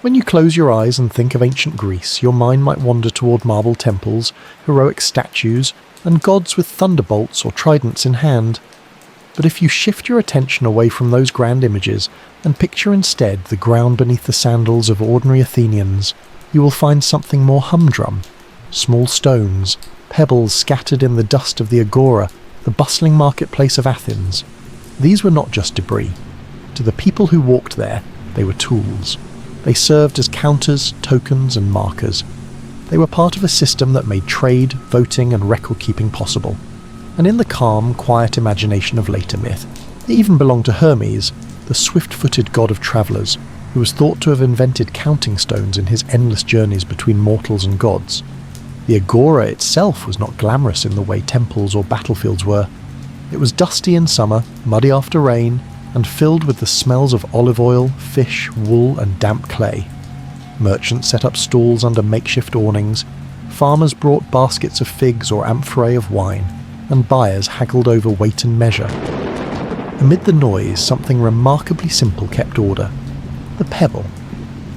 When you close your eyes and think of ancient Greece, your mind might wander toward marble temples, heroic statues, and gods with thunderbolts or tridents in hand. But if you shift your attention away from those grand images and picture instead the ground beneath the sandals of ordinary Athenians, you will find something more humdrum. Small stones, pebbles scattered in the dust of the agora, the bustling marketplace of Athens. These were not just debris. To the people who walked there, they were tools. They served as counters, tokens, and markers. They were part of a system that made trade, voting, and record-keeping possible. And in the calm, quiet imagination of later myth, they even belonged to Hermes, the swift-footed god of travellers, who was thought to have invented counting stones in his endless journeys between mortals and gods. The agora itself was not glamorous in the way temples or battlefields were. It was dusty in summer, muddy after rain, and filled with the smells of olive oil, fish, wool, and damp clay. Merchants set up stalls under makeshift awnings, farmers brought baskets of figs or amphorae of wine, and buyers haggled over weight and measure. Amid the noise, something remarkably simple kept order. The pebble.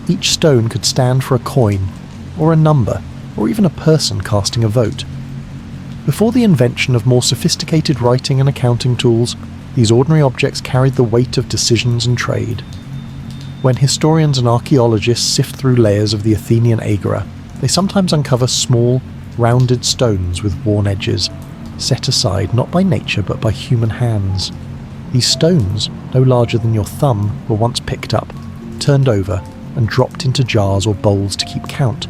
Each stone could stand for a coin, or a number, or even a person casting a vote. Before the invention of more sophisticated writing and accounting tools, these ordinary objects carried the weight of decisions and trade. When historians and archaeologists sift through layers of the Athenian agora, they sometimes uncover small, rounded stones with worn edges, set aside not by nature but by human hands. These stones, no larger than your thumb, were once picked up, turned over, and dropped into jars or bowls to keep count.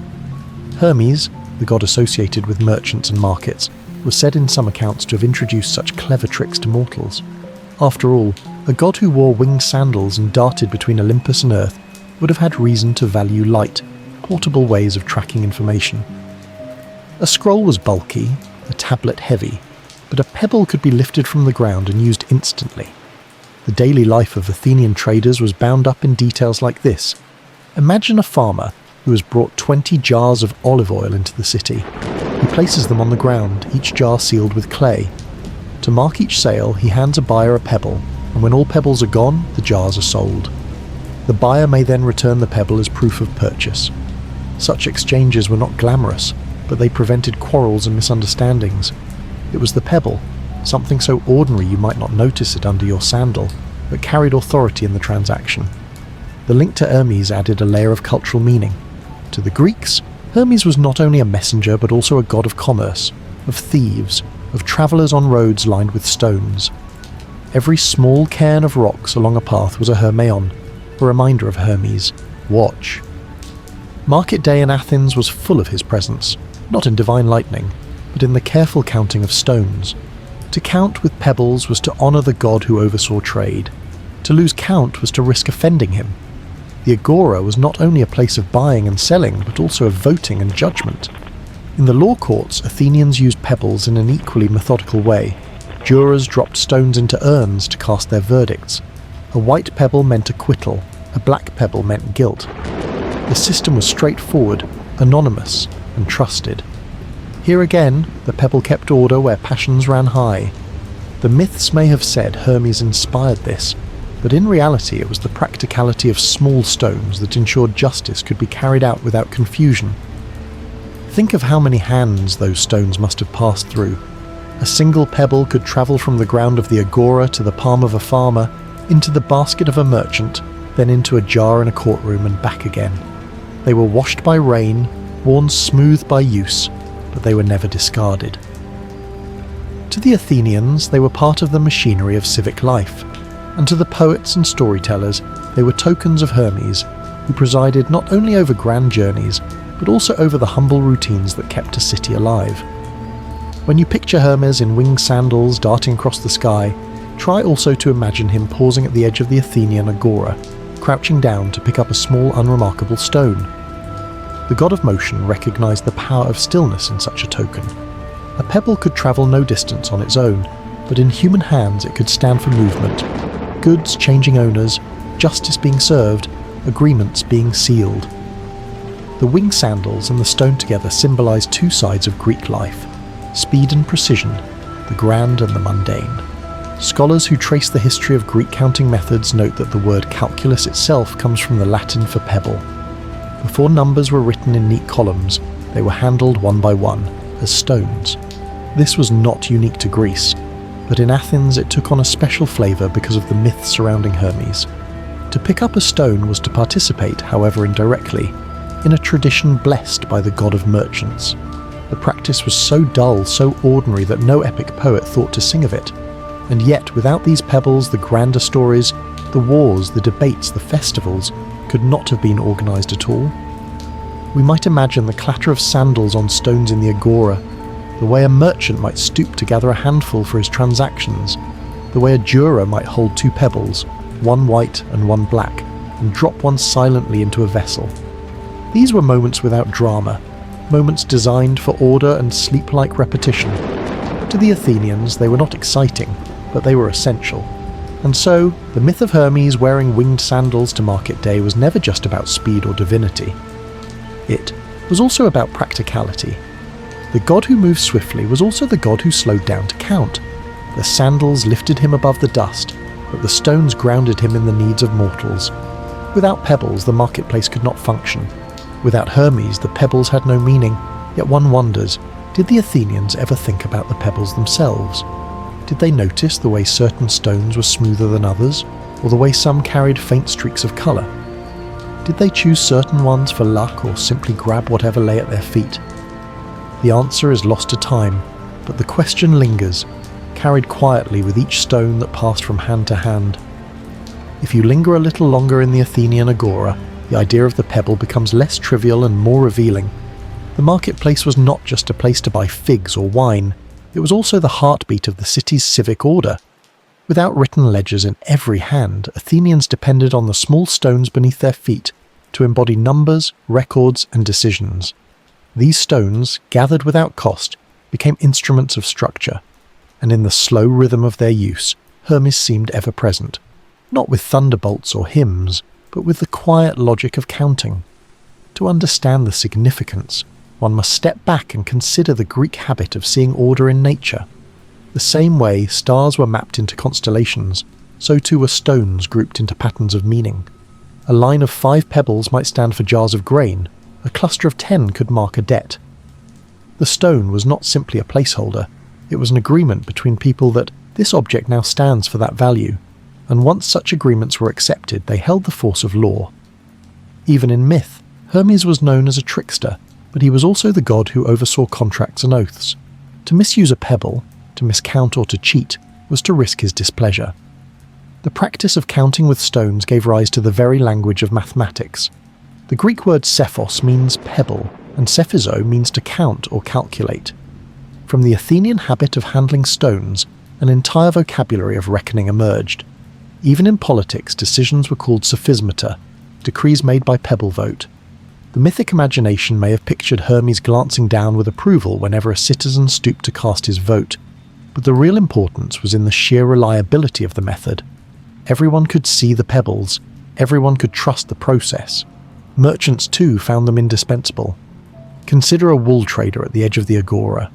Hermes, the god associated with merchants and markets, was said in some accounts to have introduced such clever tricks to mortals. After all, a god who wore winged sandals and darted between Olympus and Earth would have had reason to value light, portable ways of tracking information. A scroll was bulky, a tablet heavy, but a pebble could be lifted from the ground and used instantly. The daily life of Athenian traders was bound up in details like this. Imagine a farmer who has brought 20 jars of olive oil into the city. He places them on the ground, each jar sealed with clay. To mark each sale, he hands a buyer a pebble, and when all pebbles are gone, the jars are sold. The buyer may then return the pebble as proof of purchase. Such exchanges were not glamorous, but they prevented quarrels and misunderstandings. It was the pebble, something so ordinary you might not notice it under your sandal, that carried authority in the transaction. The link to Hermes added a layer of cultural meaning. To the Greeks, Hermes was not only a messenger but also a god of commerce, of thieves, of travellers on roads lined with stones. Every small cairn of rocks along a path was a Hermeion, a reminder of Hermes. Watch. Market day in Athens was full of his presence, not in divine lightning, but in the careful counting of stones. To count with pebbles was to honour the god who oversaw trade. To lose count was to risk offending him. The agora was not only a place of buying and selling, but also of voting and judgment. In the law courts, Athenians used pebbles in an equally methodical way. Jurors dropped stones into urns to cast their verdicts. A white pebble meant acquittal, a black pebble meant guilt. The system was straightforward, anonymous, and trusted. Here again, the pebble kept order where passions ran high. The myths may have said Hermes inspired this, but in reality it was the practicality of small stones that ensured justice could be carried out without confusion. Think of how many hands those stones must have passed through. A single pebble could travel from the ground of the agora to the palm of a farmer, into the basket of a merchant, then into a jar in a courtroom and back again. They were washed by rain, worn smooth by use, but they were never discarded. To the Athenians, they were part of the machinery of civic life, and to the poets and storytellers, they were tokens of Hermes, who presided not only over grand journeys, but also over the humble routines that kept a city alive. When you picture Hermes in winged sandals darting across the sky, try also to imagine him pausing at the edge of the Athenian agora, crouching down to pick up a small unremarkable stone. The god of motion recognised the power of stillness in such a token. A pebble could travel no distance on its own, but in human hands it could stand for movement, goods changing owners, justice being served, agreements being sealed. The winged sandals and the stone together symbolise two sides of Greek life, speed and precision, the grand and the mundane. Scholars who trace the history of Greek counting methods note that the word calculus itself comes from the Latin for pebble. Before numbers were written in neat columns, they were handled one by one, as stones. This was not unique to Greece, but in Athens it took on a special flavour because of the myth surrounding Hermes. To pick up a stone was to participate, however indirectly, in a tradition blessed by the god of merchants. The practice was so dull, so ordinary that no epic poet thought to sing of it. And yet, without these pebbles, the grander stories, the wars, the debates, the festivals, could not have been organised at all. We might imagine the clatter of sandals on stones in the agora, the way a merchant might stoop to gather a handful for his transactions, the way a juror might hold two pebbles, one white and one black, and drop one silently into a vessel. These were moments without drama, moments designed for order and sleep-like repetition. To the Athenians, they were not exciting, but they were essential. And so, the myth of Hermes wearing winged sandals to market day was never just about speed or divinity. It was also about practicality. The god who moved swiftly was also the god who slowed down to count. The sandals lifted him above the dust, but the stones grounded him in the needs of mortals. Without pebbles, the marketplace could not function. Without Hermes, the pebbles had no meaning, yet one wonders, did the Athenians ever think about the pebbles themselves? Did they notice the way certain stones were smoother than others, or the way some carried faint streaks of colour? Did they choose certain ones for luck, or simply grab whatever lay at their feet? The answer is lost to time, but the question lingers, carried quietly with each stone that passed from hand to hand. If you linger a little longer in the Athenian agora, the idea of the pebble becomes less trivial and more revealing. The marketplace was not just a place to buy figs or wine, it was also the heartbeat of the city's civic order. Without written ledgers in every hand, Athenians depended on the small stones beneath their feet to embody numbers, records, and decisions. These stones, gathered without cost, became instruments of structure, and in the slow rhythm of their use, Hermes seemed ever present, not with thunderbolts or hymns, but with the quiet logic of counting. To understand the significance, one must step back and consider the Greek habit of seeing order in nature. The same way stars were mapped into constellations, so too were stones grouped into patterns of meaning. A line of 5 pebbles might stand for jars of grain, a cluster of 10 could mark a debt. The stone was not simply a placeholder, it was an agreement between people that this object now stands for that value, and once such agreements were accepted, they held the force of law. Even in myth, Hermes was known as a trickster, but he was also the god who oversaw contracts and oaths. To misuse a pebble, to miscount or to cheat, was to risk his displeasure. The practice of counting with stones gave rise to the very language of mathematics. The Greek word sephos means pebble, and sephizo means to count or calculate. From the Athenian habit of handling stones, an entire vocabulary of reckoning emerged. Even in politics, decisions were called sophismata, decrees made by pebble vote. The mythic imagination may have pictured Hermes glancing down with approval whenever a citizen stooped to cast his vote, but the real importance was in the sheer reliability of the method. Everyone could see the pebbles, everyone could trust the process. Merchants too found them indispensable. Consider a wool trader at the edge of the agora.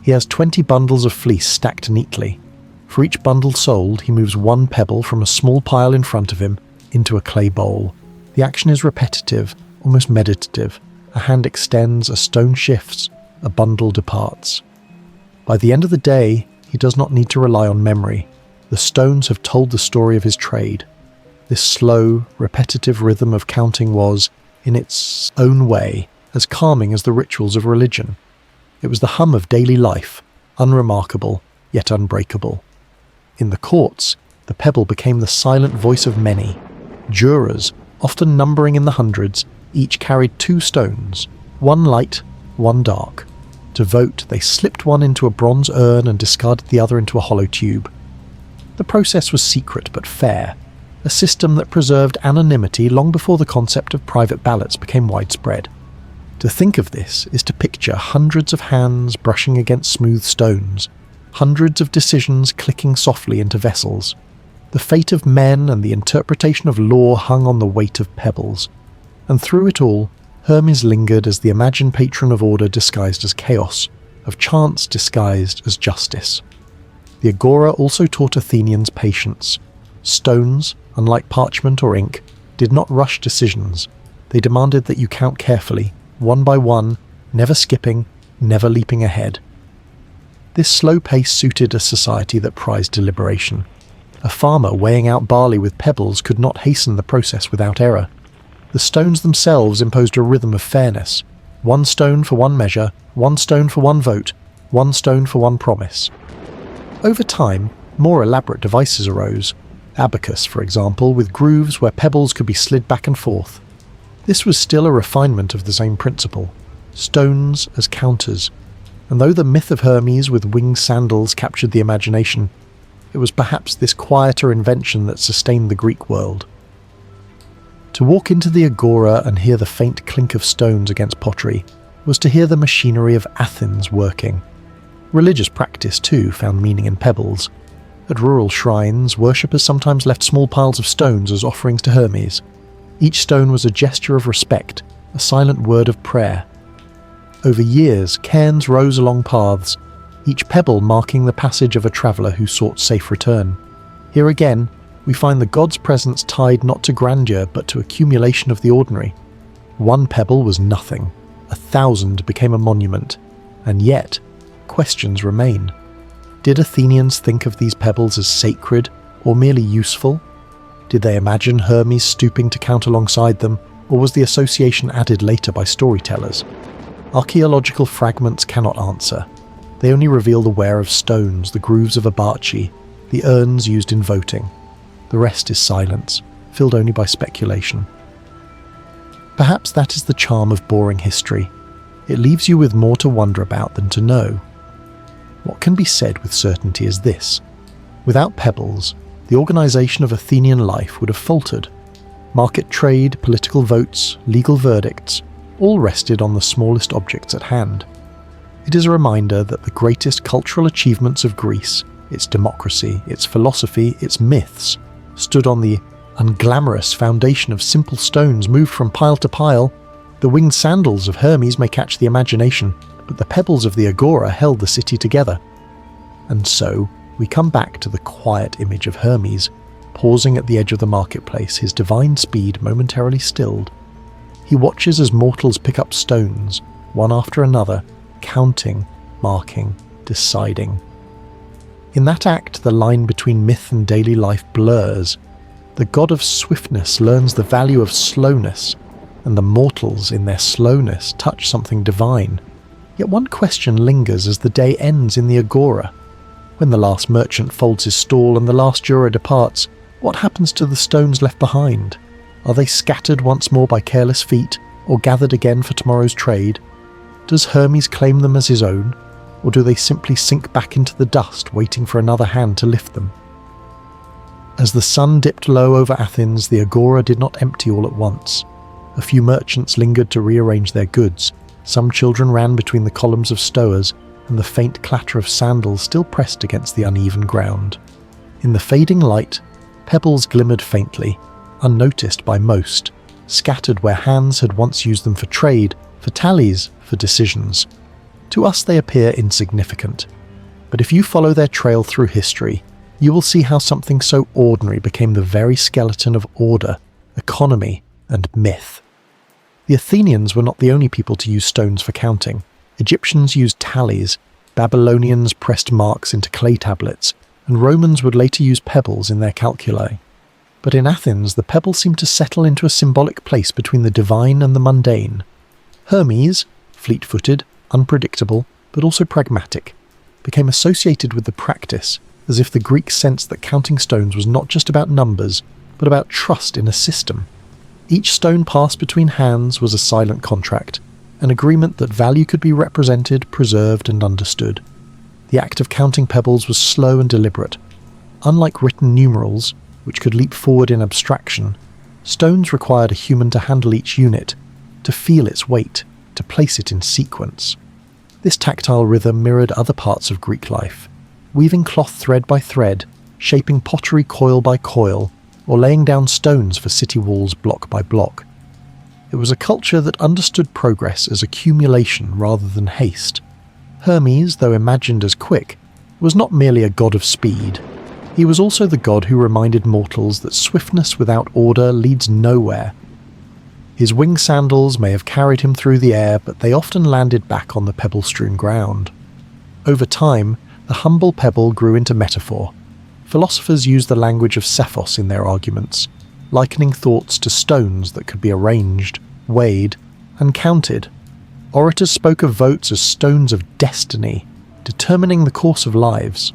He has 20 bundles of fleece stacked neatly. For each bundle sold, he moves 1 pebble from a small pile in front of him into a clay bowl. The action is repetitive, almost meditative. A hand extends, a stone shifts, a bundle departs. By the end of the day, he does not need to rely on memory. The stones have told the story of his trade. This slow, repetitive rhythm of counting was, in its own way, as calming as the rituals of religion. It was the hum of daily life, unremarkable, yet unbreakable. In the courts, the pebble became the silent voice of many. Jurors, often numbering in the hundreds, each carried 2 stones, one light, one dark. To vote, they slipped one into a bronze urn and discarded the other into a hollow tube. The process was secret but fair, a system that preserved anonymity long before the concept of private ballots became widespread. To think of this is to picture hundreds of hands brushing against smooth stones, hundreds of decisions clicking softly into vessels. The fate of men and the interpretation of law hung on the weight of pebbles. And through it all, Hermes lingered as the imagined patron of order disguised as chaos, of chance disguised as justice. The agora also taught Athenians patience. Stones, unlike parchment or ink, did not rush decisions. They demanded that you count carefully, one by one, never skipping, never leaping ahead. This slow pace suited a society that prized deliberation. A farmer weighing out barley with pebbles could not hasten the process without error. The stones themselves imposed a rhythm of fairness. 1 stone for 1 measure, 1 stone for 1 vote, 1 stone for 1 promise. Over time, more elaborate devices arose. Abacus, for example, with grooves where pebbles could be slid back and forth. This was still a refinement of the same principle. Stones as counters. And though the myth of Hermes with winged sandals captured the imagination, it was perhaps this quieter invention that sustained the Greek world. To walk into the agora and hear the faint clink of stones against pottery was to hear the machinery of Athens working. Religious practice, too, found meaning in pebbles. At rural shrines, worshippers sometimes left small piles of stones as offerings to Hermes. Each stone was a gesture of respect, a silent word of prayer. Over years, cairns rose along paths, each pebble marking the passage of a traveller who sought safe return. Here again, we find the god's presence tied not to grandeur but to accumulation of the ordinary. 1 pebble was nothing, 1,000 became a monument, and yet, questions remain. Did Athenians think of these pebbles as sacred or merely useful? Did they imagine Hermes stooping to count alongside them, or was the association added later by storytellers? Archaeological fragments cannot answer. They only reveal the wear of stones, the grooves of abaci, the urns used in voting. The rest is silence, filled only by speculation. Perhaps that is the charm of boring history. It leaves you with more to wonder about than to know. What can be said with certainty is this. Without pebbles, the organisation of Athenian life would have faltered. Market trade, political votes, legal verdicts, all rested on the smallest objects at hand. It is a reminder that the greatest cultural achievements of Greece, its democracy, its philosophy, its myths, stood on the unglamorous foundation of simple stones moved from pile to pile. The winged sandals of Hermes may catch the imagination, but the pebbles of the agora held the city together. And so, we come back to the quiet image of Hermes, pausing at the edge of the marketplace, his divine speed momentarily stilled. He watches as mortals pick up stones, one after another, counting, marking, deciding. In that act, the line between myth and daily life blurs. The god of swiftness learns the value of slowness, and the mortals, in their slowness, touch something divine. Yet one question lingers as the day ends in the agora. When the last merchant folds his stall and the last juror departs, what happens to the stones left behind? Are they scattered once more by careless feet, or gathered again for tomorrow's trade? Does Hermes claim them as his own, or do they simply sink back into the dust, waiting for another hand to lift them? As the sun dipped low over Athens, the agora did not empty all at once. A few merchants lingered to rearrange their goods. Some children ran between the columns of stowers, and the faint clatter of sandals still pressed against the uneven ground. In the fading light, pebbles glimmered faintly, unnoticed by most, scattered where hands had once used them for trade, for tallies, for decisions. To us they appear insignificant, but if you follow their trail through history, you will see how something so ordinary became the very skeleton of order, economy, and myth. The Athenians were not the only people to use stones for counting. Egyptians used tallies, Babylonians pressed marks into clay tablets, and Romans would later use pebbles in their calculi. But in Athens, the pebble seemed to settle into a symbolic place between the divine and the mundane. Hermes, fleet-footed, unpredictable, but also pragmatic, became associated with the practice, as if the Greeks sensed that counting stones was not just about numbers, but about trust in a system. Each stone passed between hands was a silent contract, an agreement that value could be represented, preserved, and understood. The act of counting pebbles was slow and deliberate. Unlike written numerals, which could leap forward in abstraction, stones required a human to handle each unit, to feel its weight, to place it in sequence. This tactile rhythm mirrored other parts of Greek life, weaving cloth thread by thread, shaping pottery coil by coil, or laying down stones for city walls block by block. It was a culture that understood progress as accumulation rather than haste. Hermes, though imagined as quick, was not merely a god of speed. He was also the god who reminded mortals that swiftness without order leads nowhere. His winged sandals may have carried him through the air, but they often landed back on the pebble-strewn ground. Over time, the humble pebble grew into metaphor. Philosophers used the language of Cephos in their arguments, likening thoughts to stones that could be arranged, weighed, and counted. Orators spoke of votes as stones of destiny, determining the course of lives.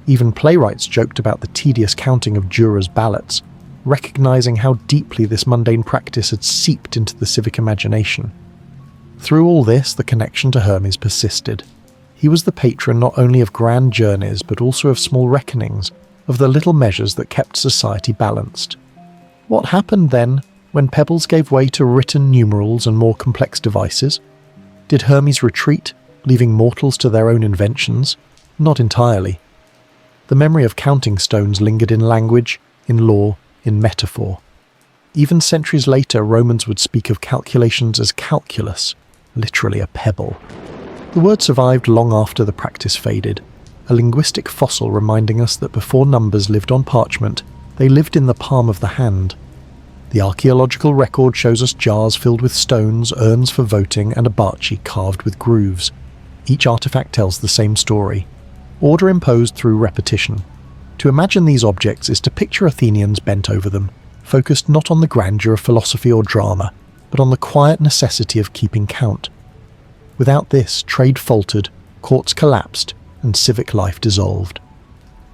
Even playwrights joked about the tedious counting of jurors' ballots, recognizing how deeply this mundane practice had seeped into the civic imagination. Through all this, the connection to Hermes persisted. He was the patron not only of grand journeys, but also of small reckonings, of the little measures that kept society balanced. What happened then, when pebbles gave way to written numerals and more complex devices? Did Hermes retreat, leaving mortals to their own inventions? Not entirely. The memory of counting stones lingered in language, in law, in metaphor. Even centuries later, Romans would speak of calculations as calculus, literally a pebble. The word survived long after the practice faded, a linguistic fossil reminding us that before numbers lived on parchment, they lived in the palm of the hand. The archaeological record shows us jars filled with stones, urns for voting, and a barchi carved with grooves. Each artifact tells the same story. Order imposed through repetition. To imagine these objects is to picture Athenians bent over them, focused not on the grandeur of philosophy or drama, but on the quiet necessity of keeping count. Without this, trade faltered, courts collapsed, and civic life dissolved.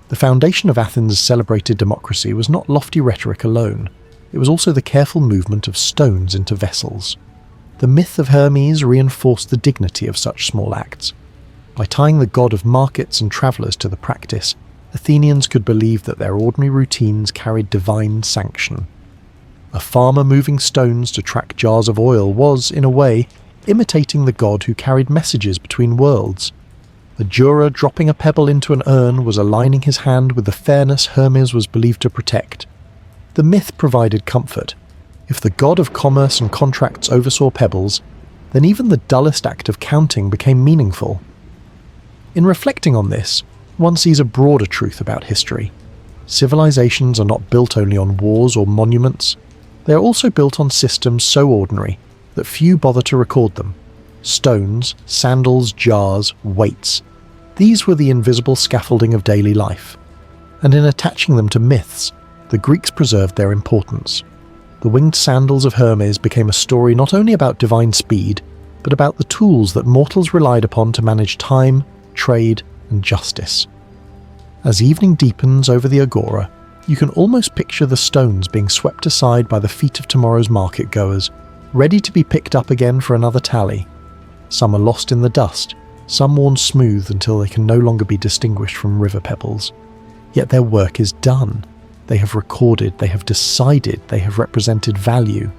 The foundation of Athens' celebrated democracy was not lofty rhetoric alone. It was also the careful movement of stones into vessels. The myth of Hermes reinforced the dignity of such small acts. By tying the god of markets and travellers to the practice, Athenians could believe that their ordinary routines carried divine sanction. A farmer moving stones to track jars of oil was, in a way, imitating the god who carried messages between worlds. A juror dropping a pebble into an urn was aligning his hand with the fairness Hermes was believed to protect. The myth provided comfort. If the god of commerce and contracts oversaw pebbles, then even the dullest act of counting became meaningful. In reflecting on this, one sees a broader truth about history. Civilizations are not built only on wars or monuments. They are also built on systems so ordinary that few bother to record them. Stones, sandals, jars, weights. These were the invisible scaffolding of daily life. And in attaching them to myths, the Greeks preserved their importance. The winged sandals of Hermes became a story not only about divine speed, but about the tools that mortals relied upon to manage time, trade, and justice. As evening deepens over the agora, you can almost picture the stones being swept aside by the feet of tomorrow's market-goers, ready to be picked up again for another tally. Some are lost in the dust, some worn smooth until they can no longer be distinguished from river pebbles. Yet their work is done. They have recorded, they have decided, they have represented value.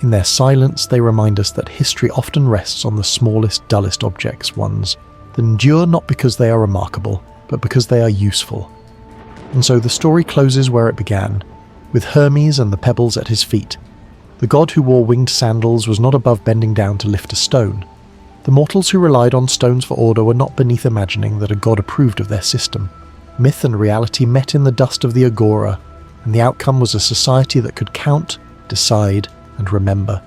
In their silence, they remind us that history often rests on the smallest, dullest objects, ones that endure not because they are remarkable, but because they are useful. And so the story closes where it began, with Hermes and the pebbles at his feet. The god who wore winged sandals was not above bending down to lift a stone. The mortals who relied on stones for order were not beneath imagining that a god approved of their system. Myth and reality met in the dust of the agora, and the outcome was a society that could count, decide, and remember.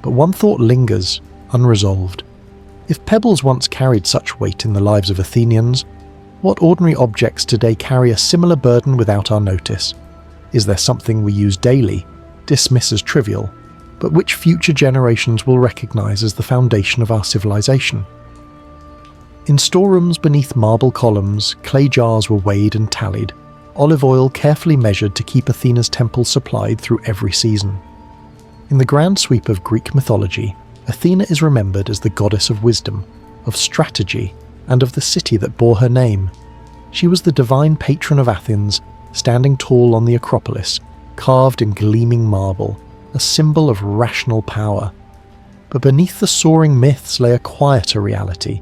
But one thought lingers, unresolved. If pebbles once carried such weight in the lives of Athenians, what ordinary objects today carry a similar burden without our notice? Is there something we use daily, dismiss as trivial, but which future generations will recognize as the foundation of our civilization? In storerooms beneath marble columns, clay jars were weighed and tallied, olive oil carefully measured to keep Athena's temples supplied through every season. In the grand sweep of Greek mythology, Athena is remembered as the goddess of wisdom, of strategy, and of the city that bore her name. She was the divine patron of Athens, standing tall on the Acropolis, carved in gleaming marble, a symbol of rational power. But beneath the soaring myths lay a quieter reality,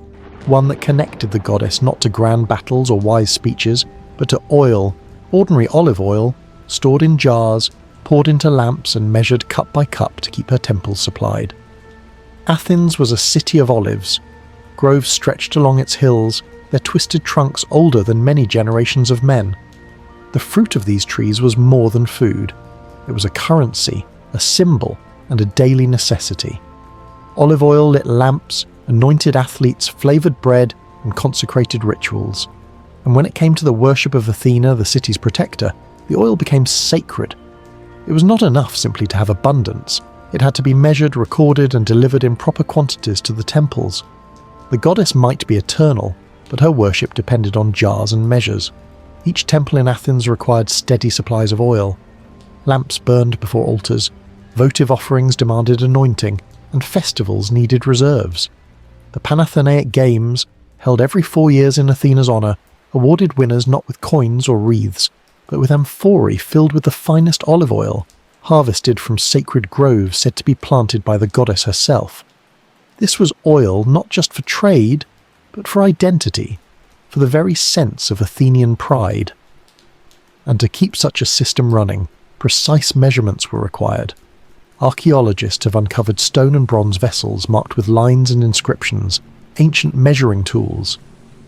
one that connected the goddess not to grand battles or wise speeches, but to oil, ordinary olive oil, stored in jars, poured into lamps and measured cup by cup to keep her temples supplied. Athens was a city of olives. Groves stretched along its hills, their twisted trunks older than many generations of men. The fruit of these trees was more than food. It was a currency, a symbol, and a daily necessity. Olive oil lit lamps, anointed athletes, flavoured bread, and consecrated rituals. And when it came to the worship of Athena, the city's protector, the oil became sacred. It was not enough simply to have abundance. It had to be measured, recorded, and delivered in proper quantities to the temples. The goddess might be eternal, but her worship depended on jars and measures. Each temple in Athens required steady supplies of oil. Lamps burned before altars, votive offerings demanded anointing, and festivals needed reserves. The Panathenaic Games, held every 4 years in Athena's honour, awarded winners not with coins or wreaths, but with amphorae filled with the finest olive oil, harvested from sacred groves said to be planted by the goddess herself. This was oil not just for trade, but for identity, for the very sense of Athenian pride. And to keep such a system running, precise measurements were required. Archaeologists have uncovered stone and bronze vessels marked with lines and inscriptions, ancient measuring tools.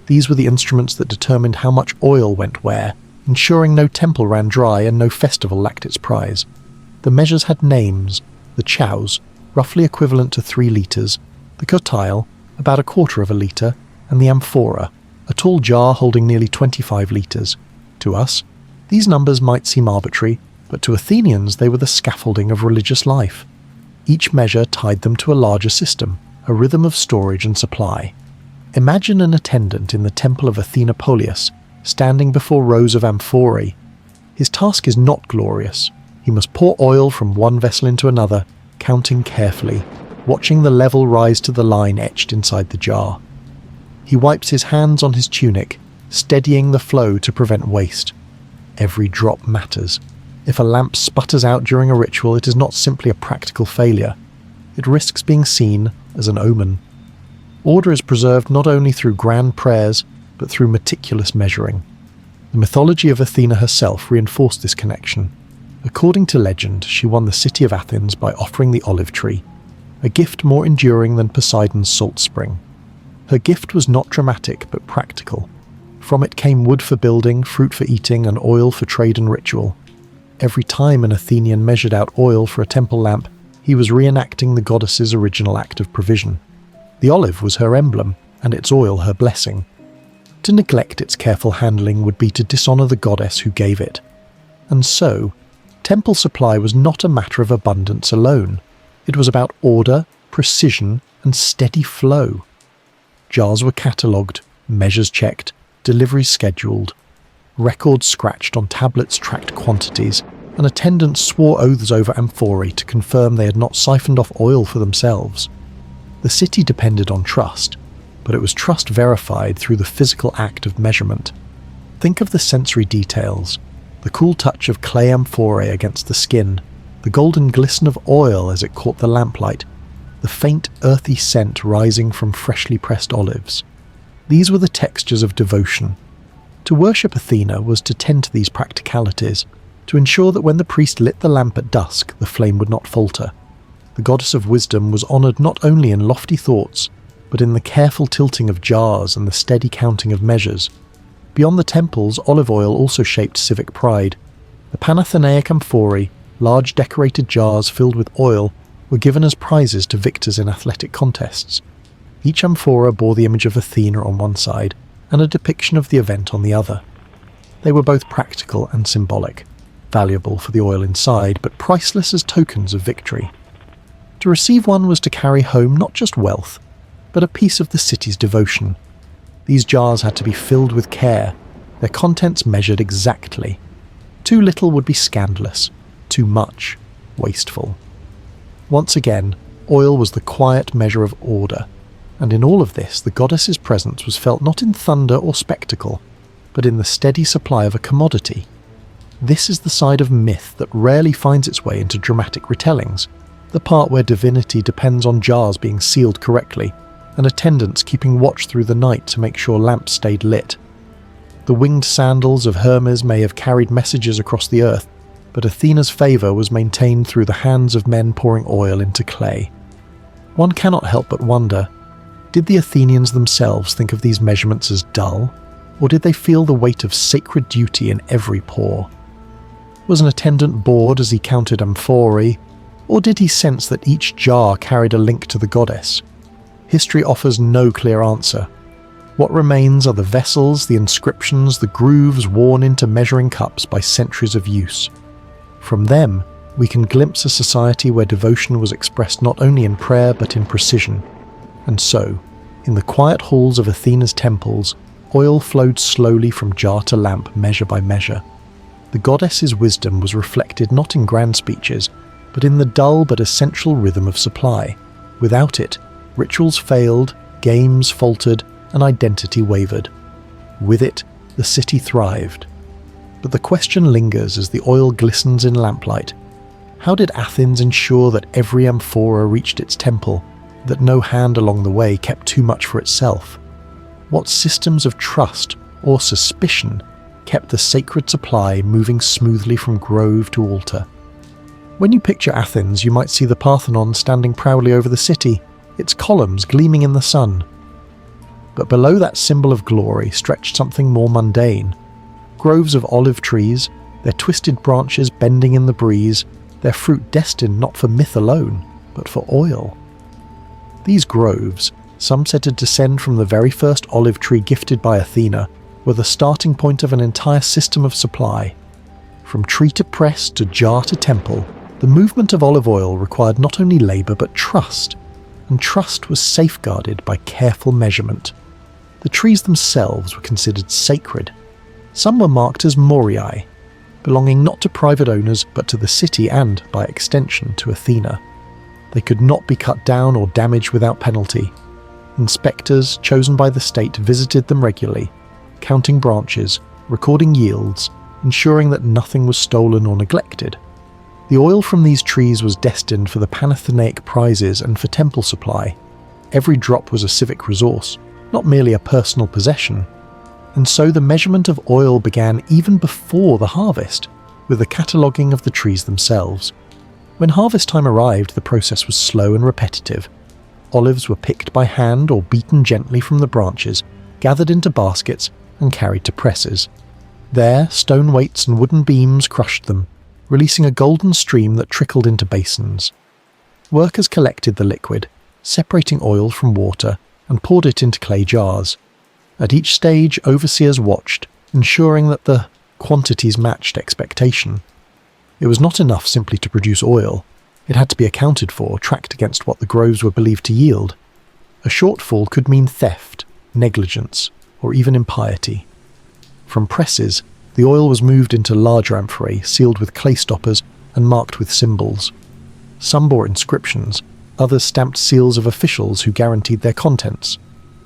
These were the instruments that determined how much oil went where, ensuring no temple ran dry and no festival lacked its prize. The measures had names: the chows, roughly equivalent to 3 litres, the kotyle, about 1/4 of a litre, and the amphora, a tall jar holding nearly 25 litres. To us, these numbers might seem arbitrary, but to Athenians they were the scaffolding of religious life. Each measure tied them to a larger system, a rhythm of storage and supply. Imagine an attendant in the temple of Athena Polias, standing before rows of amphorae. His task is not glorious. He must pour oil from one vessel into another, counting carefully, watching the level rise to the line etched inside the jar. He wipes his hands on his tunic, steadying the flow to prevent waste. Every drop matters. If a lamp sputters out during a ritual, it is not simply a practical failure. It risks being seen as an omen. Order is preserved not only through grand prayers, but through meticulous measuring. The mythology of Athena herself reinforced this connection. According to legend, she won the city of Athens by offering the olive tree, a gift more enduring than Poseidon's salt spring. Her gift was not dramatic, but practical. From it came wood for building, fruit for eating, and oil for trade and ritual. Every time an Athenian measured out oil for a temple lamp, he was reenacting the goddess's original act of provision. The olive was her emblem, and its oil her blessing. To neglect its careful handling would be to dishonour the goddess who gave it. And so, temple supply was not a matter of abundance alone. It was about order, precision, and steady flow. Jars were catalogued, measures checked, deliveries scheduled. Records scratched on tablets tracked quantities, and attendants swore oaths over amphorae to confirm they had not siphoned off oil for themselves. The city depended on trust, but it was trust verified through the physical act of measurement. Think of the sensory details: the cool touch of clay amphorae against the skin, the golden glisten of oil as it caught the lamplight, the faint earthy scent rising from freshly pressed olives. These were the textures of devotion. To worship Athena was to tend to these practicalities, to ensure that when the priest lit the lamp at dusk, the flame would not falter. The goddess of wisdom was honoured not only in lofty thoughts, but in the careful tilting of jars and the steady counting of measures. Beyond the temples, olive oil also shaped civic pride. The Panathenaic amphorae, large decorated jars filled with oil, were given as prizes to victors in athletic contests. Each amphora bore the image of Athena on one side, and a depiction of the event on the other. They were both practical and symbolic, valuable for the oil inside, but priceless as tokens of victory. To receive one was to carry home not just wealth, but a piece of the city's devotion. These jars had to be filled with care, their contents measured exactly. Too little would be scandalous, too much wasteful. Once again, oil was the quiet measure of order, and in all of this the goddess's presence was felt not in thunder or spectacle, but in the steady supply of a commodity. This is the side of myth that rarely finds its way into dramatic retellings, the part where divinity depends on jars being sealed correctly, and attendants keeping watch through the night to make sure lamps stayed lit. The winged sandals of Hermes may have carried messages across the earth, but Athena's favour was maintained through the hands of men pouring oil into clay. One cannot help but wonder, did the Athenians themselves think of these measurements as dull, or did they feel the weight of sacred duty in every pour? Was an attendant bored as he counted amphorae, Or did he sense that each jar carried a link to the goddess? History offers no clear answer. What remains are the vessels, the inscriptions, the grooves worn into measuring cups by centuries of use. From them, we can glimpse a society where devotion was expressed not only in prayer but in precision. And so, in the quiet halls of Athena's temples, oil flowed slowly from jar to lamp, measure by measure. The goddess's wisdom was reflected not in grand speeches, but in the dull but essential rhythm of supply. Without it, rituals failed, games faltered, and identity wavered. With it, the city thrived. But the question lingers as the oil glistens in lamplight. How did Athens ensure that every amphora reached its temple, that no hand along the way kept too much for itself? What systems of trust or suspicion kept the sacred supply moving smoothly from grove to altar? When you picture Athens, you might see the Parthenon standing proudly over the city, its columns gleaming in the sun. But below that symbol of glory stretched something more mundane. Groves of olive trees, their twisted branches bending in the breeze, their fruit destined not for myth alone, but for oil. These groves, some said to descend from the very first olive tree gifted by Athena, were the starting point of an entire system of supply. From tree to press to jar to temple, the movement of olive oil required not only labour but trust, and trust was safeguarded by careful measurement. The trees themselves were considered sacred. Some were marked as moriae, belonging not to private owners but to the city and, by extension, to Athena. They could not be cut down or damaged without penalty. Inspectors, chosen by the state, visited them regularly, counting branches, recording yields, ensuring that nothing was stolen or neglected. The oil from these trees was destined for the Panathenaic prizes and for temple supply. Every drop was a civic resource, not merely a personal possession. And so the measurement of oil began even before the harvest, with the cataloguing of the trees themselves. When harvest time arrived, the process was slow and repetitive. Olives were picked by hand or beaten gently from the branches, gathered into baskets and carried to presses. There, stone weights and wooden beams crushed them, releasing a golden stream that trickled into basins. Workers collected the liquid, separating oil from water, and poured it into clay jars. At each stage, overseers watched, ensuring that the quantities matched expectation. It was not enough simply to produce oil. It had to be accounted for, tracked against what the groves were believed to yield. A shortfall could mean theft, negligence, or even impiety. From presses, the oil was moved into larger amphorae, sealed with clay stoppers and marked with symbols. Some bore inscriptions, others stamped seals of officials who guaranteed their contents.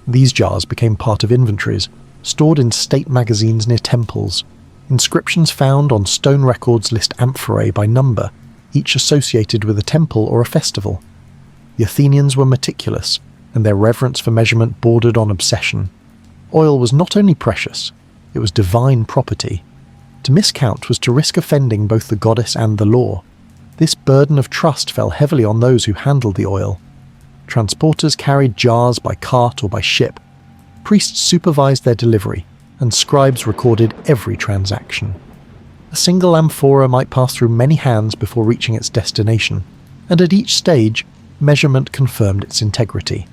These jars became part of inventories, stored in state magazines near temples. Inscriptions found on stone records list amphorae by number, each associated with a temple or a festival. The Athenians were meticulous, and their reverence for measurement bordered on obsession. Oil was not only precious, it was divine property. To miscount was to risk offending both the goddess and the law. This burden of trust fell heavily on those who handled the oil. Transporters carried jars by cart or by ship. Priests supervised their delivery, and scribes recorded every transaction. A single amphora might pass through many hands before reaching its destination, and at each stage, measurement confirmed its integrity.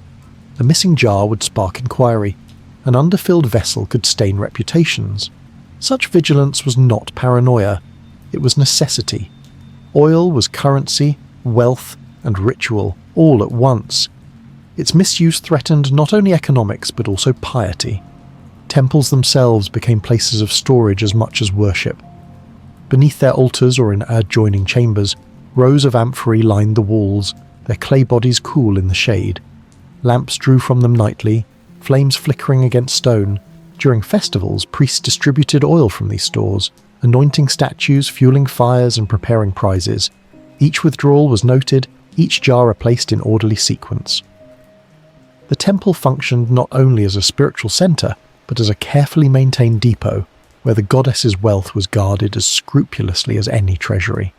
A missing jar would spark inquiry. An underfilled vessel could stain reputations. Such vigilance was not paranoia, it was necessity. Oil was currency, wealth, and ritual, all at once. Its misuse threatened not only economics but also piety. Temples themselves became places of storage as much as worship. Beneath their altars or in adjoining chambers, rows of amphorae lined the walls, their clay bodies cool in the shade. Lamps drew from them nightly, flames flickering against stone. During festivals, priests distributed oil from these stores, anointing statues, fueling fires, and preparing prizes. Each withdrawal was noted, each jar replaced in orderly sequence. The temple functioned not only as a spiritual centre, but as a carefully maintained depot, where the goddess's wealth was guarded as scrupulously as any treasury.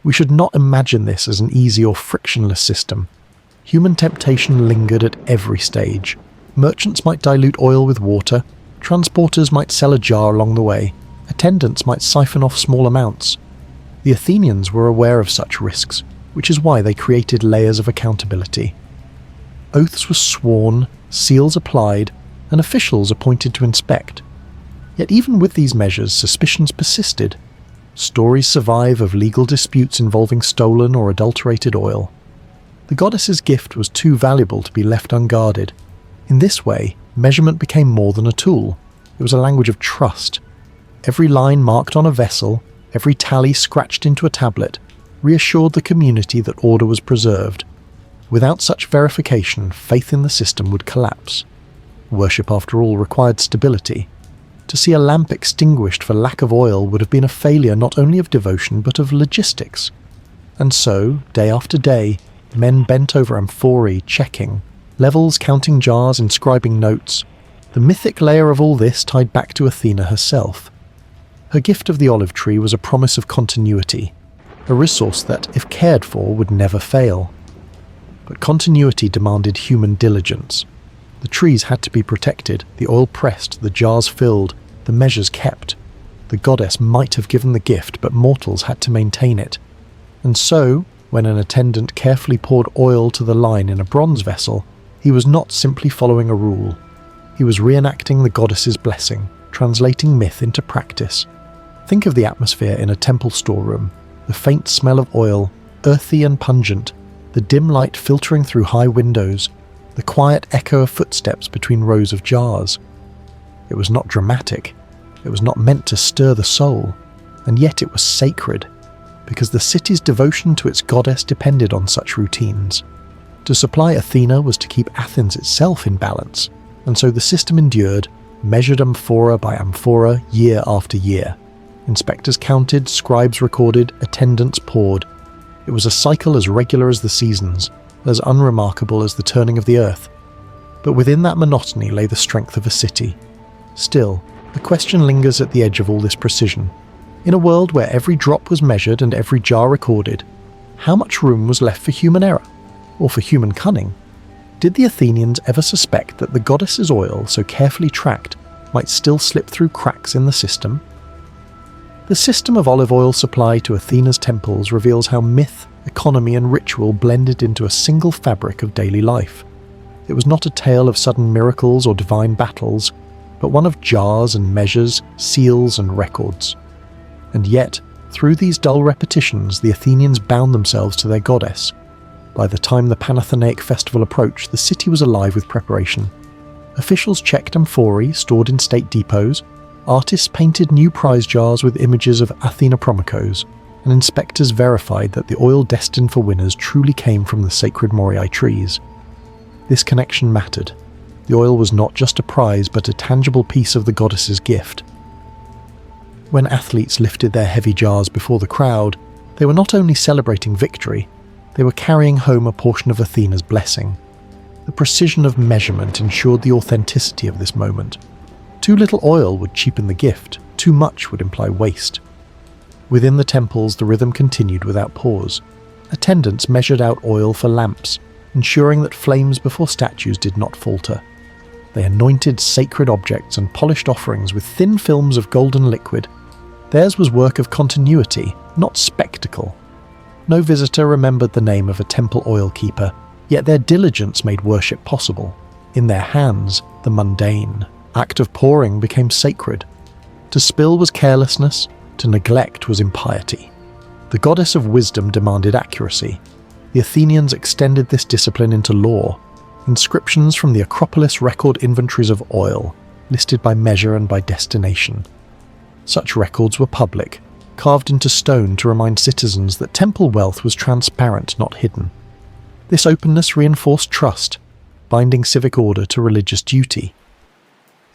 We should not imagine this as an easy or frictionless system. Human temptation lingered at every stage. Merchants might dilute oil with water, transporters might sell a jar along the way, attendants might siphon off small amounts. The Athenians were aware of such risks, which is why they created layers of accountability. Oaths were sworn, seals applied, and officials appointed to inspect. Yet even with these measures, suspicions persisted. Stories survive of legal disputes involving stolen or adulterated oil. The goddess's gift was too valuable to be left unguarded. In this way, measurement became more than a tool. It was a language of trust. Every line marked on a vessel, every tally scratched into a tablet, reassured the community that order was preserved. Without such verification, faith in the system would collapse. Worship, after all, required stability. To see a lamp extinguished for lack of oil would have been a failure not only of devotion but of logistics. And so, day after day, men bent over amphorae, checking, levels, counting jars, inscribing notes. The mythic layer of all this tied back to Athena herself. Her gift of the olive tree was a promise of continuity, a resource that, if cared for, would never fail. But continuity demanded human diligence. The trees had to be protected, the oil pressed, the jars filled, the measures kept. The goddess might have given the gift, but mortals had to maintain it. And so, when an attendant carefully poured oil to the line in a bronze vessel, he was not simply following a rule. He was reenacting the goddess's blessing, translating myth into practice. Think of the atmosphere in a temple storeroom, the faint smell of oil, earthy and pungent, the dim light filtering through high windows, the quiet echo of footsteps between rows of jars. It was not dramatic, it was not meant to stir the soul, and yet it was sacred, because the city's devotion to its goddess depended on such routines. To supply Athena was to keep Athens itself in balance, and so the system endured, measured amphora by amphora year after year. Inspectors counted, scribes recorded, attendants poured. It was a cycle as regular as the seasons, as unremarkable as the turning of the earth. But within that monotony lay the strength of a city. Still, the question lingers at the edge of all this precision. In a world where every drop was measured and every jar recorded, how much room was left for human error? Or for human cunning? Did the Athenians ever suspect that the goddess's oil, so carefully tracked, might still slip through cracks in the system? The system of olive oil supply to Athena's temples reveals how myth, economy and ritual blended into a single fabric of daily life. It was not a tale of sudden miracles or divine battles, but one of jars and measures, seals and records. And yet, through these dull repetitions, the Athenians bound themselves to their goddess. By the time the Panathenaic festival approached, the city was alive with preparation. Officials checked amphorae stored in state depots, artists painted new prize jars with images of Athena Promachos, and inspectors verified that the oil destined for winners truly came from the sacred Morii trees. This connection mattered. The oil was not just a prize, but a tangible piece of the goddess's gift. When athletes lifted their heavy jars before the crowd, they were not only celebrating victory, they were carrying home a portion of Athena's blessing. The precision of measurement ensured the authenticity of this moment. Too little oil would cheapen the gift, too much would imply waste. Within the temples, the rhythm continued without pause. Attendants measured out oil for lamps, ensuring that flames before statues did not falter. They anointed sacred objects and polished offerings with thin films of golden liquid. Theirs was work of continuity, not spectacle. No visitor remembered the name of a temple oil keeper, yet their diligence made worship possible. In their hands, the mundane act of pouring became sacred. To spill was carelessness, to neglect was impiety. The goddess of wisdom demanded accuracy. The Athenians extended this discipline into law. Inscriptions from the Acropolis record inventories of oil, listed by measure and by destination. Such records were public, carved into stone to remind citizens that temple wealth was transparent, not hidden. This openness reinforced trust, binding civic order to religious duty.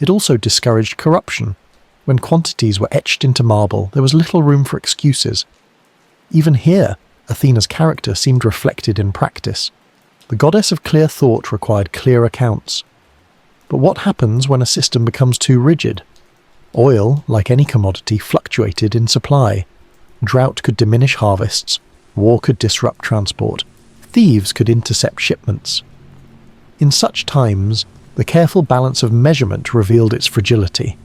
It also discouraged corruption. When quantities were etched into marble, there was little room for excuses. Even here, Athena's character seemed reflected in practice. The goddess of clear thought required clear accounts. But what happens when a system becomes too rigid? Oil, like any commodity, fluctuated in supply. Drought could diminish harvests, war could disrupt transport, thieves could intercept shipments. In such times, the careful balance of measurement revealed its fragility.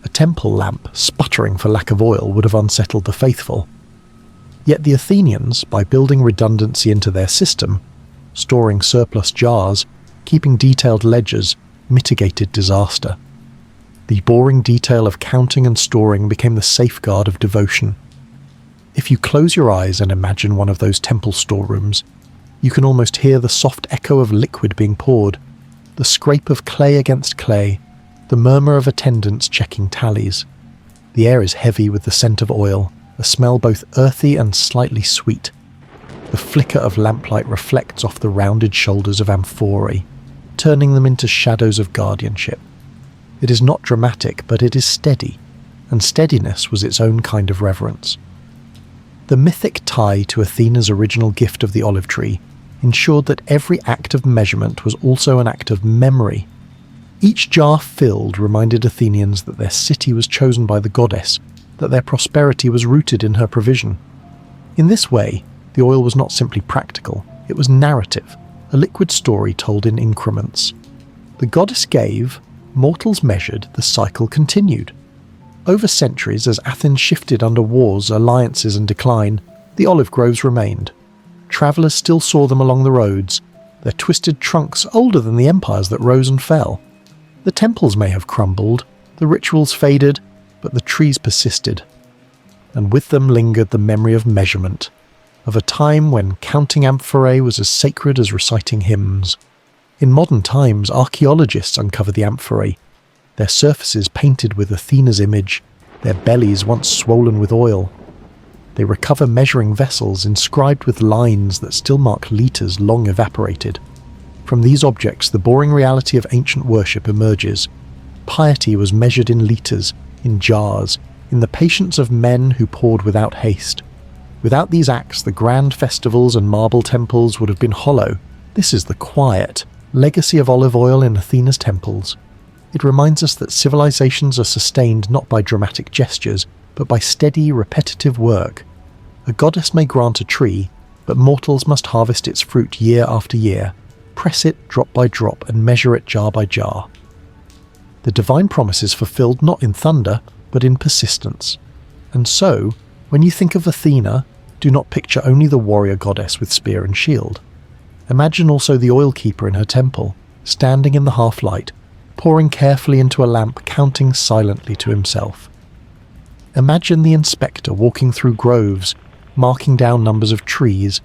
A temple lamp, sputtering for lack of oil, would have unsettled the faithful. Yet the Athenians, by building redundancy into their system, storing surplus jars, keeping detailed ledgers, mitigated disaster. The boring detail of counting and storing became the safeguard of devotion. If you close your eyes and imagine one of those temple storerooms, you can almost hear the soft echo of liquid being poured, the scrape of clay against clay, the murmur of attendants checking tallies. The air is heavy with the scent of oil, a smell both earthy and slightly sweet. The flicker of lamplight reflects off the rounded shoulders of amphorae, turning them into shadows of guardianship. It is not dramatic, but it is steady, and steadiness was its own kind of reverence. The mythic tie to Athena's original gift of the olive tree ensured that every act of measurement was also an act of memory. Each jar filled reminded Athenians that their city was chosen by the goddess, that their prosperity was rooted in her provision. In this way, the oil was not simply practical, it was narrative, a liquid story told in increments. The goddess gave, mortals measured, the cycle continued. Over centuries, as Athens shifted under wars, alliances and decline, the olive groves remained. Travellers still saw them along the roads, their twisted trunks older than the empires that rose and fell. The temples may have crumbled, the rituals faded, but the trees persisted. And with them lingered the memory of measurement, of a time when counting amphorae was as sacred as reciting hymns. In modern times, archaeologists uncover the amphorae, their surfaces painted with Athena's image, their bellies once swollen with oil. They recover measuring vessels inscribed with lines that still mark litres long evaporated. From these objects, the boring reality of ancient worship emerges. Piety was measured in litres, in jars, in the patience of men who poured without haste. Without these acts, the grand festivals and marble temples would have been hollow. This is the quiet legacy of olive oil in Athena's temples. It reminds us that civilizations are sustained not by dramatic gestures, but by steady, repetitive work. A goddess may grant a tree, but mortals must harvest its fruit year after year, press it drop by drop and measure it jar by jar. The divine promise is fulfilled not in thunder, but in persistence. And so, when you think of Athena, do not picture only the warrior goddess with spear and shield. Imagine also the oil keeper in her temple, standing in the half-light, pouring carefully into a lamp, counting silently to himself. Imagine the inspector walking through groves, marking down numbers of trees.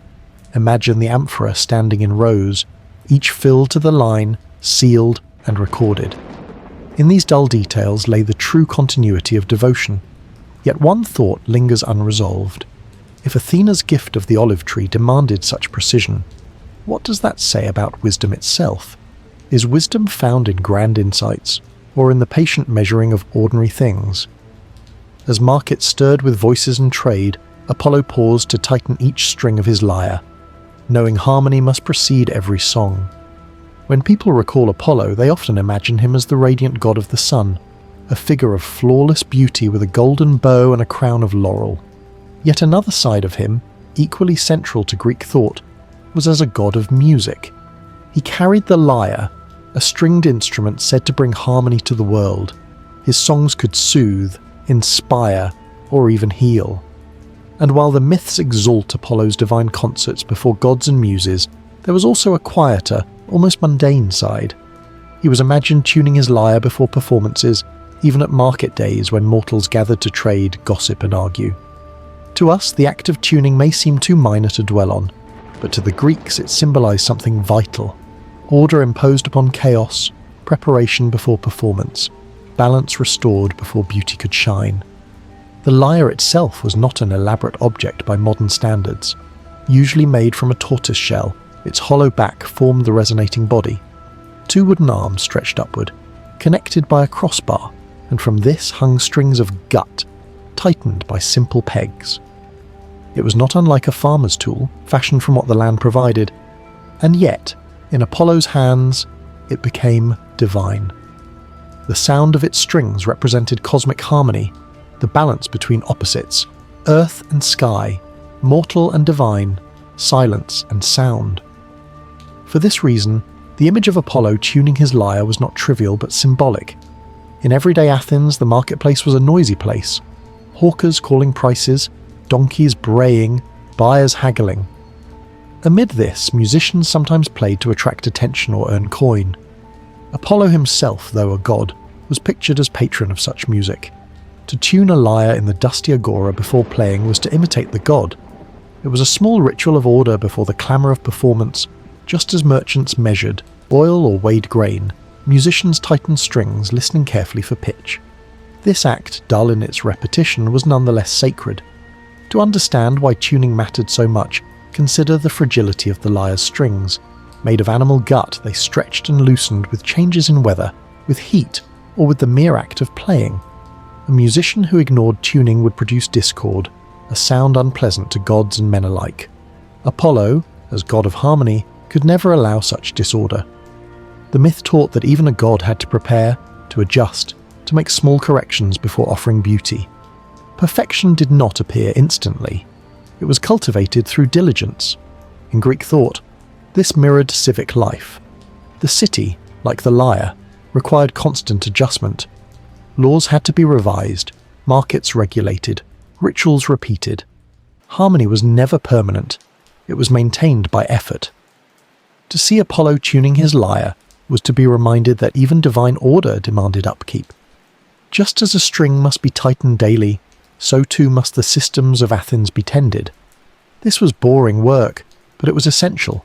Imagine the amphora standing in rows, each filled to the line, sealed and recorded. In these dull details lay the true continuity of devotion. Yet one thought lingers unresolved. If Athena's gift of the olive tree demanded such precision, what does that say about wisdom itself? Is wisdom found in grand insights, or in the patient measuring of ordinary things? As markets stirred with voices and trade, Apollo paused to tighten each string of his lyre, knowing harmony must precede every song. When people recall Apollo, they often imagine him as the radiant god of the sun, a figure of flawless beauty with a golden bow and a crown of laurel. Yet another side of him, equally central to Greek thought, was as a god of music. He carried the lyre, a stringed instrument said to bring harmony to the world. His songs could soothe, inspire, or even heal. And while the myths exalt Apollo's divine concerts before gods and muses, there was also a quieter, almost mundane side. He was imagined tuning his lyre before performances, even at market days when mortals gathered to trade, gossip and argue. To us, the act of tuning may seem too minor to dwell on, but to the Greeks it symbolized something vital. Order imposed upon chaos, preparation before performance, balance restored before beauty could shine. The lyre itself was not an elaborate object by modern standards. Usually made from a tortoise shell, its hollow back formed the resonating body. Two wooden arms stretched upward, connected by a crossbar, and from this hung strings of gut, tightened by simple pegs. It was not unlike a farmer's tool, fashioned from what the land provided, and yet, in Apollo's hands, it became divine. The sound of its strings represented cosmic harmony, the balance between opposites, earth and sky, mortal and divine, silence and sound. For this reason, the image of Apollo tuning his lyre was not trivial but symbolic. In everyday Athens, the marketplace was a noisy place. Hawkers calling prices, donkeys braying, buyers haggling. Amid this, musicians sometimes played to attract attention or earn coin. Apollo himself, though a god, was pictured as patron of such music. To tune a lyre in the dusty agora before playing was to imitate the god. It was a small ritual of order before the clamour of performance. Just as merchants measured, oil or weighed grain, musicians tightened strings, listening carefully for pitch. This act, dull in its repetition, was nonetheless sacred. To understand why tuning mattered so much, consider the fragility of the lyre's strings. Made of animal gut, they stretched and loosened with changes in weather, with heat, or with the mere act of playing. A musician who ignored tuning would produce discord, a sound unpleasant to gods and men alike. Apollo, as god of harmony, could never allow such disorder. The myth taught that even a god had to prepare, to adjust, to make small corrections before offering beauty. Perfection did not appear instantly. It was cultivated through diligence. In Greek thought, this mirrored civic life. The city, like the lyre, required constant adjustment. Laws had to be revised, markets regulated, rituals repeated. Harmony was never permanent. It was maintained by effort. To see Apollo tuning his lyre was to be reminded that even divine order demanded upkeep. Just as a string must be tightened daily, so too must the systems of Athens be tended. This was boring work, but it was essential.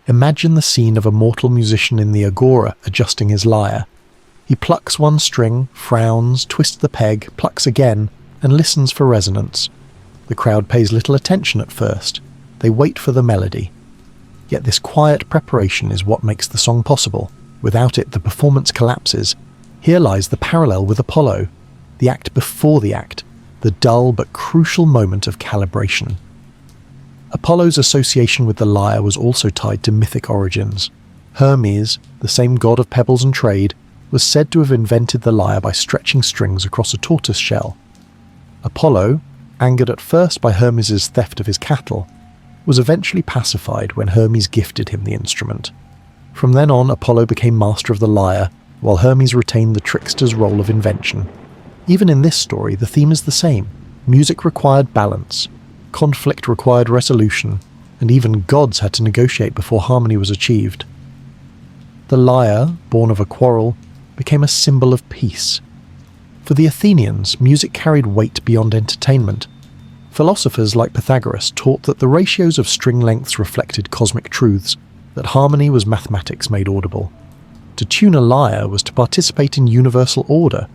Imagine the scene of a mortal musician in the agora adjusting his lyre. He plucks one string, frowns, twists the peg, plucks again, and listens for resonance. The crowd pays little attention at first. They wait for the melody. Yet this quiet preparation is what makes the song possible. Without it, the performance collapses. Here lies the parallel with Apollo, the act before the act, the dull but crucial moment of calibration. Apollo's association with the lyre was also tied to mythic origins. Hermes, the same god of pebbles and trade, was said to have invented the lyre by stretching strings across a tortoise shell. Apollo, angered at first by Hermes' theft of his cattle, was eventually pacified when Hermes gifted him the instrument. From then on, Apollo became master of the lyre, while Hermes retained the trickster's role of invention. Even in this story, the theme is the same. Music required balance, conflict required resolution, and even gods had to negotiate before harmony was achieved. The lyre, born of a quarrel, became a symbol of peace. For the Athenians, music carried weight beyond entertainment. Philosophers like Pythagoras taught that the ratios of string lengths reflected cosmic truths, that harmony was mathematics made audible. To tune a lyre was to participate in universal order.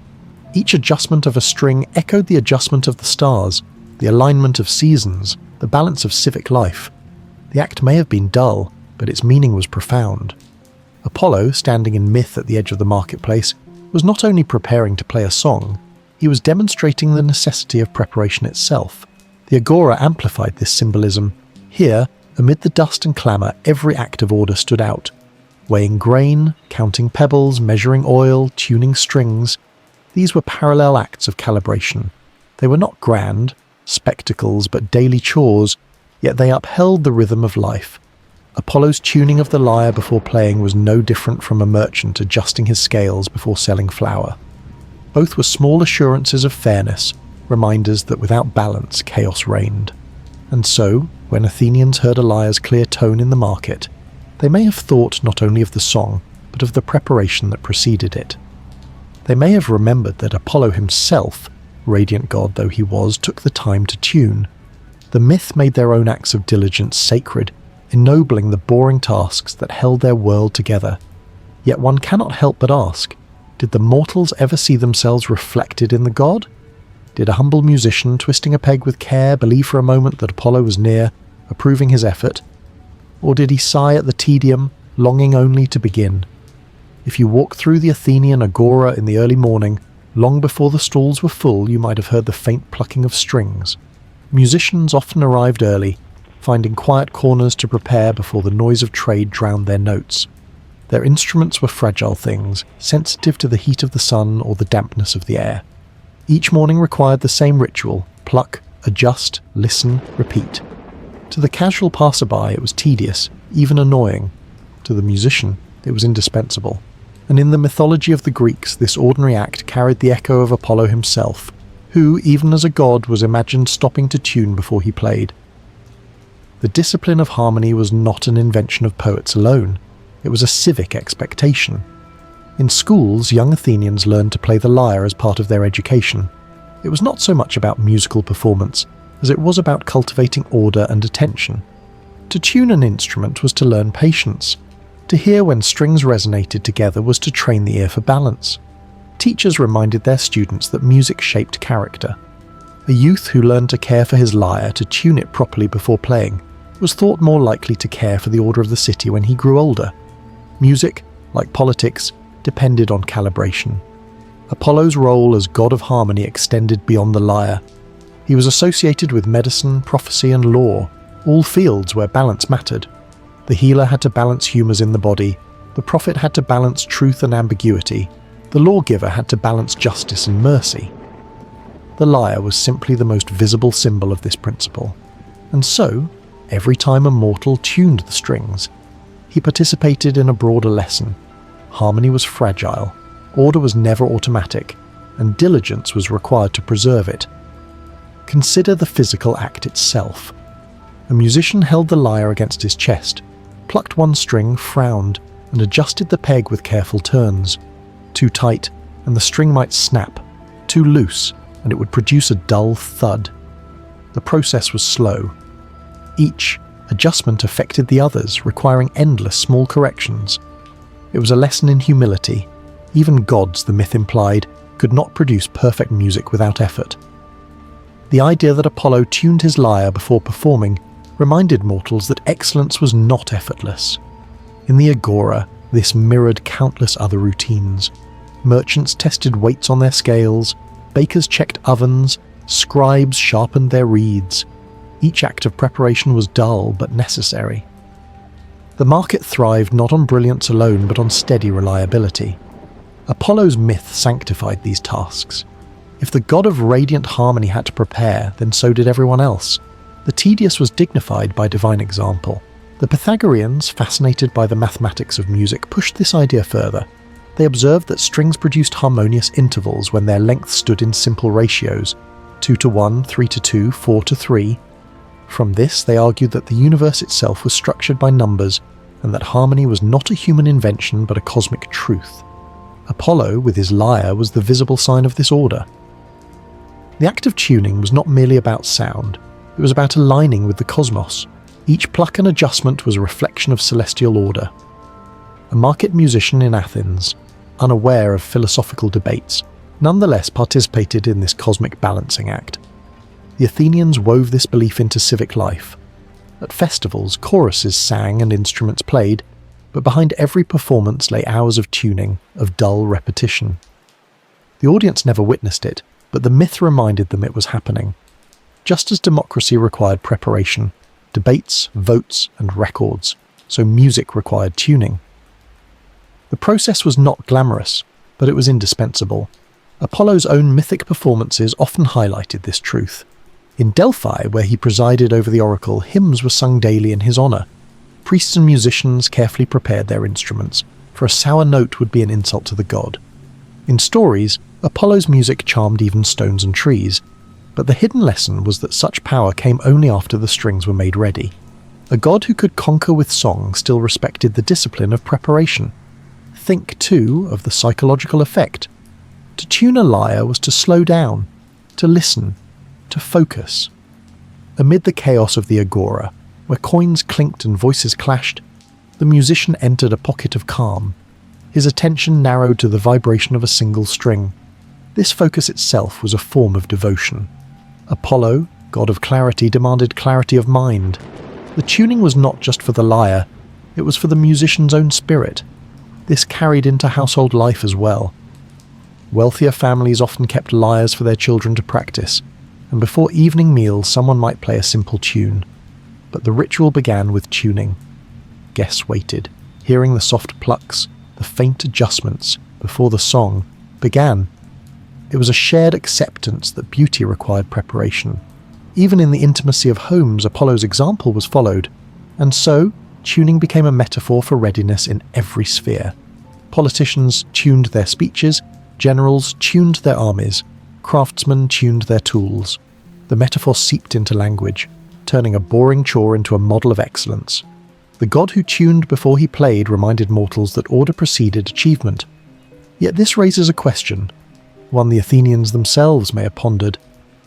Each adjustment of a string echoed the adjustment of the stars, the alignment of seasons, the balance of civic life. The act may have been dull, but its meaning was profound. Apollo, standing in myth at the edge of the marketplace, was not only preparing to play a song, he was demonstrating the necessity of preparation itself. The agora amplified this symbolism. Here, amid the dust and clamour, every act of order stood out. Weighing grain, counting pebbles, measuring oil, tuning strings, these were parallel acts of calibration. They were not grand spectacles, but daily chores, yet they upheld the rhythm of life. Apollo's tuning of the lyre before playing was no different from a merchant adjusting his scales before selling flour. Both were small assurances of fairness, reminders that without balance, chaos reigned. And so, when Athenians heard a lyre's clear tone in the market, they may have thought not only of the song, but of the preparation that preceded it. They may have remembered that Apollo himself, radiant god though he was, took the time to tune. The myth made their own acts of diligence sacred, ennobling the boring tasks that held their world together. Yet one cannot help but ask, did the mortals ever see themselves reflected in the god? Did a humble musician, twisting a peg with care, believe for a moment that Apollo was near, approving his effort? Or did he sigh at the tedium, longing only to begin? If you walked through the Athenian agora in the early morning, long before the stalls were full, you might have heard the faint plucking of strings. Musicians often arrived early, finding quiet corners to prepare before the noise of trade drowned their notes. Their instruments were fragile things, sensitive to the heat of the sun or the dampness of the air. Each morning required the same ritual: pluck, adjust, listen, repeat. To the casual passerby it was tedious, even annoying. To the musician it was indispensable. And in the mythology of the Greeks, this ordinary act carried the echo of Apollo himself, who, even as a god, was imagined stopping to tune before he played. The discipline of harmony was not an invention of poets alone. It was a civic expectation. In schools, young Athenians learned to play the lyre as part of their education. It was not so much about musical performance as it was about cultivating order and attention. To tune an instrument was to learn patience. To hear when strings resonated together was to train the ear for balance. Teachers reminded their students that music shaped character. A youth who learned to care for his lyre, to tune it properly before playing, was thought more likely to care for the order of the city when he grew older. Music, like politics, depended on calibration. Apollo's role as god of harmony extended beyond the lyre. He was associated with medicine, prophecy, and law, all fields where balance mattered. The healer had to balance humours in the body, the prophet had to balance truth and ambiguity, the lawgiver had to balance justice and mercy. The lyre was simply the most visible symbol of this principle. And so, every time a mortal tuned the strings, he participated in a broader lesson. Harmony was fragile, order was never automatic, and diligence was required to preserve it. Consider the physical act itself. A musician held the lyre against his chest, plucked one string, frowned, and adjusted the peg with careful turns. Too tight, and the string might snap. Too loose, and it would produce a dull thud. The process was slow. Each adjustment affected the others, requiring endless small corrections. It was a lesson in humility. Even gods, the myth implied, could not produce perfect music without effort. The idea that Apollo tuned his lyre before performing reminded mortals that excellence was not effortless. In the agora, this mirrored countless other routines. Merchants tested weights on their scales, bakers checked ovens, scribes sharpened their reeds. Each act of preparation was dull but necessary. The market thrived not on brilliance alone but on steady reliability. Apollo's myth sanctified these tasks. If the god of radiant harmony had to prepare, then so did everyone else. The tedious was dignified by divine example. The Pythagoreans, fascinated by the mathematics of music, pushed this idea further. They observed that strings produced harmonious intervals when their length stood in simple ratios, 2:1, 3:2, 4:3. From this, they argued that the universe itself was structured by numbers, and that harmony was not a human invention but a cosmic truth. Apollo, with his lyre, was the visible sign of this order. The act of tuning was not merely about sound, it was about aligning with the cosmos. Each pluck and adjustment was a reflection of celestial order. A market musician in Athens, unaware of philosophical debates, nonetheless participated in this cosmic balancing act. The Athenians wove this belief into civic life. At festivals, choruses sang and instruments played, but behind every performance lay hours of tuning, of dull repetition. The audience never witnessed it, but the myth reminded them it was happening. Just as democracy required preparation, debates, votes, and records, so music required tuning. The process was not glamorous, but it was indispensable. Apollo's own mythic performances often highlighted this truth. In Delphi, where he presided over the oracle, hymns were sung daily in his honour. Priests and musicians carefully prepared their instruments, for a sour note would be an insult to the god. In stories, Apollo's music charmed even stones and trees, but the hidden lesson was that such power came only after the strings were made ready. A god who could conquer with song still respected the discipline of preparation. Think, too, of the psychological effect. To tune a lyre was to slow down, to listen, to focus. Amid the chaos of the agora, where coins clinked and voices clashed, the musician entered a pocket of calm. His attention narrowed to the vibration of a single string. This focus itself was a form of devotion. Apollo, god of clarity, demanded clarity of mind. The tuning was not just for the lyre, it was for the musician's own spirit. This carried into household life as well. Wealthier families often kept lyres for their children to practice, and before evening meals someone might play a simple tune. But the ritual began with tuning. Guests waited, hearing the soft plucks, the faint adjustments, before the song began. It was a shared acceptance that beauty required preparation. Even in the intimacy of homes, Apollo's example was followed, and so tuning became a metaphor for readiness in every sphere. Politicians tuned their speeches, generals tuned their armies, craftsmen tuned their tools. The metaphor seeped into language. turning a boring chore into a model of excellence. The god who tuned before he played reminded mortals that order preceded achievement. Yet this raises a question, one the Athenians themselves may have pondered,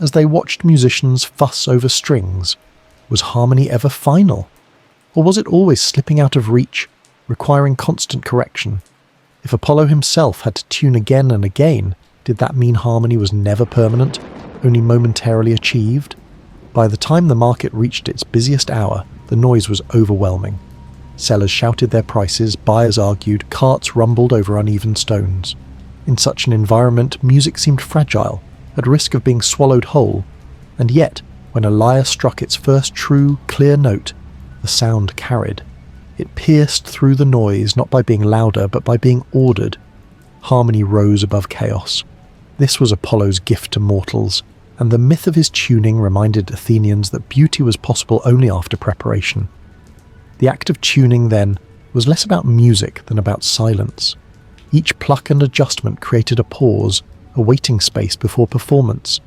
as they watched musicians fuss over strings. Was harmony ever final? Or was it always slipping out of reach, requiring constant correction? If Apollo himself had to tune again and again, did that mean harmony was never permanent, only momentarily achieved? By the time the market reached its busiest hour, the noise was overwhelming. Sellers shouted their prices, buyers argued, carts rumbled over uneven stones. In such an environment, music seemed fragile, at risk of being swallowed whole, and yet, when a lyre struck its first true, clear note, the sound carried. It pierced through the noise not by being louder but by being ordered. Harmony rose above chaos. This was Apollo's gift to mortals, and the myth of his tuning reminded Athenians that beauty was possible only after preparation. The act of tuning, then, was less about music than about silence. Each pluck and adjustment created a pause, a waiting space before performance.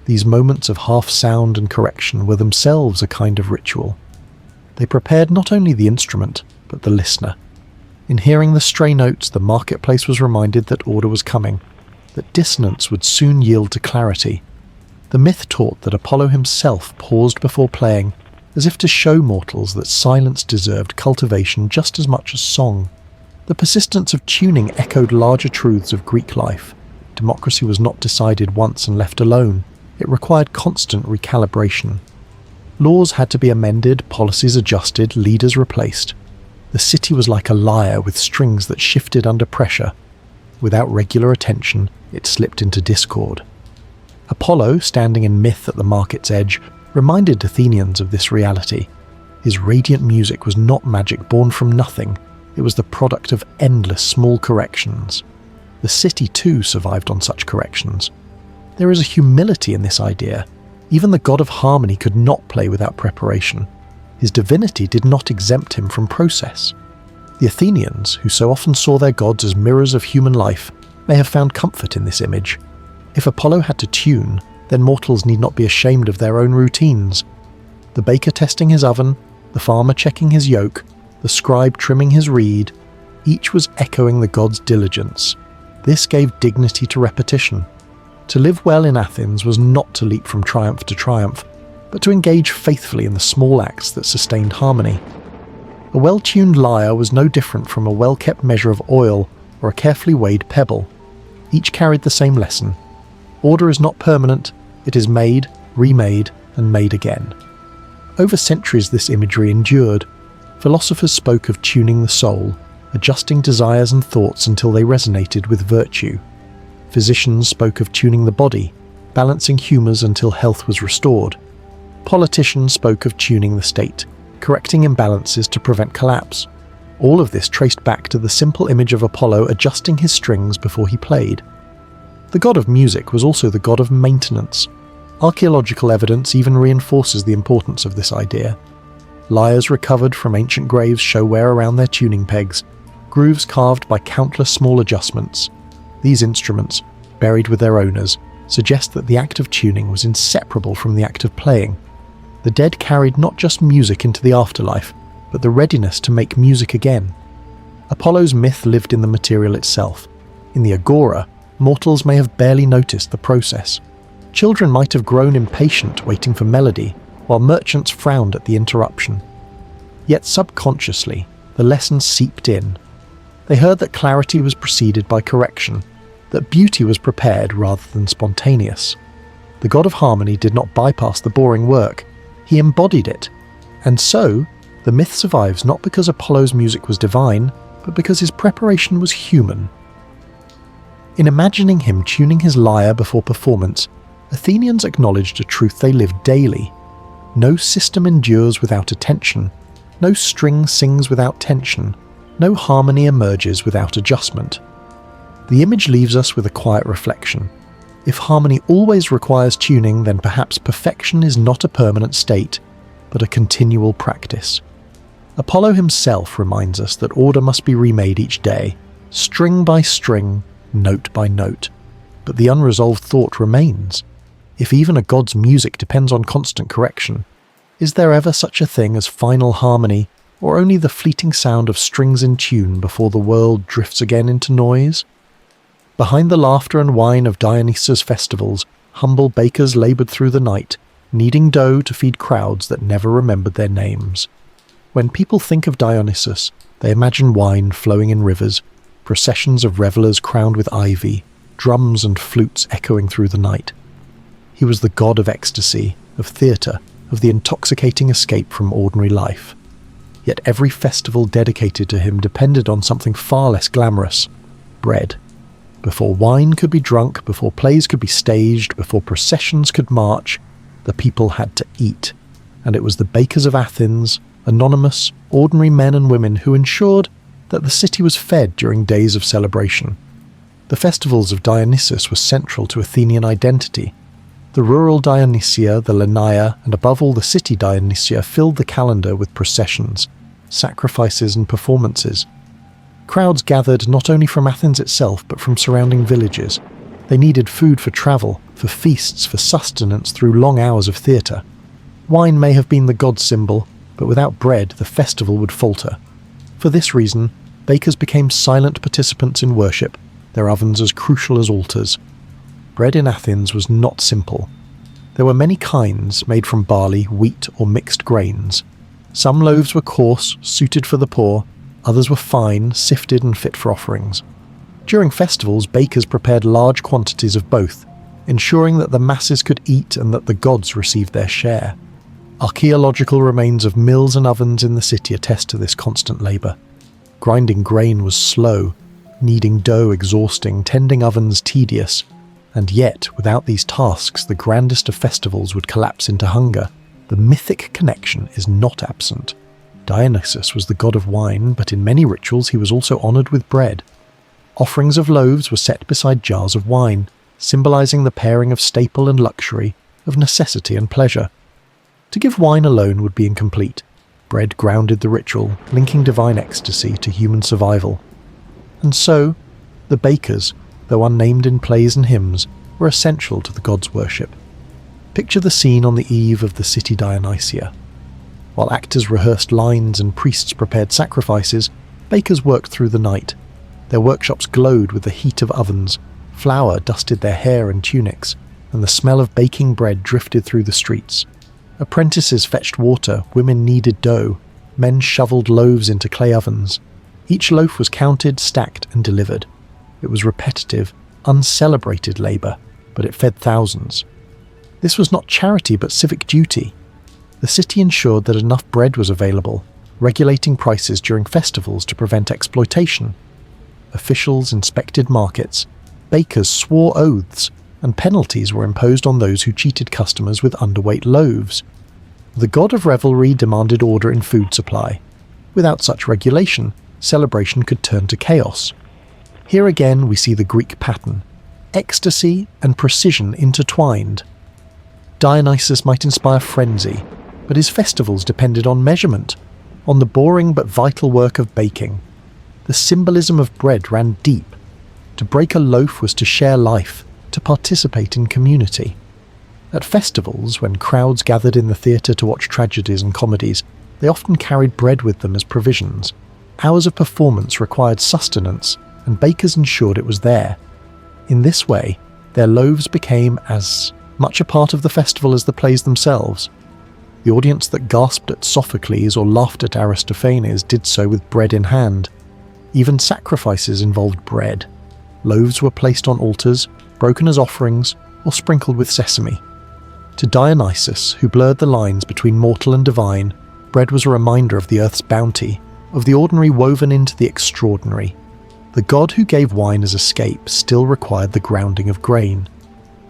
These moments of half sound and correction were themselves a kind of ritual. They prepared not only the instrument, but the listener. In hearing the stray notes, the marketplace was reminded that order was coming, that dissonance would soon yield to clarity. The myth taught that Apollo himself paused before playing, as if to show mortals that silence deserved cultivation just as much as song. The persistence of tuning echoed larger truths of Greek life. Democracy was not decided once and left alone. It required constant recalibration. Laws had to be amended, policies adjusted, leaders replaced. The city was like a lyre with strings that shifted under pressure. Without regular attention, it slipped into discord. Apollo, standing in myth at the market's edge, reminded Athenians of this reality. His radiant music was not magic born from nothing. It was the product of endless small corrections. The city too survived on such corrections. There is a humility in this idea. Even the god of harmony could not play without preparation. His divinity did not exempt him from process. The Athenians, who so often saw their gods as mirrors of human life, may have found comfort in this image. If Apollo had to tune, then mortals need not be ashamed of their own routines. The baker testing his oven, the farmer checking his yoke, the scribe trimming his reed, each was echoing the god's diligence. This gave dignity to repetition. To live well in Athens was not to leap from triumph to triumph, but to engage faithfully in the small acts that sustained harmony. A well-tuned lyre was no different from a well-kept measure of oil or a carefully weighed pebble. Each carried the same lesson. Order is not permanent, it is made, remade, and made again. Over centuries this imagery endured. Philosophers spoke of tuning the soul, adjusting desires and thoughts until they resonated with virtue. Physicians spoke of tuning the body, balancing humours until health was restored. Politicians spoke of tuning the state, correcting imbalances to prevent collapse. All of this traced back to the simple image of Apollo adjusting his strings before he played. The god of music was also the god of maintenance. Archaeological evidence even reinforces the importance of this idea. Lyres recovered from ancient graves show wear around their tuning pegs, grooves carved by countless small adjustments. These instruments, buried with their owners, suggest that the act of tuning was inseparable from the act of playing. The dead carried not just music into the afterlife, but the readiness to make music again. Apollo's myth lived in the material itself. In the agora, mortals may have barely noticed the process. Children might have grown impatient waiting for melody, while merchants frowned at the interruption. Yet subconsciously, the lesson seeped in. They heard that clarity was preceded by correction, that beauty was prepared rather than spontaneous. The god of harmony did not bypass the boring work, he embodied it. And so, the myth survives not because Apollo's music was divine, but because his preparation was human. In imagining him tuning his lyre before performance, Athenians acknowledged a truth they lived daily. No system endures without attention, no string sings without tension, no harmony emerges without adjustment. The image leaves us with a quiet reflection. If harmony always requires tuning, then perhaps perfection is not a permanent state, but a continual practice. Apollo himself reminds us that order must be remade each day, string by string, note by note. But the unresolved thought remains. If even a god's music depends on constant correction, Is there ever such a thing as final harmony, or only the fleeting sound of strings in tune before the world drifts again into noise? Behind the laughter and wine of Dionysus' festivals, humble bakers laboured through the night, kneading dough to feed crowds that never remembered their names. When people think of Dionysus, they imagine wine flowing in rivers, processions of revellers crowned with ivy, drums and flutes echoing through the night. He was the god of ecstasy, of theatre, of the intoxicating escape from ordinary life. Yet every festival dedicated to him depended on something far less glamorous: bread. Before wine could be drunk, before plays could be staged, before processions could march, the people had to eat. And it was the bakers of Athens, anonymous, ordinary men and women, who ensured that the city was fed during days of celebration. The festivals of Dionysus were central to Athenian identity. The rural Dionysia, the Lenaea, and above all the city Dionysia filled the calendar with processions, sacrifices and performances. Crowds gathered not only from Athens itself but from surrounding villages. They needed food for travel, for feasts, for sustenance through long hours of theatre. Wine may have been the god symbol, but without bread the festival would falter. For this reason, bakers became silent participants in worship, their ovens as crucial as altars. Bread in Athens was not simple. There were many kinds, made from barley, wheat, or mixed grains. Some loaves were coarse, suited for the poor, others were fine, sifted and fit for offerings. During festivals, bakers prepared large quantities of both, ensuring that the masses could eat and that the gods received their share. Archaeological remains of mills and ovens in the city attest to this constant labour. Grinding grain was slow, kneading dough exhausting, tending ovens tedious, and yet, without these tasks, the grandest of festivals would collapse into hunger. The mythic connection is not absent. Dionysus was the god of wine, but in many rituals he was also honoured with bread. Offerings of loaves were set beside jars of wine, symbolising the pairing of staple and luxury, of necessity and pleasure. To give wine alone would be incomplete. Bread grounded the ritual, linking divine ecstasy to human survival. And so, the bakers, though unnamed in plays and hymns, were essential to the god's worship. Picture the scene on the eve of the city Dionysia. While actors rehearsed lines and priests prepared sacrifices, bakers worked through the night. Their workshops glowed with the heat of ovens, flour dusted their hair and tunics, and the smell of baking bread drifted through the streets. Apprentices fetched water, women kneaded dough, men shoveled loaves into clay ovens. Each loaf was counted, stacked, and delivered. It was repetitive, uncelebrated labour, but it fed thousands. This was not charity but civic duty. The city ensured that enough bread was available, regulating prices during festivals to prevent exploitation. Officials inspected markets, bakers swore oaths, and penalties were imposed on those who cheated customers with underweight loaves. The god of revelry demanded order in food supply. Without such regulation, celebration could turn to chaos. Here again we see the Greek pattern: ecstasy and precision intertwined. Dionysus might inspire frenzy, but his festivals depended on measurement, on the boring but vital work of baking. The symbolism of bread ran deep. To break a loaf was to share life, to participate in community. At festivals, when crowds gathered in the theatre to watch tragedies and comedies, they often carried bread with them as provisions. Hours of performance required sustenance, and bakers ensured it was there. In this way, their loaves became as much a part of the festival as the plays themselves. The audience that gasped at Sophocles or laughed at Aristophanes did so with bread in hand. Even sacrifices involved bread. Loaves were placed on altars, broken as offerings, or sprinkled with sesame. To Dionysus, who blurred the lines between mortal and divine, bread was a reminder of the earth's bounty, of the ordinary woven into the extraordinary. The god who gave wine as escape still required the grounding of grain.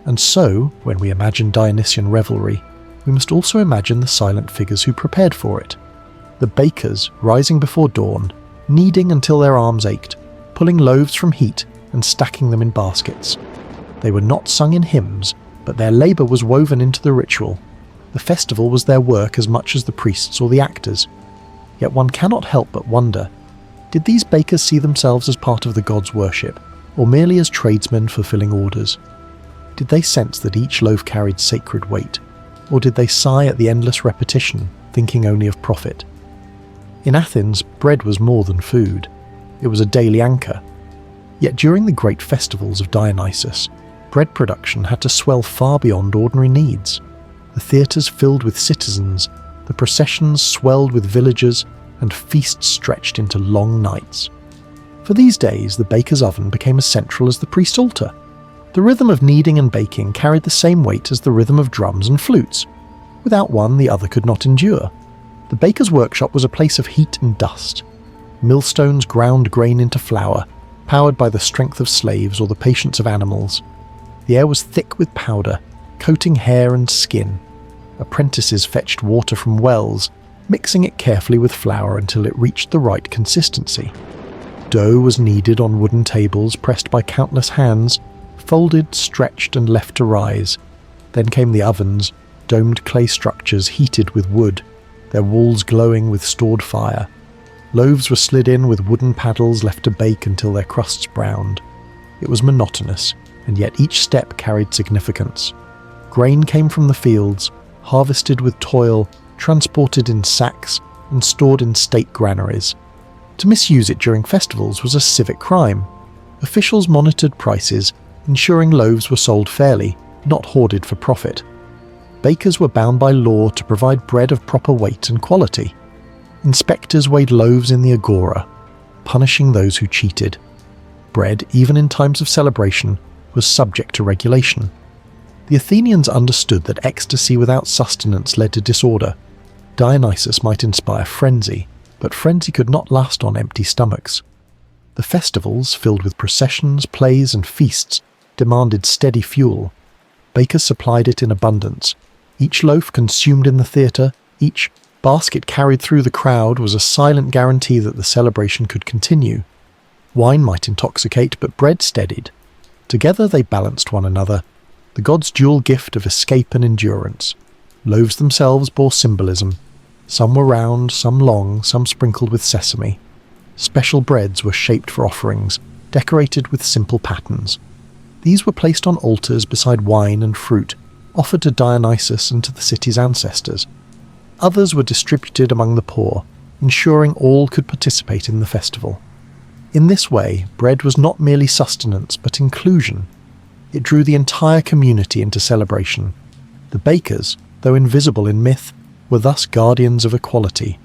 And so, when we imagine Dionysian revelry, we must also imagine the silent figures who prepared for it. The bakers, rising before dawn, kneading until their arms ached, pulling loaves from heat and stacking them in baskets. They were not sung in hymns, but their labour was woven into the ritual. The festival was their work as much as the priests or the actors. Yet one cannot help but wonder, did these bakers see themselves as part of the god's worship, or merely as tradesmen fulfilling orders? Did they sense that each loaf carried sacred weight? or did they sigh at the endless repetition, thinking only of profit? In Athens, bread was more than food. It was a daily anchor. Yet during the great festivals of Dionysus, bread production had to swell far beyond ordinary needs. The theatres filled with citizens, the processions swelled with villagers, and feasts stretched into long nights. For these days, the baker's oven became as central as the priest's altar. The rhythm of kneading and baking carried the same weight as the rhythm of drums and flutes. Without one, the other could not endure. The baker's workshop was a place of heat and dust. Millstones ground grain into flour, powered by the strength of slaves or the patience of animals. The air was thick with powder, coating hair and skin. Apprentices fetched water from wells, mixing it carefully with flour until it reached the right consistency. Dough was kneaded on wooden tables pressed by countless hands, folded, stretched, and left to rise. Then came the ovens, domed clay structures heated with wood, their walls glowing with stored fire. Loaves were slid in with wooden paddles left to bake until their crusts browned. It was monotonous, and yet each step carried significance. Grain came from the fields, harvested with toil, transported in sacks, and stored in state granaries. To misuse it during festivals was a civic crime. Officials monitored prices, ensuring loaves were sold fairly, not hoarded for profit. Bakers were bound by law to provide bread of proper weight and quality. Inspectors weighed loaves in the agora, punishing those who cheated. Bread, even in times of celebration, was subject to regulation. The Athenians understood that ecstasy without sustenance led to disorder. Dionysus might inspire frenzy, but frenzy could not last on empty stomachs. The festivals, filled with processions, plays, and feasts, demanded steady fuel. Bakers supplied it in abundance. Each loaf consumed in the theatre, each basket carried through the crowd was a silent guarantee that the celebration could continue. Wine might intoxicate, but bread steadied. Together they balanced one another, the gods' dual gift of escape and endurance. Loaves themselves bore symbolism. Some were round, some long, some sprinkled with sesame. Special breads were shaped for offerings, decorated with simple patterns. These were placed on altars beside wine and fruit, offered to Dionysus and to the city's ancestors. Others were distributed among the poor, ensuring all could participate in the festival. In this way, bread was not merely sustenance but inclusion. It drew the entire community into celebration. The bakers, though invisible in myth, were thus guardians of equality.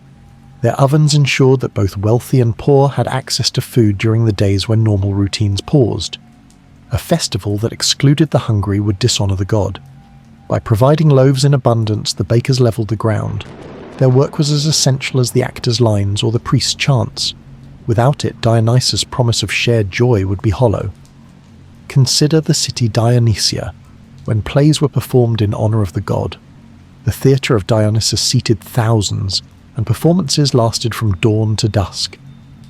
Their ovens ensured that both wealthy and poor had access to food during the days when normal routines paused. A festival that excluded the hungry would dishonor the god. By providing loaves in abundance, the bakers leveled the ground. Their work was as essential as the actors' lines or the priest's chants. Without it, Dionysus' promise of shared joy would be hollow. Consider the city Dionysia, when plays were performed in honor of the god. The theatre of Dionysus seated thousands, and performances lasted from dawn to dusk.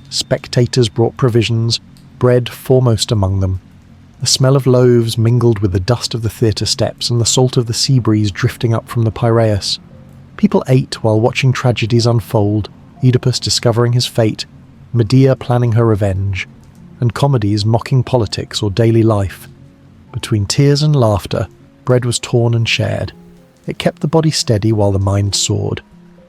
Spectators brought provisions, bread foremost among them. The smell of loaves mingled with the dust of the theatre steps and the salt of the sea breeze drifting up from the Piraeus. People ate while watching tragedies unfold, Oedipus discovering his fate, Medea planning her revenge, and comedies mocking politics or daily life. Between tears and laughter, bread was torn and shared. It kept the body steady while the mind soared.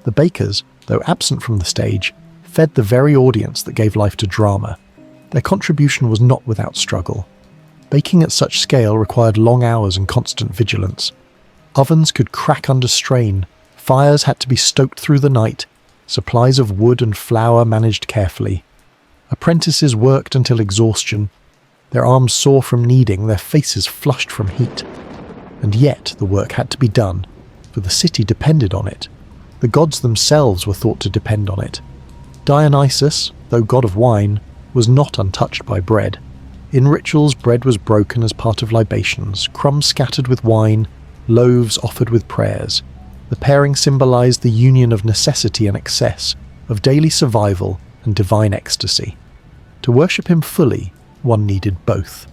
The bakers, though absent from the stage, fed the very audience that gave life to drama. Their contribution was not without struggle. Baking at such scale required long hours and constant vigilance. Ovens could crack under strain, fires had to be stoked through the night, supplies of wood and flour managed carefully. Apprentices worked until exhaustion, their arms sore from kneading, their faces flushed from heat. And yet the work had to be done, for the city depended on it. The gods themselves were thought to depend on it. Dionysus, though god of wine, was not untouched by bread. In rituals, bread was broken as part of libations, crumbs scattered with wine, loaves offered with prayers. The pairing symbolized the union of necessity and excess, of daily survival and divine ecstasy. To worship him fully, one needed both.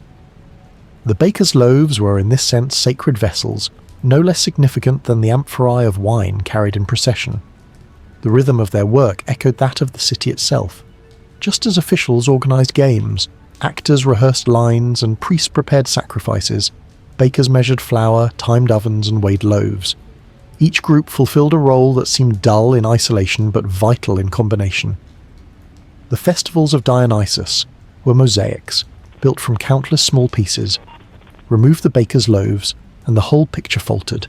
The baker's loaves were in this sense sacred vessels, no less significant than the amphorae of wine carried in procession. The rhythm of their work echoed that of the city itself. Just as officials organized games, actors rehearsed lines, and priests prepared sacrifices, bakers measured flour, timed ovens, and weighed loaves. Each group fulfilled a role that seemed dull in isolation but vital in combination. The festivals of Dionysus were mosaics, built from countless small pieces. Remove the baker's loaves, and the whole picture faltered.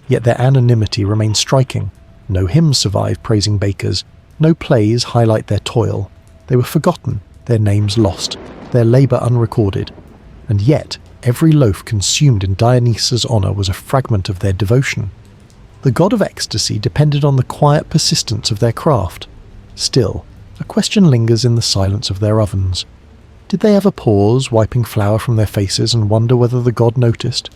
Yet their anonymity remained striking. No hymns survive praising bakers, no plays highlight their toil. They were forgotten, their names lost, their labour unrecorded. And yet, every loaf consumed in Dionysus' honour was a fragment of their devotion. The god of ecstasy depended on the quiet persistence of their craft. Still, a question lingers in the silence of their ovens. Did they ever pause, wiping flour from their faces, and wonder whether the god noticed?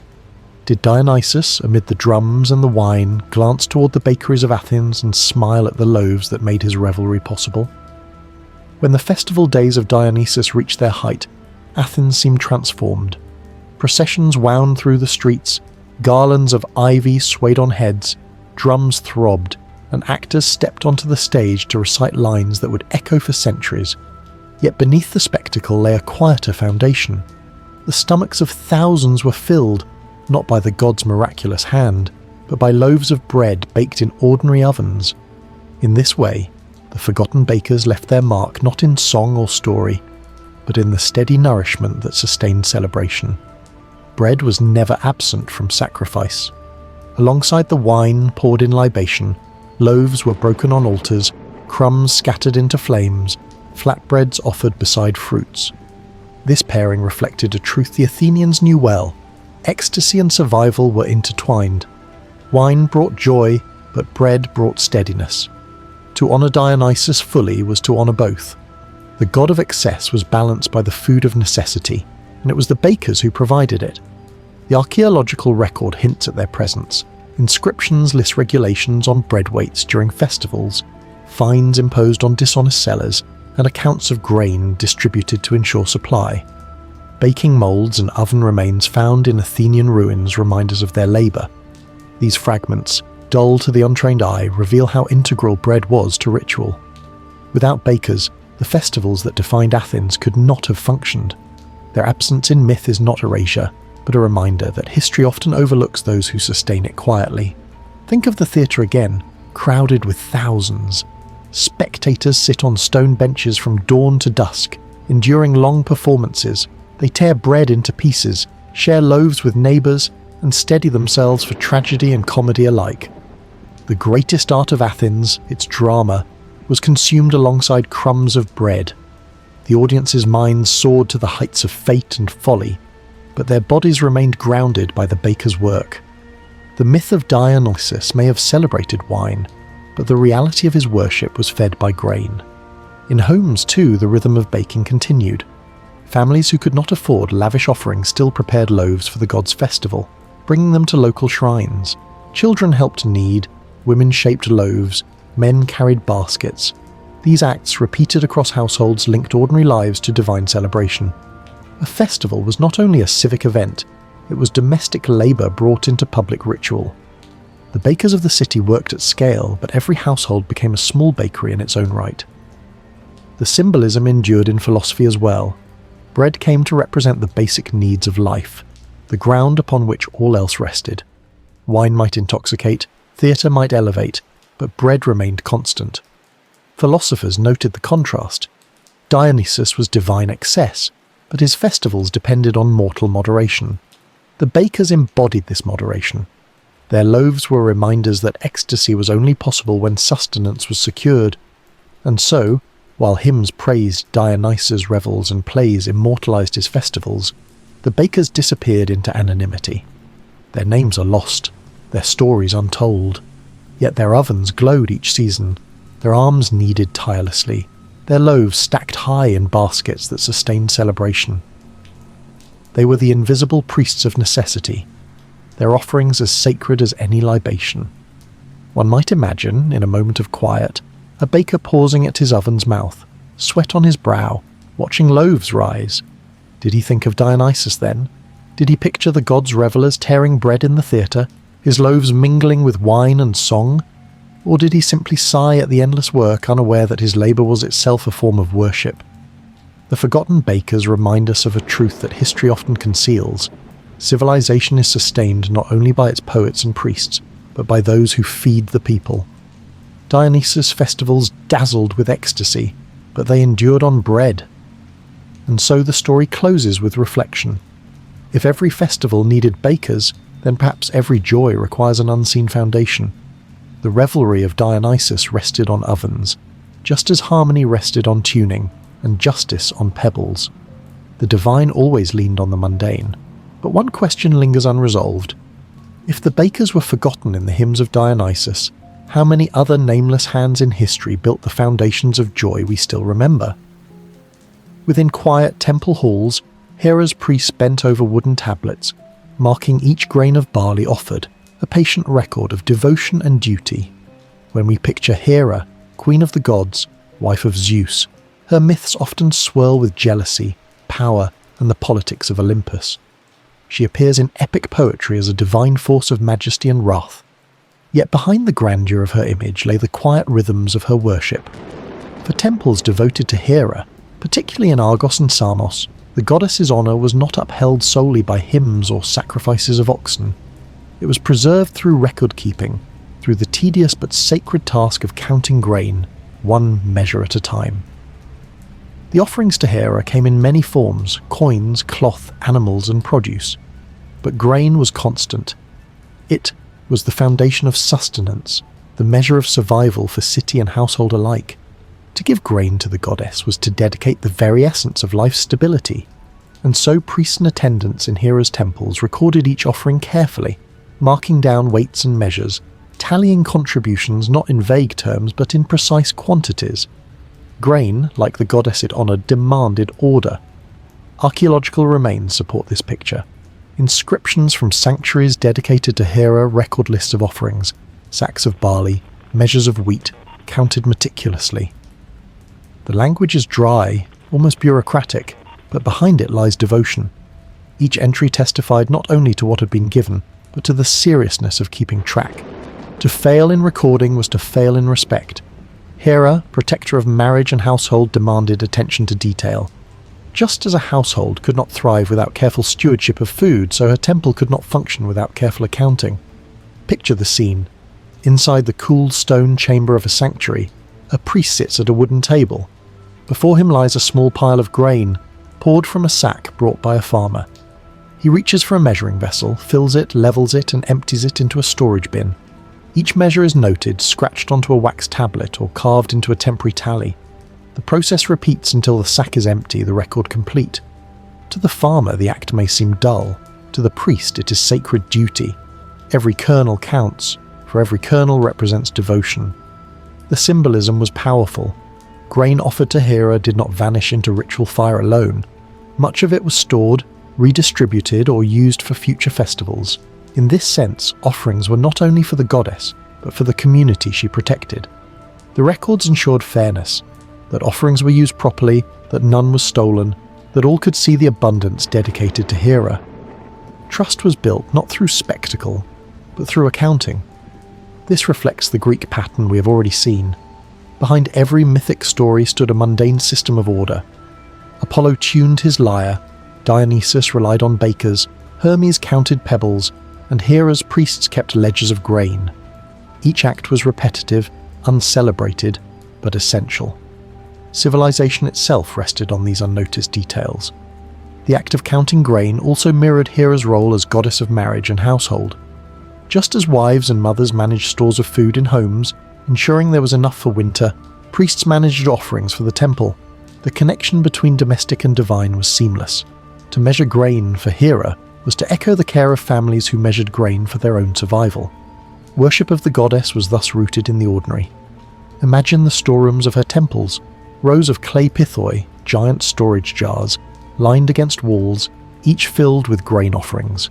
Did Dionysus, amid the drums and the wine, glance toward the bakeries of Athens and smile at the loaves that made his revelry possible? When the festival days of Dionysus reached their height, Athens seemed transformed. Processions wound through the streets, garlands of ivy swayed on heads, drums throbbed, and actors stepped onto the stage to recite lines that would echo for centuries. Yet beneath the spectacle lay a quieter foundation. The stomachs of thousands were filled, not by the god's miraculous hand, but by loaves of bread baked in ordinary ovens. In this way, the forgotten bakers left their mark not in song or story, but in the steady nourishment that sustained celebration. Bread was never absent from sacrifice. Alongside the wine poured in libation, loaves were broken on altars, crumbs scattered into flames, flatbreads offered beside fruits. This pairing reflected a truth the Athenians knew well. Ecstasy and survival were intertwined. Wine brought joy, but bread brought steadiness. To honour Dionysus fully was to honour both. The god of excess was balanced by the food of necessity, and it was the bakers who provided it. The archaeological record hints at their presence. Inscriptions list regulations on bread weights during festivals, fines imposed on dishonest sellers, and accounts of grain distributed to ensure supply. Baking moulds and oven remains found in Athenian ruins remind us of their labour. These fragments, dull to the untrained eye, reveal how integral bread was to ritual. Without bakers, the festivals that defined Athens could not have functioned. Their absence in myth is not erasure, but a reminder that history often overlooks those who sustain it quietly. Think of the theatre again, crowded with thousands. Spectators sit on stone benches from dawn to dusk, enduring long performances. They tear bread into pieces, share loaves with neighbours, and steady themselves for tragedy and comedy alike. The greatest art of Athens, its drama, was consumed alongside crumbs of bread. The audience's minds soared to the heights of fate and folly, but their bodies remained grounded by the baker's work. The myth of Dionysus may have celebrated wine, but the reality of his worship was fed by grain. In homes, too, the rhythm of baking continued. Families who could not afford lavish offerings still prepared loaves for the god's festival, bringing them to local shrines. Children helped knead, women shaped loaves, men carried baskets. These acts, repeated across households, linked ordinary lives to divine celebration. A festival was not only a civic event, it was domestic labour brought into public ritual. The bakers of the city worked at scale, but every household became a small bakery in its own right. The symbolism endured in philosophy as well. Bread came to represent the basic needs of life, the ground upon which all else rested. Wine might intoxicate, theatre might elevate, but bread remained constant. Philosophers noted the contrast. Dionysus was divine excess, but his festivals depended on mortal moderation. The bakers embodied this moderation. Their loaves were reminders that ecstasy was only possible when sustenance was secured. And so, while hymns praised Dionysus' revels and plays immortalized his festivals, the bakers disappeared into anonymity. Their names are lost, their stories untold. Yet their ovens glowed each season, their arms kneaded tirelessly, their loaves stacked high in baskets that sustained celebration. They were the invisible priests of necessity, their offerings as sacred as any libation. One might imagine, in a moment of quiet, a baker pausing at his oven's mouth, sweat on his brow, watching loaves rise. Did he think of Dionysus then? Did he picture the god's revellers tearing bread in the theatre, his loaves mingling with wine and song? Or did he simply sigh at the endless work, unaware that his labour was itself a form of worship? The forgotten bakers remind us of a truth that history often conceals. Civilization is sustained not only by its poets and priests, but by those who feed the people. Dionysus' festivals dazzled with ecstasy, but they endured on bread. And so the story closes with reflection. If every festival needed bakers, then perhaps every joy requires an unseen foundation. The revelry of Dionysus rested on ovens, just as harmony rested on tuning, and justice on pebbles. The divine always leaned on the mundane, but one question lingers unresolved. If the bakers were forgotten in the hymns of Dionysus, how many other nameless hands in history built the foundations of joy we still remember? Within quiet temple halls, Hera's priests bent over wooden tablets, marking each grain of barley offered, a patient record of devotion and duty. When we picture Hera, queen of the gods, wife of Zeus, her myths often swirl with jealousy, power, and the politics of Olympus. She appears in epic poetry as a divine force of majesty and wrath. Yet behind the grandeur of her image lay the quiet rhythms of her worship. For temples devoted to Hera, particularly in Argos and Samos, the goddess's honour was not upheld solely by hymns or sacrifices of oxen. It was preserved through record-keeping, through the tedious but sacred task of counting grain, one measure at a time. The offerings to Hera came in many forms: coins, cloth, animals, and produce. But grain was constant. It was the foundation of sustenance, the measure of survival for city and household alike. To give grain to the goddess was to dedicate the very essence of life's stability, and so priests and attendants in Hera's temples recorded each offering carefully, marking down weights and measures, tallying contributions not in vague terms but in precise quantities. Grain, like the goddess it honoured, demanded order. Archaeological remains support this picture. Inscriptions from sanctuaries dedicated to Hera record lists of offerings, sacks of barley, measures of wheat, counted meticulously. The language is dry, almost bureaucratic, but behind it lies devotion. Each entry testified not only to what had been given, but to the seriousness of keeping track. To fail in recording was to fail in respect. Hera, protector of marriage and household, demanded attention to detail. Just as a household could not thrive without careful stewardship of food, so her temple could not function without careful accounting. Picture the scene. Inside the cool stone chamber of a sanctuary, a priest sits at a wooden table. Before him lies a small pile of grain, poured from a sack brought by a farmer. He reaches for a measuring vessel, fills it, levels it, and empties it into a storage bin. Each measure is noted, scratched onto a wax tablet or carved into a temporary tally. The process repeats until the sack is empty, the record complete. To the farmer, the act may seem dull. To the priest, it is sacred duty. Every kernel counts, for every kernel represents devotion. The symbolism was powerful. Grain offered to Hera did not vanish into ritual fire alone. Much of it was stored, redistributed, or used for future festivals. In this sense, offerings were not only for the goddess, but for the community she protected. The records ensured fairness, that offerings were used properly, that none was stolen, that all could see the abundance dedicated to Hera. Trust was built not through spectacle, but through accounting. This reflects the Greek pattern we have already seen. Behind every mythic story stood a mundane system of order. Apollo tuned his lyre, Dionysus relied on bakers, Hermes counted pebbles, and Hera's priests kept ledgers of grain. Each act was repetitive, uncelebrated, but essential. Civilization itself rested on these unnoticed details. The act of counting grain also mirrored Hera's role as goddess of marriage and household. Just as wives and mothers managed stores of food in homes, ensuring there was enough for winter, priests managed offerings for the temple. The connection between domestic and divine was seamless. To measure grain for Hera was to echo the care of families who measured grain for their own survival. Worship of the goddess was thus rooted in the ordinary. Imagine the storerooms of her temples, rows of clay pithoi, giant storage jars, lined against walls, each filled with grain offerings.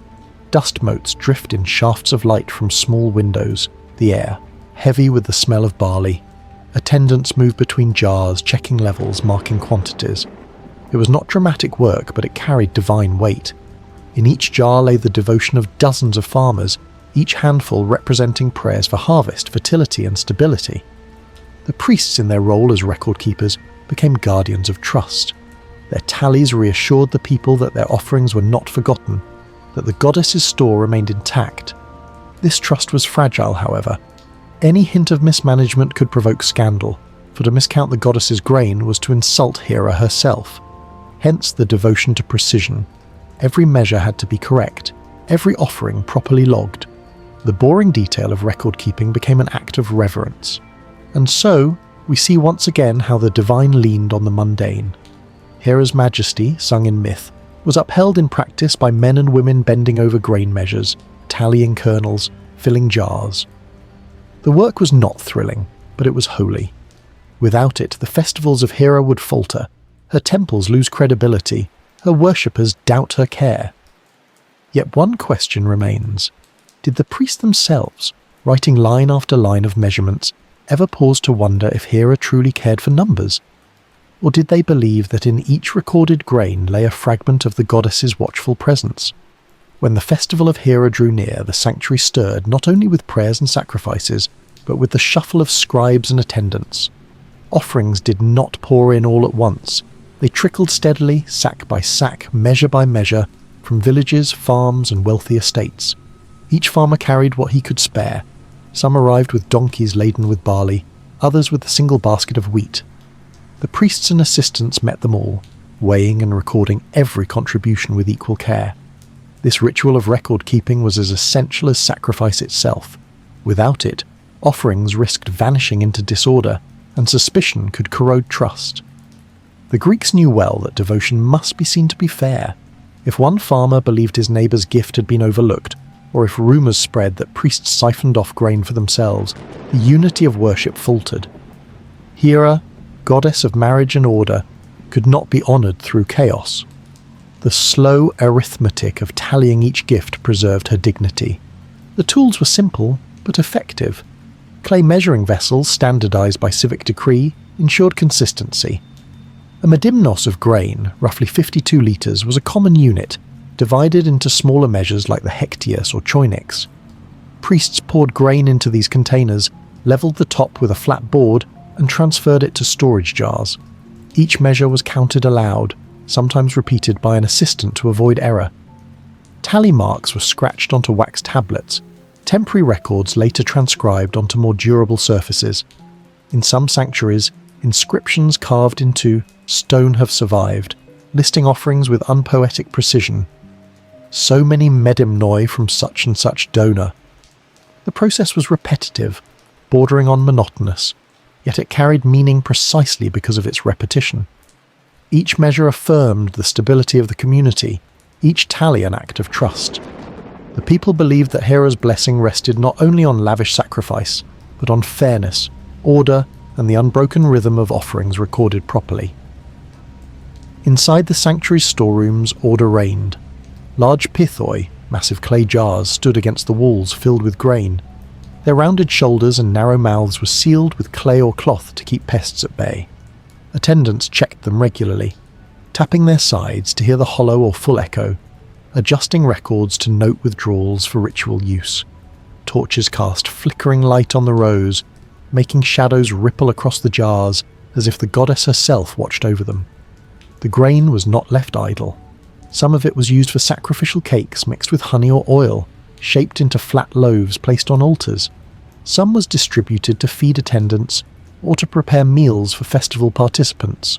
Dust motes drift in shafts of light from small windows, the air, heavy with the smell of barley. Attendants move between jars, checking levels, marking quantities. It was not dramatic work, but it carried divine weight. In each jar lay the devotion of dozens of farmers, each handful representing prayers for harvest, fertility, and stability. The priests, in their role as record keepers, became guardians of trust. Their tallies reassured the people that their offerings were not forgotten, that the goddess's store remained intact. This trust was fragile, however. Any hint of mismanagement could provoke scandal, for to miscount the goddess's grain was to insult Hera herself. Hence the devotion to precision. Every measure had to be correct, every offering properly logged. The boring detail of record-keeping became an act of reverence. And so, we see once again how the divine leaned on the mundane. Hera's majesty, sung in myth, was upheld in practice by men and women bending over grain measures, tallying kernels, filling jars. The work was not thrilling, but it was holy. Without it, the festivals of Hera would falter, her temples lose credibility, her worshippers doubt her care. Yet one question remains. Did the priests themselves, writing line after line of measurements, ever pause to wonder if Hera truly cared for numbers? Or did they believe that in each recorded grain lay a fragment of the goddess's watchful presence? When the festival of Hera drew near, the sanctuary stirred not only with prayers and sacrifices, but with the shuffle of scribes and attendants. Offerings did not pour in all at once. They trickled steadily, sack by sack, measure by measure, from villages, farms, and wealthy estates. Each farmer carried what he could spare. Some arrived with donkeys laden with barley, others with a single basket of wheat. The priests and assistants met them all, weighing and recording every contribution with equal care. This ritual of record-keeping was as essential as sacrifice itself. Without it, offerings risked vanishing into disorder, and suspicion could corrode trust. The Greeks knew well that devotion must be seen to be fair. If one farmer believed his neighbour's gift had been overlooked, or if rumours spread that priests siphoned off grain for themselves, the unity of worship faltered. Hera, goddess of marriage and order, could not be honoured through chaos. The slow arithmetic of tallying each gift preserved her dignity. The tools were simple, but effective. Clay measuring vessels, standardised by civic decree, ensured consistency. A medimnos of grain, roughly 52 litres, was a common unit, divided into smaller measures like the hectaeus or choinix. Priests poured grain into these containers, levelled the top with a flat board, and transferred it to storage jars. Each measure was counted aloud, sometimes repeated by an assistant to avoid error. Tally marks were scratched onto wax tablets, temporary records later transcribed onto more durable surfaces. In some sanctuaries, inscriptions carved into stone have survived, listing offerings with unpoetic precision. So many medimnoi from such and such donor. The process was repetitive, bordering on monotonous, yet it carried meaning precisely because of its repetition. Each measure affirmed the stability of the community, each tally an act of trust. The people believed that Hera's blessing rested not only on lavish sacrifice, but on fairness, order, and the unbroken rhythm of offerings recorded properly. Inside the sanctuary's storerooms, order reigned. Large pithoi, massive clay jars, stood against the walls filled with grain. Their rounded shoulders and narrow mouths were sealed with clay or cloth to keep pests at bay. Attendants checked them regularly, tapping their sides to hear the hollow or full echo, adjusting records to note withdrawals for ritual use. Torches cast flickering light on the rows, making shadows ripple across the jars as if the goddess herself watched over them. The grain was not left idle. Some of it was used for sacrificial cakes mixed with honey or oil, shaped into flat loaves placed on altars. Some was distributed to feed attendants or to prepare meals for festival participants.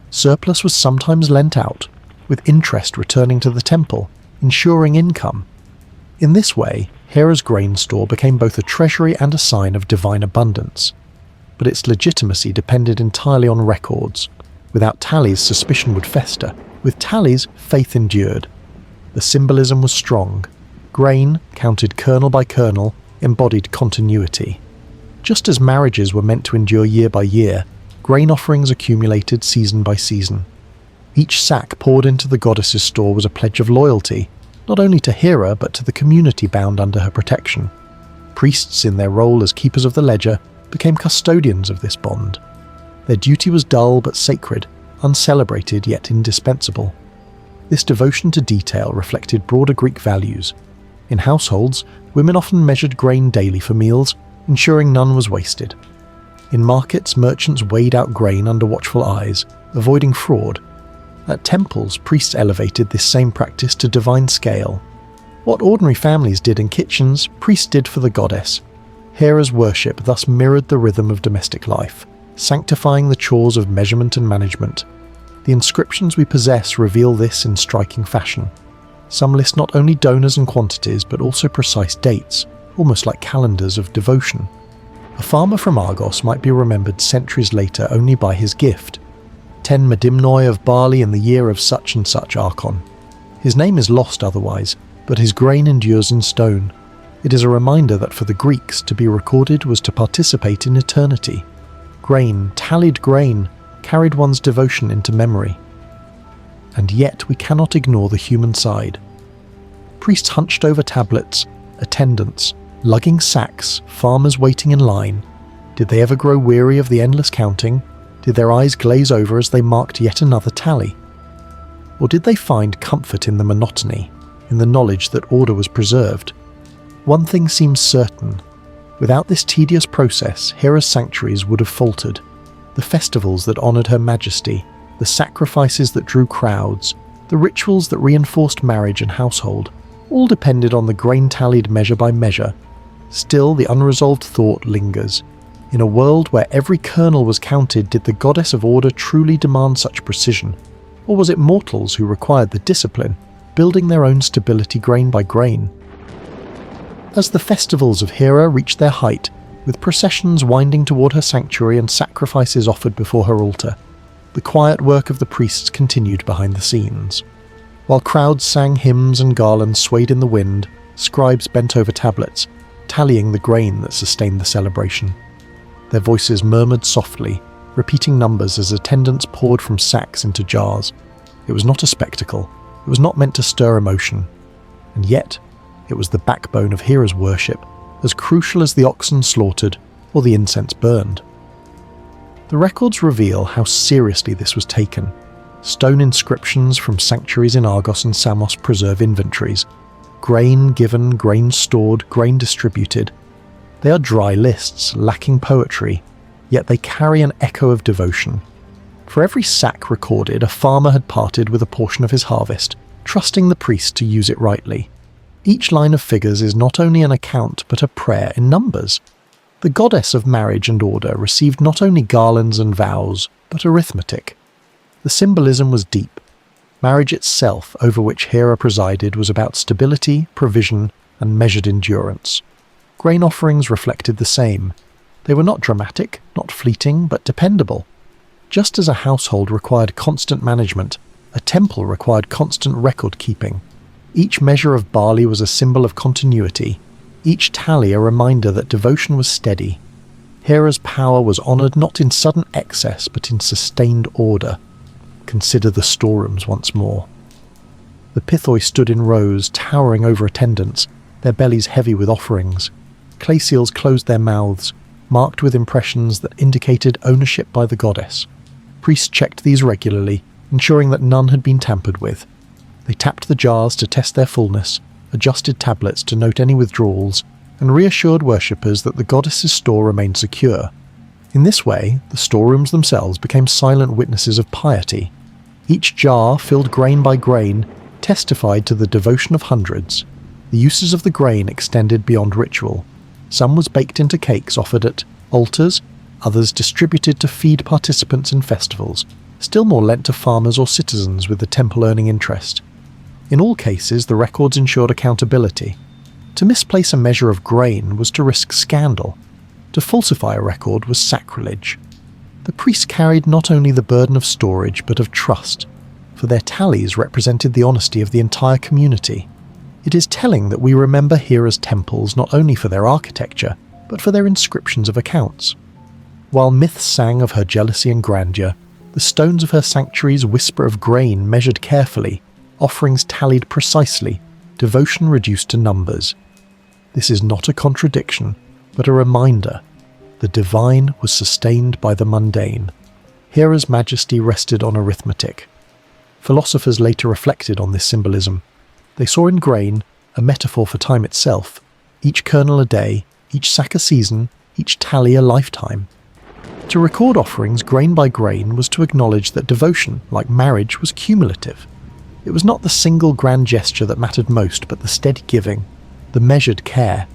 Surplus was sometimes lent out, with interest returning to the temple, ensuring income. In this way, Hera's grain store became both a treasury and a sign of divine abundance. But its legitimacy depended entirely on records. Without tallies, suspicion would fester. With tallies, faith endured. The symbolism was strong. Grain, counted kernel by kernel, embodied continuity. Just as marriages were meant to endure year by year, grain offerings accumulated season by season. Each sack poured into the goddess's store was a pledge of loyalty, not only to Hera but to the community bound under her protection. Priests, in their role as keepers of the ledger, became custodians of this bond. Their duty was dull but sacred, uncelebrated yet indispensable. This devotion to detail reflected broader Greek values. In households, women often measured grain daily for meals, ensuring none was wasted. In markets, merchants weighed out grain under watchful eyes, avoiding fraud. At temples, priests elevated this same practice to divine scale. What ordinary families did in kitchens, priests did for the goddess. Hera's worship thus mirrored the rhythm of domestic life, sanctifying the chores of measurement and management. The inscriptions we possess reveal this in striking fashion. Some list not only donors and quantities, but also precise dates, almost like calendars of devotion. A farmer from Argos might be remembered centuries later only by his gift: 10 medimnoi of barley in the year of such and such Archon. His name is lost otherwise, but his grain endures in stone. It is a reminder that for the Greeks, to be recorded was to participate in eternity. Grain, tallied grain, carried one's devotion into memory. And yet we cannot ignore the human side. Priests hunched over tablets, attendants, lugging sacks, farmers waiting in line. Did they ever grow weary of the endless counting? Did their eyes glaze over as they marked yet another tally? Or did they find comfort in the monotony, in the knowledge that order was preserved? One thing seems certain. Without this tedious process, Hera's sanctuaries would have faltered. The festivals that honoured her majesty, the sacrifices that drew crowds, the rituals that reinforced marriage and household, all depended on the grain tallied measure by measure. Still, the unresolved thought lingers. In a world where every kernel was counted, did the goddess of order truly demand such precision? Or was it mortals who required the discipline, building their own stability grain by grain? As the festivals of Hera reached their height, with processions winding toward her sanctuary and sacrifices offered before her altar, the quiet work of the priests continued behind the scenes. While crowds sang hymns and garlands swayed in the wind, scribes bent over tablets, tallying the grain that sustained the celebration. Their voices murmured softly, repeating numbers as attendants poured from sacks into jars. It was not a spectacle. It was not meant to stir emotion. And yet, it was the backbone of Hera's worship, as crucial as the oxen slaughtered or the incense burned. The records reveal how seriously this was taken. Stone inscriptions from sanctuaries in Argos and Samos preserve inventories. Grain given, grain stored, grain distributed. They are dry lists, lacking poetry, yet they carry an echo of devotion. For every sack recorded, a farmer had parted with a portion of his harvest, trusting the priest to use it rightly. Each line of figures is not only an account, but a prayer in numbers. The goddess of marriage and order received not only garlands and vows, but arithmetic. The symbolism was deep. Marriage itself, over which Hera presided, was about stability, provision, and measured endurance. Grain offerings reflected the same. They were not dramatic, not fleeting, but dependable. Just as a household required constant management, a temple required constant record-keeping. Each measure of barley was a symbol of continuity, each tally a reminder that devotion was steady. Hera's power was honoured not in sudden excess, but in sustained order. Consider the storerooms once more. The pithoi stood in rows, towering over attendants, their bellies heavy with offerings. Clay seals closed their mouths, marked with impressions that indicated ownership by the goddess. Priests checked these regularly, ensuring that none had been tampered with. They tapped the jars to test their fullness, adjusted tablets to note any withdrawals, and reassured worshippers that the goddess's store remained secure. In this way, the storerooms themselves became silent witnesses of piety. Each jar, filled grain by grain, testified to the devotion of hundreds. The uses of the grain extended beyond ritual. Some was baked into cakes offered at altars, others distributed to feed participants in festivals, still more lent to farmers or citizens with the temple earning interest. In all cases, the records ensured accountability. To misplace a measure of grain was to risk scandal. To falsify a record was sacrilege. The priests carried not only the burden of storage, but of trust, for their tallies represented the honesty of the entire community. It is telling that we remember Hera's temples not only for their architecture, but for their inscriptions of accounts. While myths sang of her jealousy and grandeur, the stones of her sanctuaries whisper of grain measured carefully, offerings tallied precisely, devotion reduced to numbers. This is not a contradiction, but a reminder. The divine was sustained by the mundane. Hera's majesty rested on arithmetic. Philosophers later reflected on this symbolism. They saw in grain a metaphor for time itself, each kernel a day, each sack a season, each tally a lifetime. To record offerings grain by grain was to acknowledge that devotion, like marriage, was cumulative. It was not the single grand gesture that mattered most, but the steady giving, the measured care.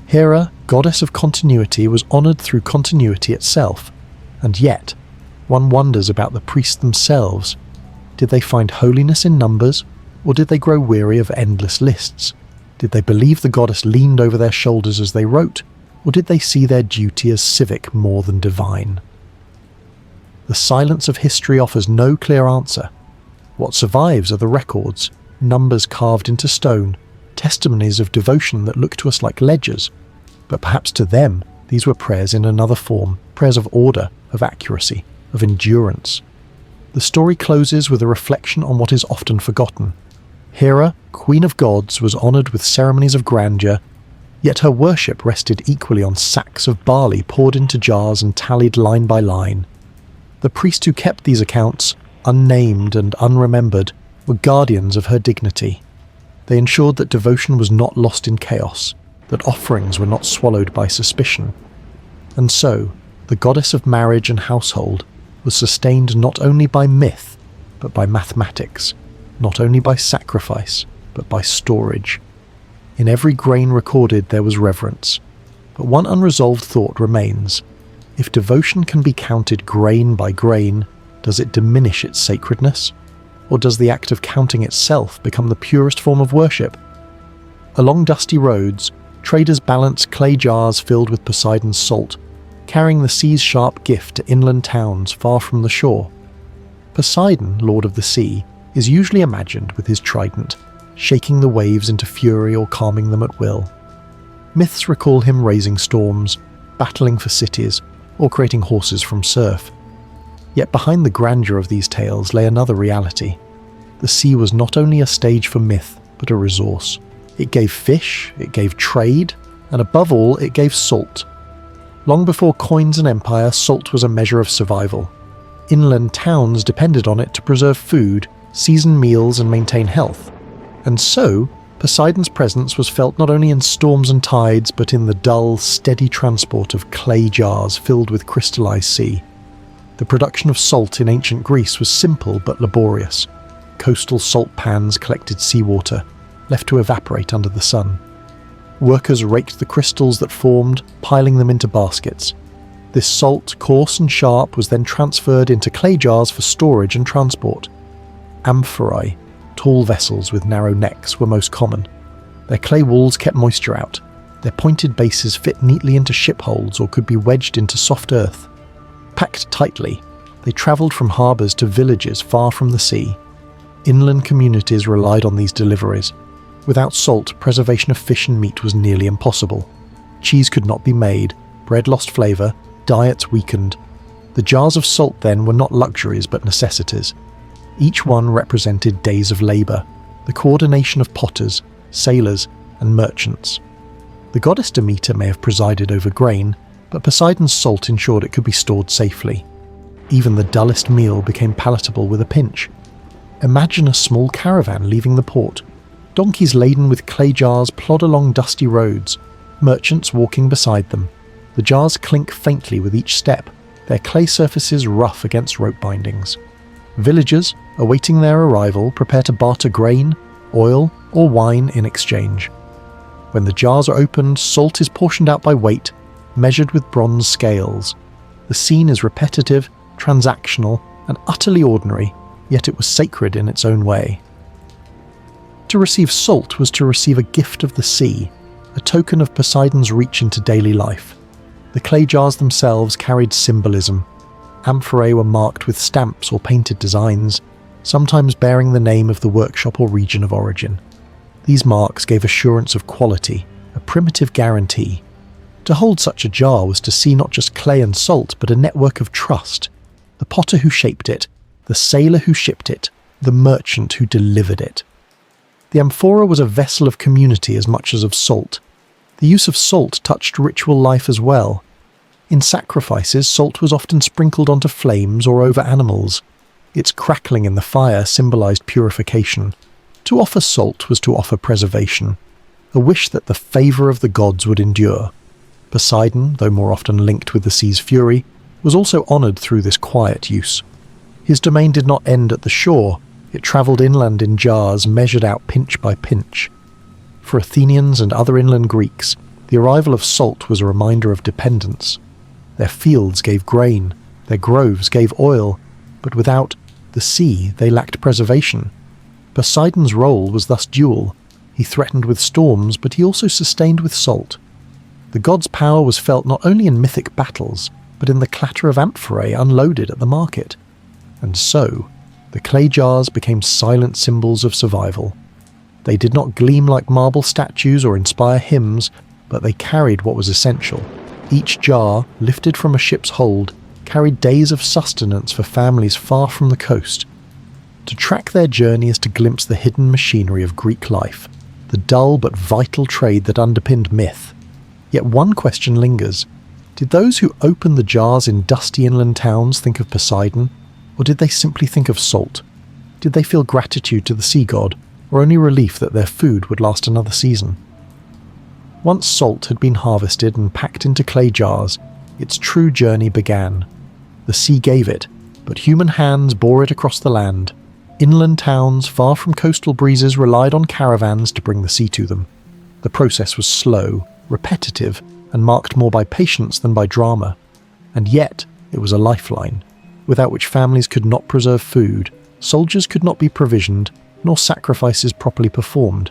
Hera, goddess of continuity, was honoured through continuity itself. And yet, one wonders about the priests themselves. Did they find holiness in numbers, or did they grow weary of endless lists? Did they believe the goddess leaned over their shoulders as they wrote, or did they see their duty as civic more than divine? The silence of history offers no clear answer. What survives are the records, numbers carved into stone, testimonies of devotion that look to us like ledgers. But perhaps to them, these were prayers in another form, prayers of order, of accuracy, of endurance. The story closes with a reflection on what is often forgotten. Hera, queen of gods, was honoured with ceremonies of grandeur, yet her worship rested equally on sacks of barley poured into jars and tallied line by line. The priests who kept these accounts, unnamed and unremembered, were guardians of her dignity. They ensured that devotion was not lost in chaos, that offerings were not swallowed by suspicion. And so, the goddess of marriage and household was sustained not only by myth, but by mathematics, not only by sacrifice, but by storage. In every grain recorded there was reverence, but one unresolved thought remains. If devotion can be counted grain by grain, does it diminish its sacredness? Or does the act of counting itself become the purest form of worship? Along dusty roads, traders balance clay jars filled with Poseidon's salt, carrying the sea's sharp gift to inland towns far from the shore. Poseidon, lord of the sea, is usually imagined with his trident, shaking the waves into fury or calming them at will. Myths recall him raising storms, battling for cities, or creating horses from surf. Yet behind the grandeur of these tales lay another reality. The sea was not only a stage for myth, but a resource. It gave fish, it gave trade, and above all, it gave salt. Long before coins and empire, salt was a measure of survival. Inland towns depended on it to preserve food, season meals, and maintain health. And so, Poseidon's presence was felt not only in storms and tides, but in the dull, steady transport of clay jars filled with crystallized sea. The production of salt in ancient Greece was simple but laborious. Coastal salt pans collected seawater, left to evaporate under the sun. Workers raked the crystals that formed, piling them into baskets. This salt, coarse and sharp, was then transferred into clay jars for storage and transport. Amphorae, tall vessels with narrow necks, were most common. Their clay walls kept moisture out. Their pointed bases fit neatly into ship holds or could be wedged into soft earth. Packed tightly, they travelled from harbours to villages far from the sea. Inland communities relied on these deliveries. Without salt, preservation of fish and meat was nearly impossible. Cheese could not be made, bread lost flavour, diets weakened. The jars of salt then were not luxuries but necessities. Each one represented days of labour, the coordination of potters, sailors, and merchants. The goddess Demeter may have presided over grain, but Poseidon's salt ensured it could be stored safely. Even the dullest meal became palatable with a pinch. Imagine a small caravan leaving the port. Donkeys laden with clay jars plod along dusty roads, merchants walking beside them. The jars clink faintly with each step, their clay surfaces rough against rope bindings. Villagers, awaiting their arrival, prepare to barter grain, oil, or wine in exchange. When the jars are opened, salt is portioned out by weight, measured with bronze scales. The scene is repetitive, transactional, and utterly ordinary, yet it was sacred in its own way. To receive salt was to receive a gift of the sea, a token of Poseidon's reach into daily life. The clay jars themselves carried symbolism. Amphorae were marked with stamps or painted designs, sometimes bearing the name of the workshop or region of origin. These marks gave assurance of quality, a primitive guarantee. To hold such a jar was to see not just clay and salt, but a network of trust. The potter who shaped it, the sailor who shipped it, the merchant who delivered it. The amphora was a vessel of community as much as of salt. The use of salt touched ritual life as well. In sacrifices, salt was often sprinkled onto flames or over animals. Its crackling in the fire symbolized purification. To offer salt was to offer preservation, a wish that the favor of the gods would endure. Poseidon, though more often linked with the sea's fury, was also honored through this quiet use. His domain did not end at the shore. It travelled inland in jars measured out pinch by pinch. For Athenians and other inland Greeks, the arrival of salt was a reminder of dependence. Their fields gave grain, their groves gave oil, but without the sea they lacked preservation. Poseidon's role was thus dual. He threatened with storms, but he also sustained with salt. The god's power was felt not only in mythic battles, but in the clatter of amphorae unloaded at the market. And so, the clay jars became silent symbols of survival. They did not gleam like marble statues or inspire hymns, but they carried what was essential. Each jar, lifted from a ship's hold, carried days of sustenance for families far from the coast. To track their journey is to glimpse the hidden machinery of Greek life, the dull but vital trade that underpinned myth. Yet one question lingers. Did those who opened the jars in dusty inland towns think of Poseidon, or did they simply think of salt? Did they feel gratitude to the sea god, or only relief that their food would last another season? Once salt had been harvested and packed into clay jars, its true journey began. The sea gave it, but human hands bore it across the land. Inland towns, far from coastal breezes, relied on caravans to bring the sea to them. The process was slow, repetitive, and marked more by patience than by drama. And yet, it was a lifeline, without which families could not preserve food, soldiers could not be provisioned, nor sacrifices properly performed.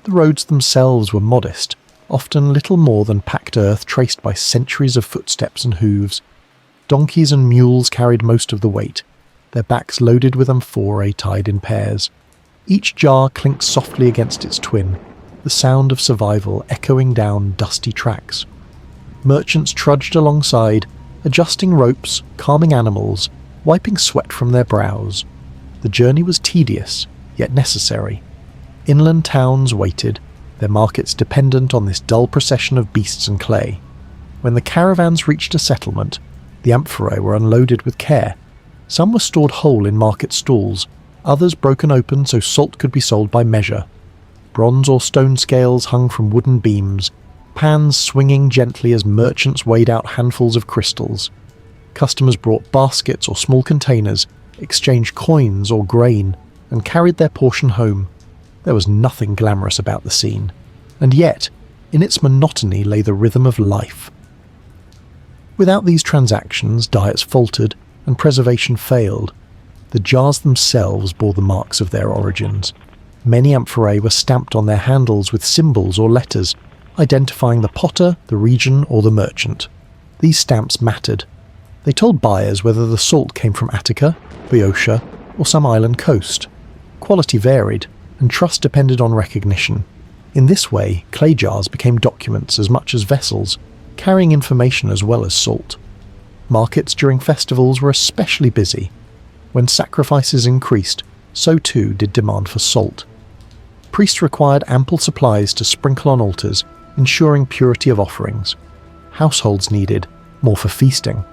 The roads themselves were modest, often little more than packed earth traced by centuries of footsteps and hooves. Donkeys and mules carried most of the weight, their backs loaded with amphorae tied in pairs. Each jar clinked softly against its twin, the sound of survival echoing down dusty tracks. Merchants trudged alongside, adjusting ropes, calming animals, wiping sweat from their brows. The journey was tedious, yet necessary. Inland towns waited, their markets dependent on this dull procession of beasts and clay. When the caravans reached a settlement, the amphorae were unloaded with care. Some were stored whole in market stalls, others broken open so salt could be sold by measure. Bronze or stone scales hung from wooden beams, pans swinging gently as merchants weighed out handfuls of crystals. Customers brought baskets or small containers, exchanged coins or grain, and carried their portion home. There was nothing glamorous about the scene, and yet, in its monotony lay the rhythm of life. Without these transactions, diets faltered, and preservation failed. The jars themselves bore the marks of their origins. Many amphorae were stamped on their handles with symbols or letters, identifying the potter, the region, or the merchant. These stamps mattered. They told buyers whether the salt came from Attica, Boeotia, or some island coast. Quality varied, and trust depended on recognition. In this way, clay jars became documents as much as vessels, carrying information as well as salt. Markets during festivals were especially busy. When sacrifices increased, so too did demand for salt. Priests required ample supplies to sprinkle on altars, ensuring purity of offerings. Households needed more for feasting.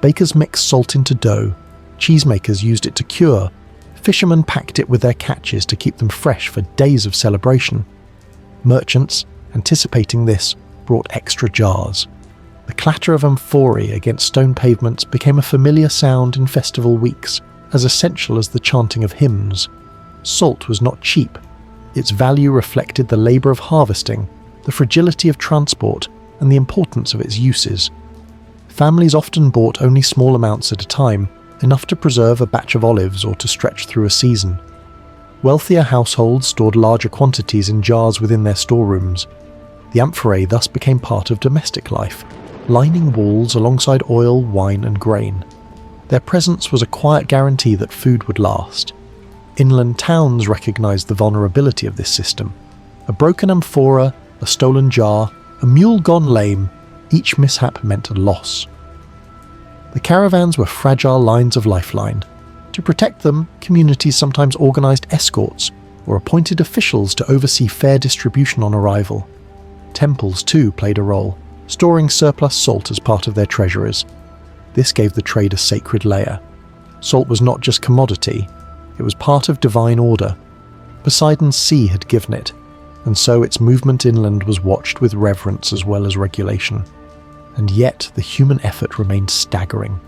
Bakers mixed salt into dough. Cheesemakers used it to cure. Fishermen packed it with their catches to keep them fresh for days of celebration. Merchants, anticipating this, brought extra jars. The clatter of amphorae against stone pavements became a familiar sound in festival weeks, as essential as the chanting of hymns. Salt was not cheap. Its value reflected the labour of harvesting, the fragility of transport, and the importance of its uses. Families often bought only small amounts at a time, enough to preserve a batch of olives or to stretch through a season. Wealthier households stored larger quantities in jars within their storerooms. The amphorae thus became part of domestic life, lining walls alongside oil, wine, and grain. Their presence was a quiet guarantee that food would last. Inland towns recognised the vulnerability of this system. A broken amphora, a stolen jar, a mule gone lame, each mishap meant a loss. The caravans were fragile lines of lifeline. To protect them, communities sometimes organised escorts or appointed officials to oversee fair distribution on arrival. Temples too played a role, storing surplus salt as part of their treasuries. This gave the trade a sacred layer. Salt was not just commodity, it was part of divine order. Poseidon's sea had given it, and so its movement inland was watched with reverence as well as regulation. And yet the human effort remained staggering.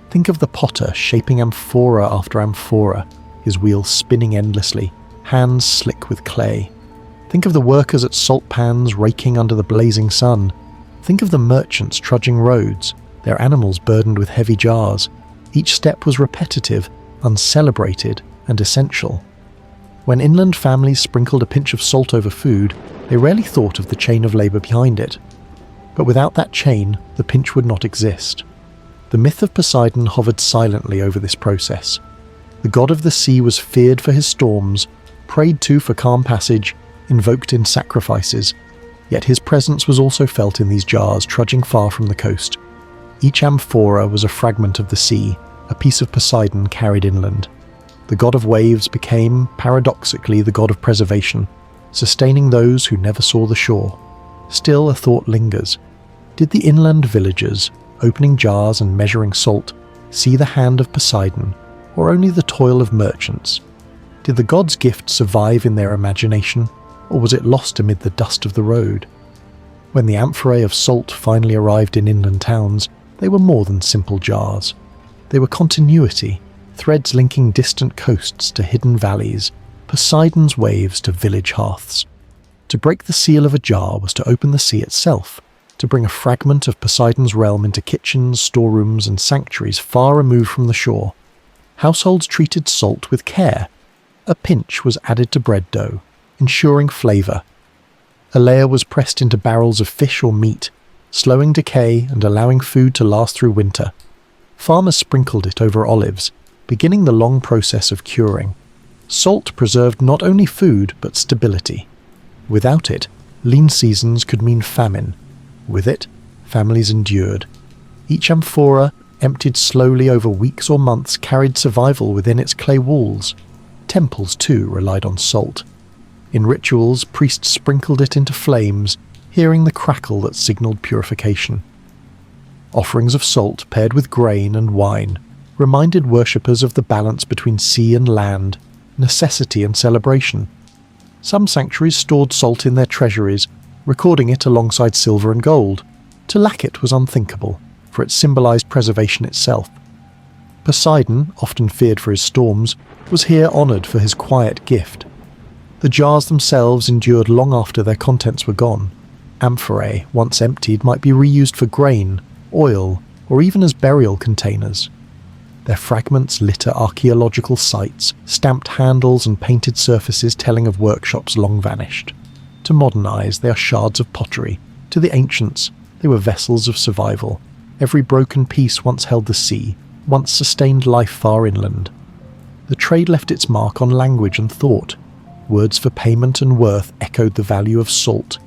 Think of the potter shaping amphora after amphora, his wheels spinning endlessly, hands slick with clay. Think of the workers at salt pans raking under the blazing sun. Think of the merchants trudging roads, their animals burdened with heavy jars. Each step was repetitive, uncelebrated, and essential. When inland families sprinkled a pinch of salt over food, they rarely thought of the chain of labour behind it. But without that chain, the pinch would not exist. The myth of Poseidon hovered silently over this process. The god of the sea was feared for his storms, prayed to for calm passage, invoked in sacrifices, yet his presence was also felt in these jars trudging far from the coast. Each amphora was a fragment of the sea, a piece of Poseidon carried inland. The god of waves became, paradoxically, the god of preservation, sustaining those who never saw the shore. Still, a thought lingers. Did the inland villagers, opening jars and measuring salt, see the hand of Poseidon, or only the toil of merchants? Did the god's gift survive in their imagination, or was it lost amid the dust of the road? When the amphorae of salt finally arrived in inland towns, they were more than simple jars. They were continuity, threads linking distant coasts to hidden valleys, Poseidon's waves to village hearths. To break the seal of a jar was to open the sea itself, to bring a fragment of Poseidon's realm into kitchens, storerooms, and sanctuaries far removed from the shore. Households treated salt with care. A pinch was added to bread dough, ensuring flavour. A layer was pressed into barrels of fish or meat, slowing decay and allowing food to last through winter. Farmers sprinkled it over olives, beginning the long process of curing. Salt preserved not only food but stability. Without it, lean seasons could mean famine. With it, families endured. Each amphora, emptied slowly over weeks or months, carried survival within its clay walls. Temples, too, relied on salt. In rituals, priests sprinkled it into flames, hearing the crackle that signalled purification. Offerings of salt paired with grain and wine reminded worshippers of the balance between sea and land, necessity and celebration. Some sanctuaries stored salt in their treasuries, recording it alongside silver and gold. To lack it was unthinkable, for it symbolised preservation itself. Poseidon, often feared for his storms, was here honoured for his quiet gift. The jars themselves endured long after their contents were gone. Amphorae, once emptied, might be reused for grain, oil, or even as burial containers. Their fragments litter archaeological sites, stamped handles and painted surfaces telling of workshops long vanished. To modern eyes, they are shards of pottery. To the ancients, they were vessels of survival. Every broken piece once held the sea, once sustained life far inland. The trade left its mark on language and thought. Words for payment and worth echoed the value of salt.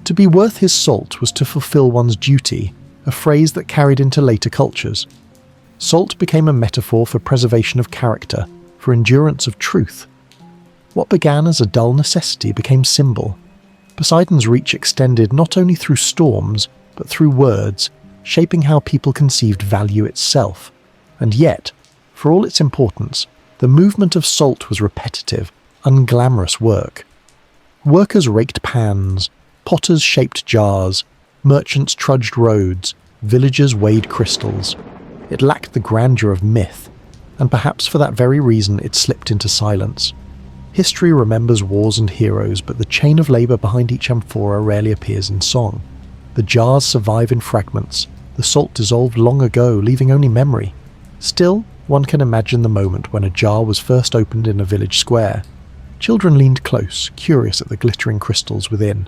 To be worth his salt was to fulfill one's duty, a phrase that carried into later cultures. Salt became a metaphor for preservation of character, for endurance of truth. What began as a dull necessity became symbol. Poseidon's reach extended not only through storms, but through words, shaping how people conceived value itself. And yet, for all its importance, the movement of salt was repetitive, unglamorous work. Workers raked pans, potters shaped jars, merchants trudged roads, villagers weighed crystals. It lacked the grandeur of myth, and perhaps for that very reason it slipped into silence. History remembers wars and heroes, but the chain of labour behind each amphora rarely appears in song. The jars survive in fragments, the salt dissolved long ago, leaving only memory. Still, one can imagine the moment when a jar was first opened in a village square. Children leaned close, curious at the glittering crystals within.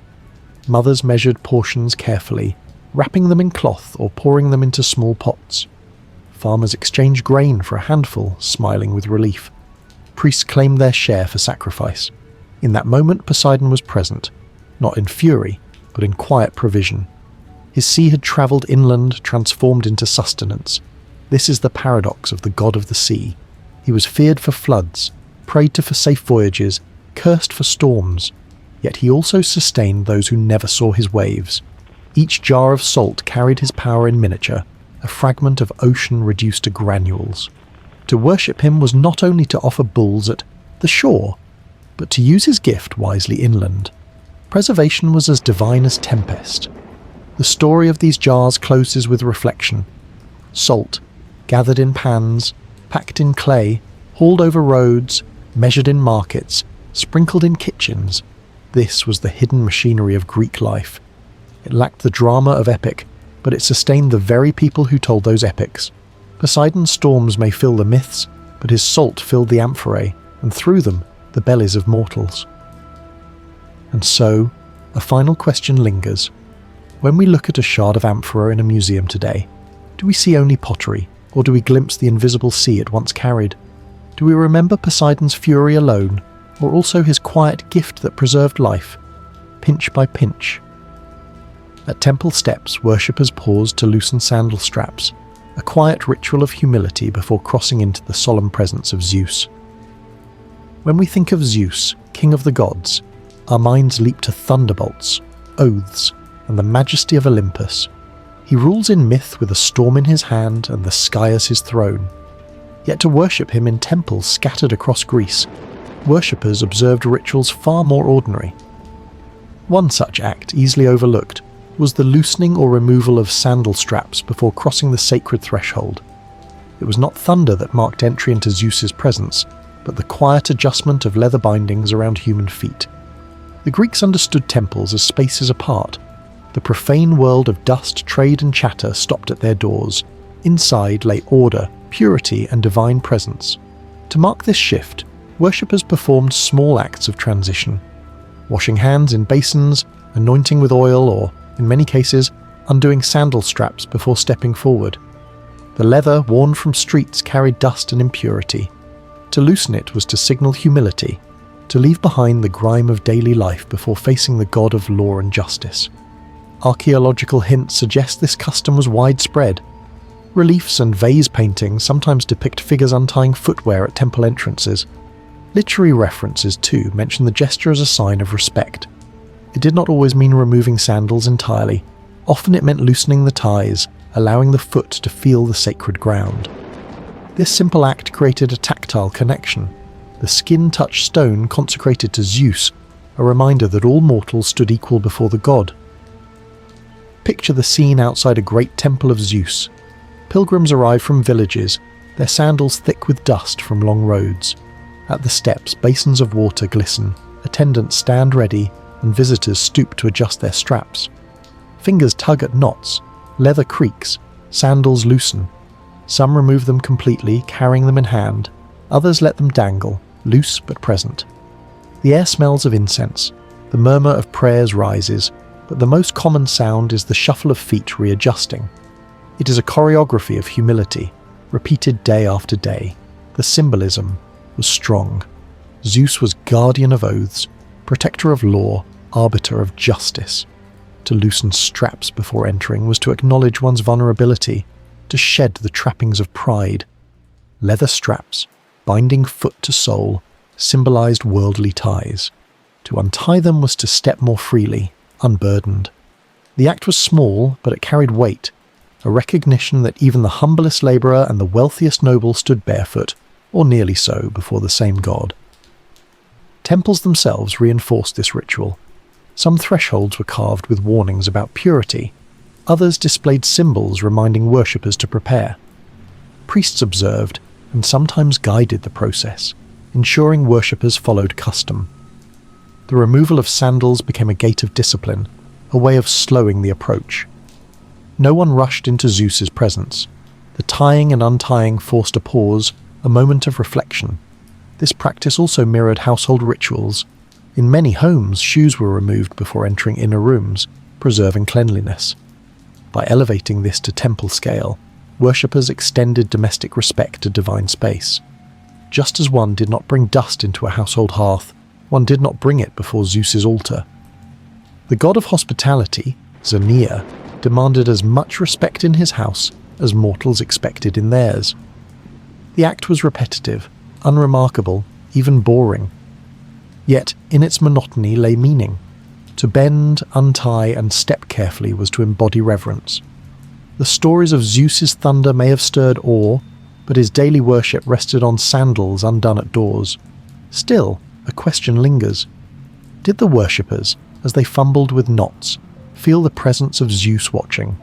Mothers measured portions carefully, wrapping them in cloth or pouring them into small pots. Farmers exchanged grain for a handful, smiling with relief. Priests claimed their share for sacrifice. In that moment, Poseidon was present, not in fury, but in quiet provision. His sea had travelled inland, transformed into sustenance. This is the paradox of the god of the sea. He was feared for floods, prayed to for safe voyages, cursed for storms, yet he also sustained those who never saw his waves. Each jar of salt carried his power in miniature, a fragment of ocean reduced to granules. To worship him was not only to offer bulls at the shore, but to use his gift wisely inland. Preservation was as divine as tempest. The story of these jars closes with reflection. Salt, gathered in pans, packed in clay, Hauled over roads, measured in markets, sprinkled in kitchens, this was the hidden machinery of Greek life. It lacked the drama of epic, but it sustained the very people who told those epics. Poseidon's storms may fill the myths, but his salt filled the amphorae, and through them, the bellies of mortals. And so, a final question lingers. When we look at a shard of amphora in a museum today, do we see only pottery, or do we glimpse the invisible sea it once carried? Do we remember Poseidon's fury alone, or also his quiet gift that preserved life, pinch by pinch? At temple steps, worshippers paused to loosen sandal straps, a quiet ritual of humility before crossing into the solemn presence of Zeus. When we think of Zeus, king of the gods, our minds leap to thunderbolts, oaths, and the majesty of Olympus. He rules in myth with a storm in his hand and the sky as his throne. Yet to worship him in temples scattered across Greece, worshippers observed rituals far more ordinary. One such act, easily overlooked, was the loosening or removal of sandal straps before crossing the sacred threshold. It was not thunder that marked entry into Zeus's presence, but the quiet adjustment of leather bindings around human feet. The Greeks understood temples as spaces apart. The profane world of dust, trade and chatter stopped at their doors. Inside lay order, purity and divine presence. To mark this shift, worshippers performed small acts of transition, washing hands in basins, anointing with oil, or, in many cases, undoing sandal straps before stepping forward. The leather worn from streets carried dust and impurity. To loosen it was to signal humility, to leave behind the grime of daily life before facing the god of law and justice. Archaeological hints suggest this custom was widespread. Reliefs and vase paintings sometimes depict figures untying footwear at temple entrances. Literary references, too, mention the gesture as a sign of respect. It did not always mean removing sandals entirely. Often it meant loosening the ties, allowing the foot to feel the sacred ground. This simple act created a tactile connection. The skin-touched stone consecrated to Zeus, a reminder that all mortals stood equal before the god. Picture the scene outside a great temple of Zeus. Pilgrims arrive from villages, their sandals thick with dust from long roads. At the steps, basins of water glisten, attendants stand ready, and visitors stoop to adjust their straps. Fingers tug at knots, leather creaks, sandals loosen. Some remove them completely, carrying them in hand. Others let them dangle, loose but present. The air smells of incense. The murmur of prayers rises, but the most common sound is the shuffle of feet readjusting. It is a choreography of humility, repeated day after day. The symbolism was strong. Zeus was guardian of oaths, protector of law, arbiter of justice. To loosen straps before entering was to acknowledge one's vulnerability, to shed the trappings of pride. Leather straps, binding foot to sole, symbolized worldly ties. To untie them was to step more freely, unburdened. The act was small, but it carried weight, a recognition that even the humblest laborer and the wealthiest noble stood barefoot, or nearly so, before the same god. Temples themselves reinforced this ritual. Some thresholds were carved with warnings about purity. Others displayed symbols reminding worshippers to prepare. Priests observed and sometimes guided the process, ensuring worshippers followed custom. The removal of sandals became a gate of discipline, a way of slowing the approach. No one rushed into Zeus's presence. The tying and untying forced a pause, a moment of reflection. This practice also mirrored household rituals. In many homes, shoes were removed before entering inner rooms, preserving cleanliness. By elevating this to temple scale, worshippers extended domestic respect to divine space. Just as one did not bring dust into a household hearth, one did not bring it before Zeus's altar. The god of hospitality, Xenia, demanded as much respect in his house as mortals expected in theirs. The act was repetitive, unremarkable, even boring. Yet in its monotony lay meaning. To bend, untie, and step carefully was to embody reverence. The stories of Zeus's thunder may have stirred awe, but his daily worship rested on sandals undone at doors. Still, a question lingers. Did the worshippers, as they fumbled with knots, feel the presence of Zeus watching?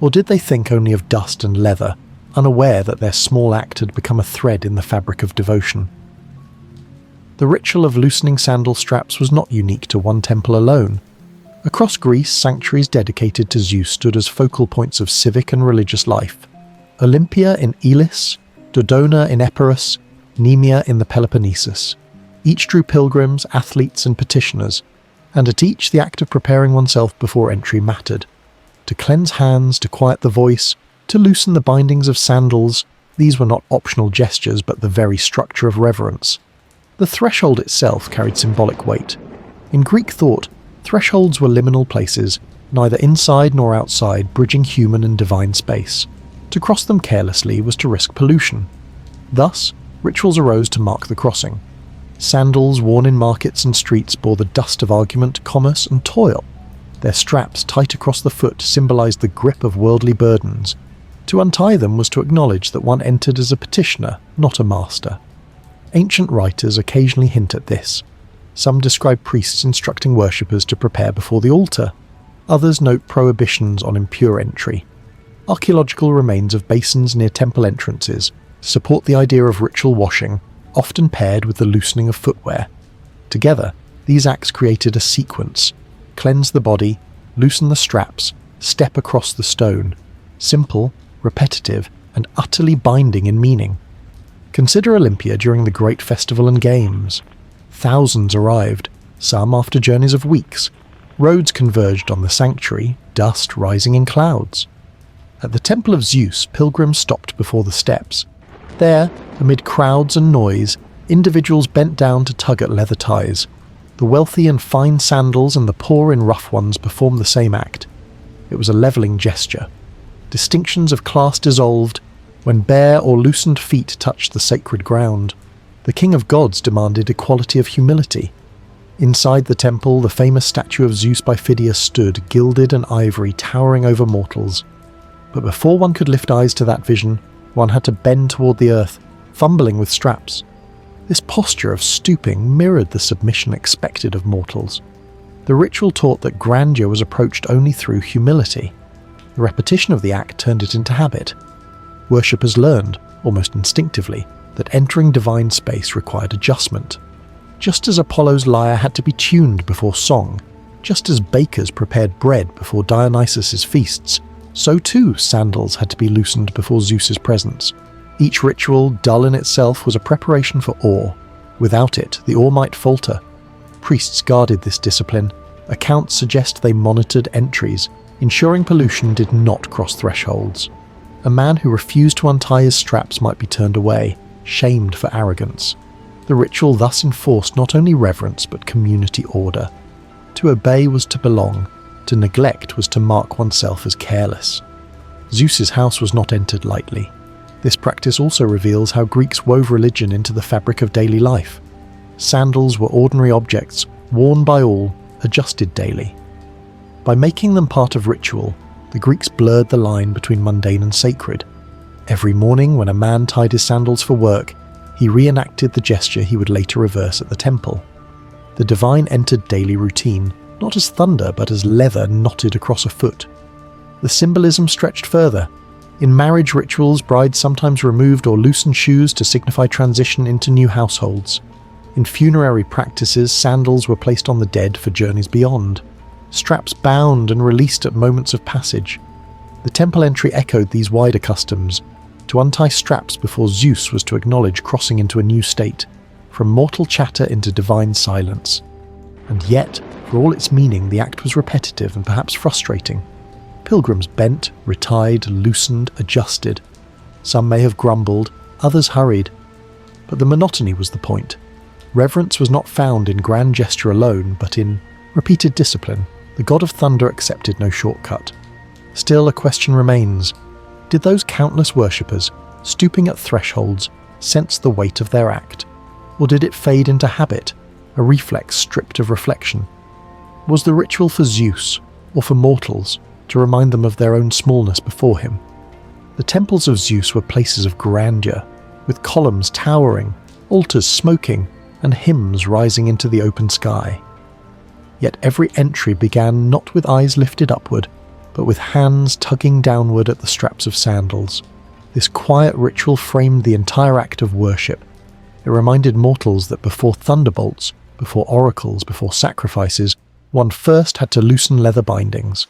Or did they think only of dust and leather, unaware that their small act had become a thread in the fabric of devotion. The ritual of loosening sandal straps was not unique to one temple alone. Across Greece, sanctuaries dedicated to Zeus stood as focal points of civic and religious life. Olympia in Elis, Dodona in Epirus, Nemea in the Peloponnesus. Each drew pilgrims, athletes and petitioners, and at each the act of preparing oneself before entry mattered. To cleanse hands, to quiet the voice, to loosen the bindings of sandals, these were not optional gestures but the very structure of reverence. The threshold itself carried symbolic weight. In Greek thought, thresholds were liminal places, neither inside nor outside, bridging human and divine space. To cross them carelessly was to risk pollution. Thus, rituals arose to mark the crossing. Sandals worn in markets and streets bore the dust of argument, commerce and toil. Their straps tight across the foot symbolized the grip of worldly burdens. To untie them was to acknowledge that one entered as a petitioner, not a master. Ancient writers occasionally hint at this. Some describe priests instructing worshippers to prepare before the altar. Others note prohibitions on impure entry. Archaeological remains of basins near temple entrances support the idea of ritual washing, often paired with the loosening of footwear. Together, these acts created a sequence: cleanse the body, loosen the straps, step across the stone. Simple, repetitive, and utterly binding in meaning. Consider Olympia during the great festival and games. Thousands arrived, some after journeys of weeks. Roads converged on the sanctuary, dust rising in clouds. At the Temple of Zeus, pilgrims stopped before the steps. There, amid crowds and noise, individuals bent down to tug at leather ties. The wealthy in fine sandals and the poor in rough ones performed the same act. It was a levelling gesture. Distinctions of class dissolved when bare or loosened feet touched the sacred ground. The king of gods demanded equality of humility. Inside the temple, the famous statue of Zeus by Phidias stood, gilded and ivory, towering over mortals. But before one could lift eyes to that vision, one had to bend toward the earth, fumbling with straps. This posture of stooping mirrored the submission expected of mortals. The ritual taught that grandeur was approached only through humility. The repetition of the act turned it into habit. Worshippers learned, almost instinctively, that entering divine space required adjustment. Just as Apollo's lyre had to be tuned before song, just as bakers prepared bread before Dionysus's feasts, so too sandals had to be loosened before Zeus's presence. Each ritual, dull in itself, was a preparation for awe. Without it, the awe might falter. Priests guarded this discipline. Accounts suggest they monitored entries, ensuring pollution did not cross thresholds. A man who refused to untie his straps might be turned away, shamed for arrogance. The ritual thus enforced not only reverence but community order. To obey was to belong. To neglect was to mark oneself as careless. Zeus's house was not entered lightly. This practice also reveals how Greeks wove religion into the fabric of daily life. Sandals were ordinary objects, worn by all, adjusted daily. By making them part of ritual, the Greeks blurred the line between mundane and sacred. Every morning when a man tied his sandals for work, he reenacted the gesture he would later reverse at the temple. The divine entered daily routine, not as thunder but as leather knotted across a foot. The symbolism stretched further. In marriage rituals, brides sometimes removed or loosened shoes to signify transition into new households. In funerary practices, sandals were placed on the dead for journeys beyond. Straps bound and released at moments of passage. The temple entry echoed these wider customs. To untie straps before Zeus was to acknowledge crossing into a new state, from mortal chatter into divine silence. And yet, for all its meaning, the act was repetitive and perhaps frustrating. Pilgrims bent, retied, loosened, adjusted. Some may have grumbled, others hurried. But the monotony was the point. Reverence was not found in grand gesture alone, but in repeated discipline. The god of thunder accepted no shortcut. Still, a question remains. Did those countless worshippers, stooping at thresholds, sense the weight of their act? Or did it fade into habit, a reflex stripped of reflection? Was the ritual for Zeus, or for mortals, to remind them of their own smallness before him? The temples of Zeus were places of grandeur, with columns towering, altars smoking, and hymns rising into the open sky. Yet every entry began not with eyes lifted upward, but with hands tugging downward at the straps of sandals. This quiet ritual framed the entire act of worship. It reminded mortals that before thunderbolts, before oracles, before sacrifices, one first had to loosen leather bindings.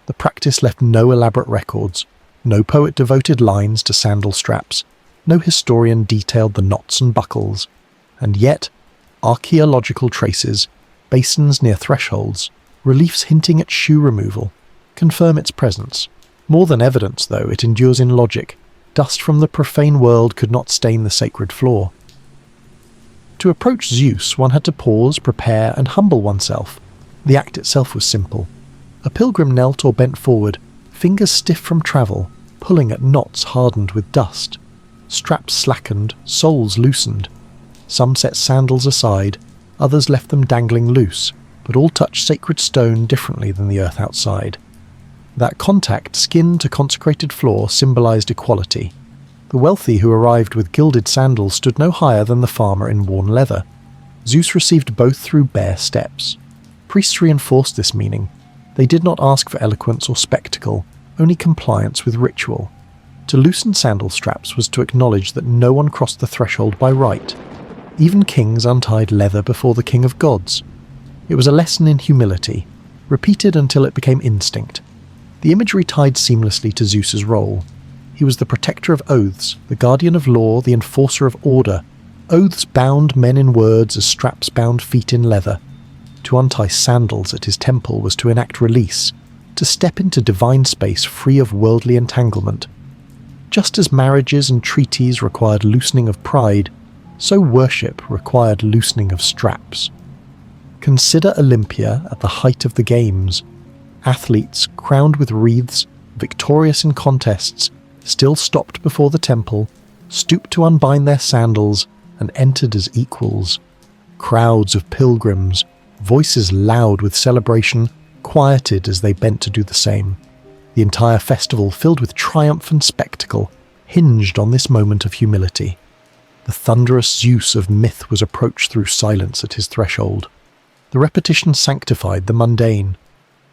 The practice left no elaborate records. No poet devoted lines to sandal straps. No historian detailed the knots and buckles. And yet, archaeological traces, basins near thresholds, reliefs hinting at shoe removal, confirm its presence. More than evidence, though, it endures in logic. Dust from the profane world could not stain the sacred floor. To approach Zeus, one had to pause, prepare, and humble oneself. The act itself was simple. A pilgrim knelt or bent forward, fingers stiff from travel, pulling at knots hardened with dust. Straps slackened, soles loosened. Some set sandals aside, others left them dangling loose, but all touched sacred stone differently than the earth outside. That contact, skin to consecrated floor, symbolized equality. The wealthy who arrived with gilded sandals stood no higher than the farmer in worn leather. Zeus received both through bare steps. Priests reinforced this meaning. They did not ask for eloquence or spectacle, only compliance with ritual. To loosen sandal straps was to acknowledge that no one crossed the threshold by right. Even kings untied leather before the king of gods. It was a lesson in humility, repeated until it became instinct. The imagery tied seamlessly to Zeus's role. He was the protector of oaths, the guardian of law, the enforcer of order. Oaths bound men in words as straps bound feet in leather. To untie sandals at his temple was to enact release, to step into divine space free of worldly entanglement. Just as marriages and treaties required loosening of pride, so worship required loosening of straps. Consider Olympia at the height of the games. Athletes, crowned with wreaths, victorious in contests, still stopped before the temple, stooped to unbind their sandals, and entered as equals. Crowds of pilgrims, voices loud with celebration, quieted as they bent to do the same. The entire festival, filled with triumph and spectacle, hinged on this moment of humility. The thunderous Zeus of myth was approached through silence at his threshold. The repetition sanctified the mundane.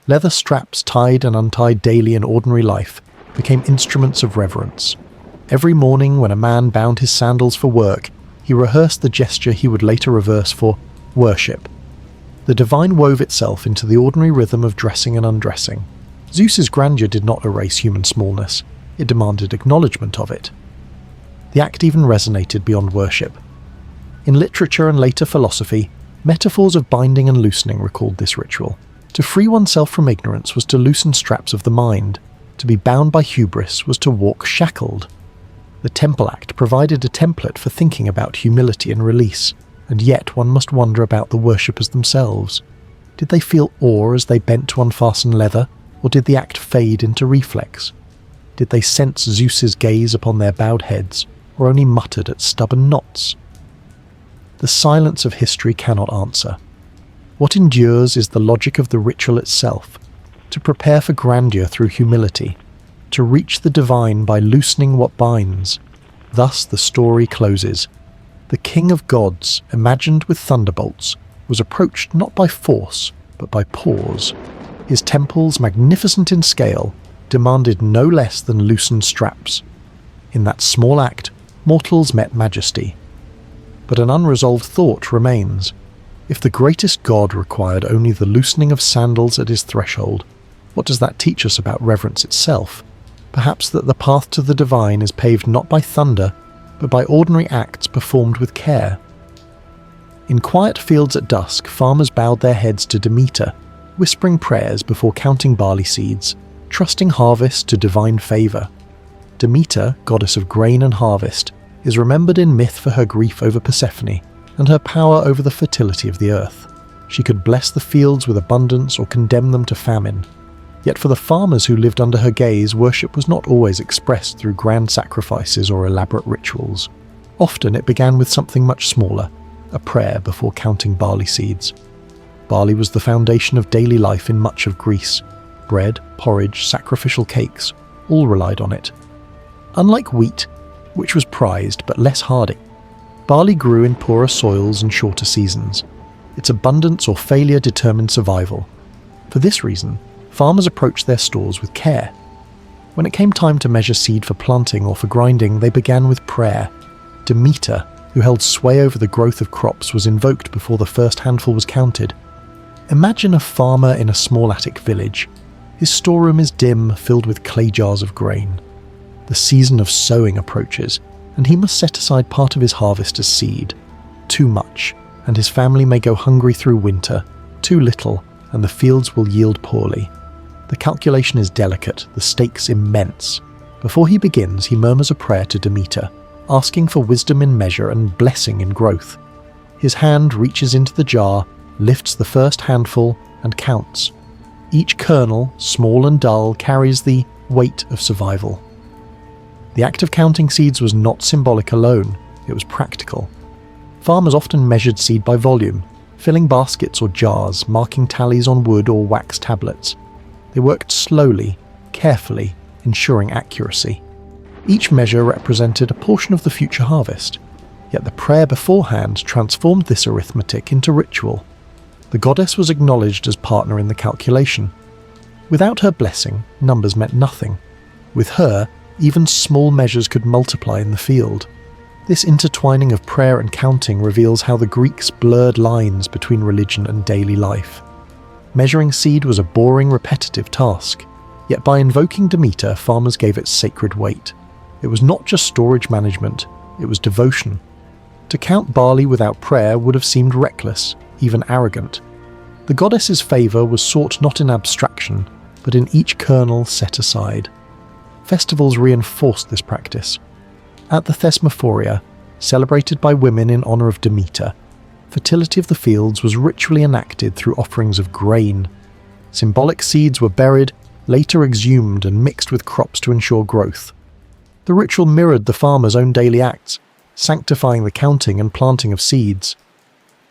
Leather straps tied and untied daily in ordinary life became instruments of reverence. Every morning when a man bound his sandals for work, he rehearsed the gesture he would later reverse for worship. The divine wove itself into the ordinary rhythm of dressing and undressing. Zeus's grandeur did not erase human smallness, it demanded acknowledgement of it. The act even resonated beyond worship. In literature and later philosophy, metaphors of binding and loosening recalled this ritual. To free oneself from ignorance was to loosen straps of the mind. To be bound by hubris was to walk shackled. The Temple Act provided a template for thinking about humility and release, and yet one must wonder about the worshippers themselves. Did they feel awe as they bent to unfasten leather, or did the act fade into reflex? Did they sense Zeus's gaze upon their bowed heads, or only muttered at stubborn knots? The silence of history cannot answer. What endures is the logic of the ritual itself, to prepare for grandeur through humility, to reach the divine by loosening what binds. Thus the story closes. The king of gods, imagined with thunderbolts, was approached not by force, but by pause. His temples, magnificent in scale, demanded no less than loosened straps. In that small act, mortals met majesty. But an unresolved thought remains. If the greatest god required only the loosening of sandals at his threshold, what does that teach us about reverence itself? Perhaps that the path to the divine is paved not by thunder, but by ordinary acts performed with care. In quiet fields at dusk, farmers bowed their heads to Demeter, whispering prayers before counting barley seeds, trusting harvest to divine favour. Demeter, goddess of grain and harvest, is remembered in myth for her grief over Persephone and her power over the fertility of the earth. She could bless the fields with abundance or condemn them to famine. Yet for the farmers who lived under her gaze, worship was not always expressed through grand sacrifices or elaborate rituals. Often it began with something much smaller, a prayer before counting barley seeds. Barley was the foundation of daily life in much of Greece. Bread, porridge, sacrificial cakes, all relied on it. Unlike wheat, which was prized but less hardy, barley grew in poorer soils and shorter seasons. Its abundance or failure determined survival. For this reason, farmers approached their stores with care. When it came time to measure seed for planting or for grinding, they began with prayer. Demeter, who held sway over the growth of crops, was invoked before the first handful was counted. Imagine a farmer in a small attic village. His storeroom is dim, filled with clay jars of grain. The season of sowing approaches, and he must set aside part of his harvest as seed. Too much, and his family may go hungry through winter. Too little, and the fields will yield poorly. The calculation is delicate, the stakes immense. Before he begins, he murmurs a prayer to Demeter, asking for wisdom in measure and blessing in growth. His hand reaches into the jar, lifts the first handful, and counts. Each kernel, small and dull, carries the weight of survival. The act of counting seeds was not symbolic alone, it was practical. Farmers often measured seed by volume, filling baskets or jars, marking tallies on wood or wax tablets. They worked slowly, carefully, ensuring accuracy. Each measure represented a portion of the future harvest, yet the prayer beforehand transformed this arithmetic into ritual. The goddess was acknowledged as partner in the calculation. Without her blessing, numbers meant nothing. With her, even small measures could multiply in the field. This intertwining of prayer and counting reveals how the Greeks blurred lines between religion and daily life. Measuring seed was a boring, repetitive task, yet by invoking Demeter, farmers gave it sacred weight. It was not just storage management, it was devotion. To count barley without prayer would have seemed reckless, even arrogant. The goddess's favour was sought not in abstraction, but in each kernel set aside. Festivals reinforced this practice. At the Thesmophoria, celebrated by women in honour of Demeter, fertility of the fields was ritually enacted through offerings of grain. Symbolic seeds were buried, later exhumed and mixed with crops to ensure growth. The ritual mirrored the farmer's own daily acts, sanctifying the counting and planting of seeds.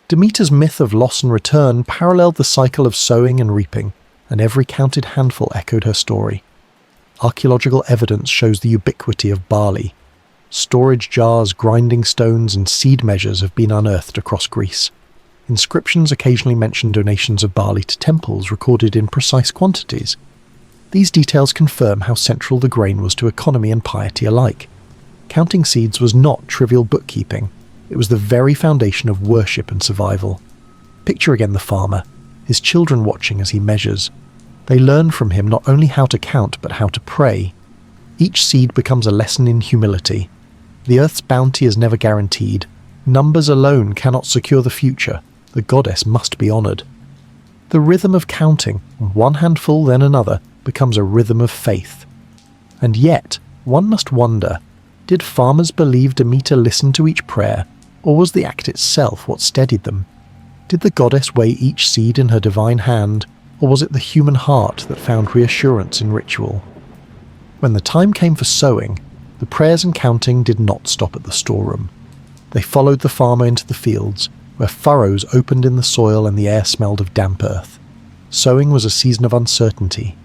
Demeter's myth of loss and return paralleled the cycle of sowing and reaping, and every counted handful echoed her story. Archaeological evidence shows the ubiquity of barley. Storage jars, grinding stones, and seed measures have been unearthed across Greece. Inscriptions occasionally mention donations of barley to temples recorded in precise quantities. These details confirm how central the grain was to economy and piety alike. Counting seeds was not trivial bookkeeping. It was the very foundation of worship and survival. Picture again the farmer, his children watching as he measures. They learn from him not only how to count, but how to pray. Each seed becomes a lesson in humility. The earth's bounty is never guaranteed. Numbers alone cannot secure the future. The goddess must be honoured. The rhythm of counting, one handful then another, becomes a rhythm of faith. And yet, one must wonder, did farmers believe Demeter listened to each prayer, or was the act itself what steadied them? Did the goddess weigh each seed in her divine hand, or was it the human heart that found reassurance in ritual? When the time came for sowing, the prayers and counting did not stop at the storeroom. They followed the farmer into the fields, where furrows opened in the soil and the air smelled of damp earth. Sowing was a season of uncertainty.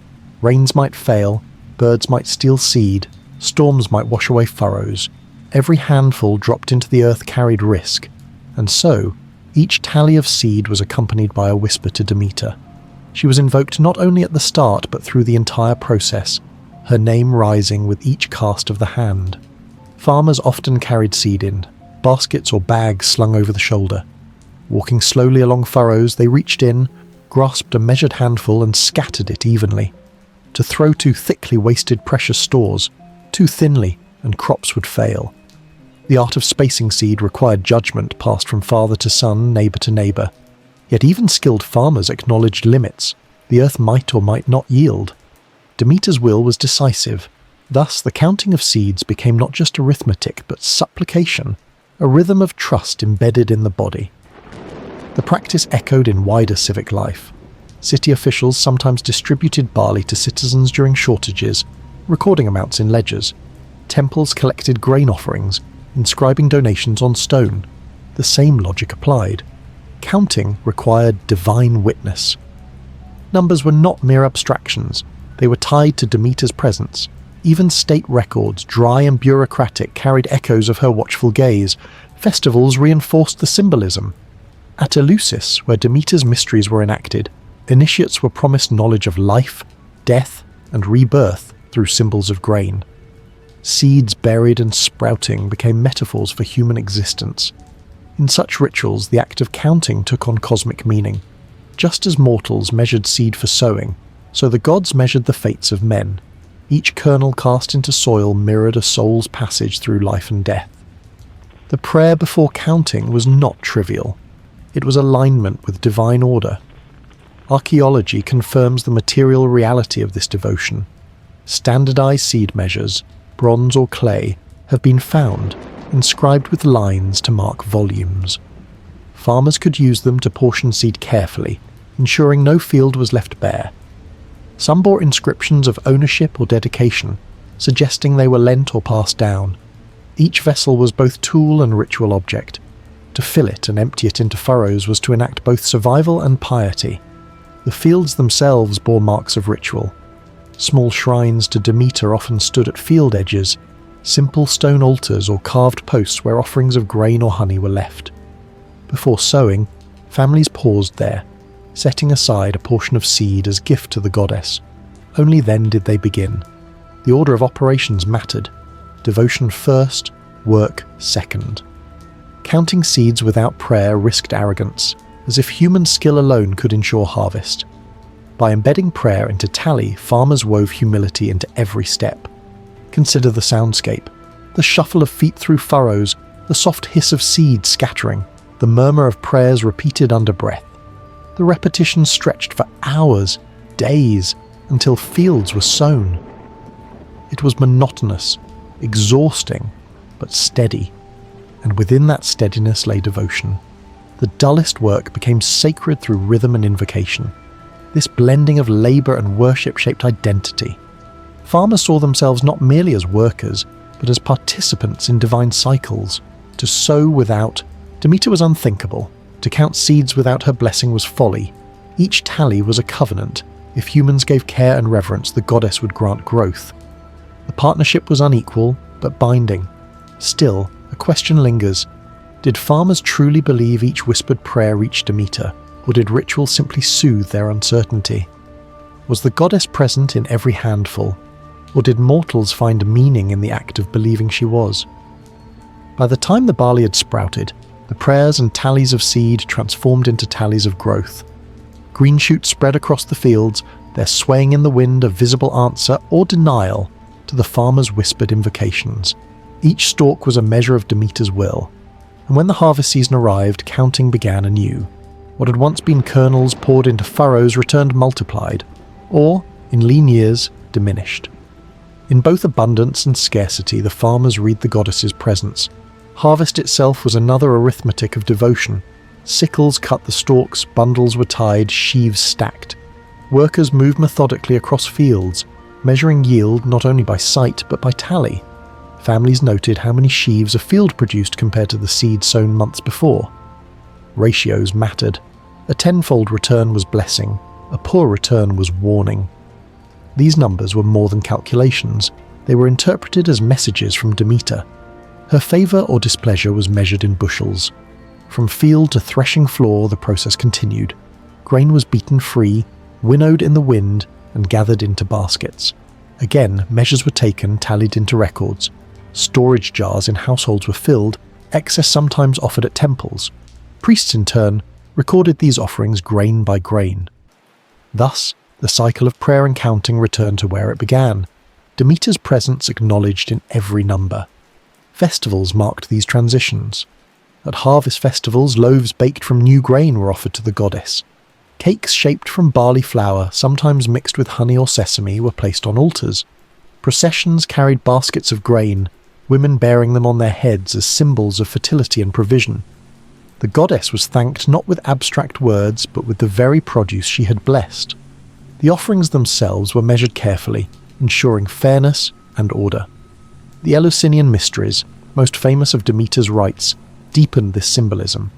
Rains might fail, birds might steal seed, storms might wash away furrows. Every handful dropped into the earth carried risk, and so each tally of seed was accompanied by a whisper to Demeter. She was invoked not only at the start but through the entire process, her name rising with each cast of the hand. Farmers often carried seed in, baskets or bags slung over the shoulder. Walking slowly along furrows, they reached in, grasped a measured handful and scattered it evenly. To throw too thickly wasted precious stores, too thinly, and crops would fail. The art of spacing seed required judgment passed from father to son, neighbour to neighbour. Yet even skilled farmers acknowledged limits. The earth might or might not yield. Demeter's will was decisive. Thus, the counting of seeds became not just arithmetic, but supplication, a rhythm of trust embedded in the body. The practice echoed in wider civic life. City officials sometimes distributed barley to citizens during shortages, recording amounts in ledgers. Temples collected grain offerings, inscribing donations on stone. The same logic applied. Counting required divine witness. Numbers were not mere abstractions. They were tied to Demeter's presence. Even state records, dry and bureaucratic, carried echoes of her watchful gaze. Festivals reinforced the symbolism. At Eleusis, where Demeter's mysteries were enacted, initiates were promised knowledge of life, death, and rebirth, through symbols of grain. Seeds buried and sprouting became metaphors for human existence. In such rituals, the act of counting took on cosmic meaning. Just as mortals measured seed for sowing, so the gods measured the fates of men. Each kernel cast into soil mirrored a soul's passage through life and death. The prayer before counting was not trivial. It was alignment with divine order. Archaeology confirms the material reality of this devotion. Standardized seed measures, bronze or clay, have been found, inscribed with lines to mark volumes. Farmers could use them to portion seed carefully, ensuring no field was left bare. Some bore inscriptions of ownership or dedication, suggesting they were lent or passed down. Each vessel was both tool and ritual object. To fill it and empty it into furrows was to enact both survival and piety. The fields themselves bore marks of ritual. Small shrines to Demeter often stood at field edges, simple stone altars or carved posts where offerings of grain or honey were left. Before sowing, families paused there, setting aside a portion of seed as gift to the goddess. Only then did they begin. The order of operations mattered. Devotion first, work second. Counting seeds without prayer risked arrogance, as if human skill alone could ensure harvest. By embedding prayer into tally, farmers wove humility into every step. Consider the soundscape, the shuffle of feet through furrows, the soft hiss of seed scattering, the murmur of prayers repeated under breath. The repetition stretched for hours, days, until fields were sown. It was monotonous, exhausting, but steady, and within that steadiness lay devotion. The dullest work became sacred through rhythm and invocation. This blending of labour and worship shaped identity. Farmers saw themselves not merely as workers, but as participants in divine cycles. To sow without Demeter was unthinkable. To count seeds without her blessing was folly. Each tally was a covenant. If humans gave care and reverence, the goddess would grant growth. The partnership was unequal, but binding. Still, a question lingers. Did farmers truly believe each whispered prayer reached Demeter, or did ritual simply soothe their uncertainty? Was the goddess present in every handful, or did mortals find meaning in the act of believing she was? By the time the barley had sprouted, the prayers and tallies of seed transformed into tallies of growth. Green shoots spread across the fields, their swaying in the wind a visible answer or denial to the farmer's whispered invocations. Each stalk was a measure of Demeter's will, and when the harvest season arrived, counting began anew. What had once been kernels poured into furrows returned multiplied, or, in lean years, diminished. In both abundance and scarcity, the farmers read the goddess's presence. Harvest itself was another arithmetic of devotion. Sickles cut the stalks, bundles were tied, sheaves stacked. Workers moved methodically across fields, measuring yield not only by sight but by tally. Families noted how many sheaves a field produced compared to the seed sown months before. Ratios mattered. A tenfold return was blessing, a poor return was warning. These numbers were more than calculations. They were interpreted as messages from Demeter. Her favour or displeasure was measured in bushels. From field to threshing floor, the process continued. Grain was beaten free, winnowed in the wind, and gathered into baskets. Again, measures were taken, tallied into records. Storage jars in households were filled, excess sometimes offered at temples. Priests, in turn, recorded these offerings grain by grain. Thus, the cycle of prayer and counting returned to where it began, Demeter's presence acknowledged in every number. Festivals marked these transitions. At harvest festivals, loaves baked from new grain were offered to the goddess. Cakes shaped from barley flour, sometimes mixed with honey or sesame, were placed on altars. Processions carried baskets of grain, women bearing them on their heads as symbols of fertility and provision. The goddess was thanked not with abstract words, but with the very produce she had blessed. The offerings themselves were measured carefully, ensuring fairness and order. The Eleusinian mysteries, most famous of Demeter's rites, deepened this symbolism.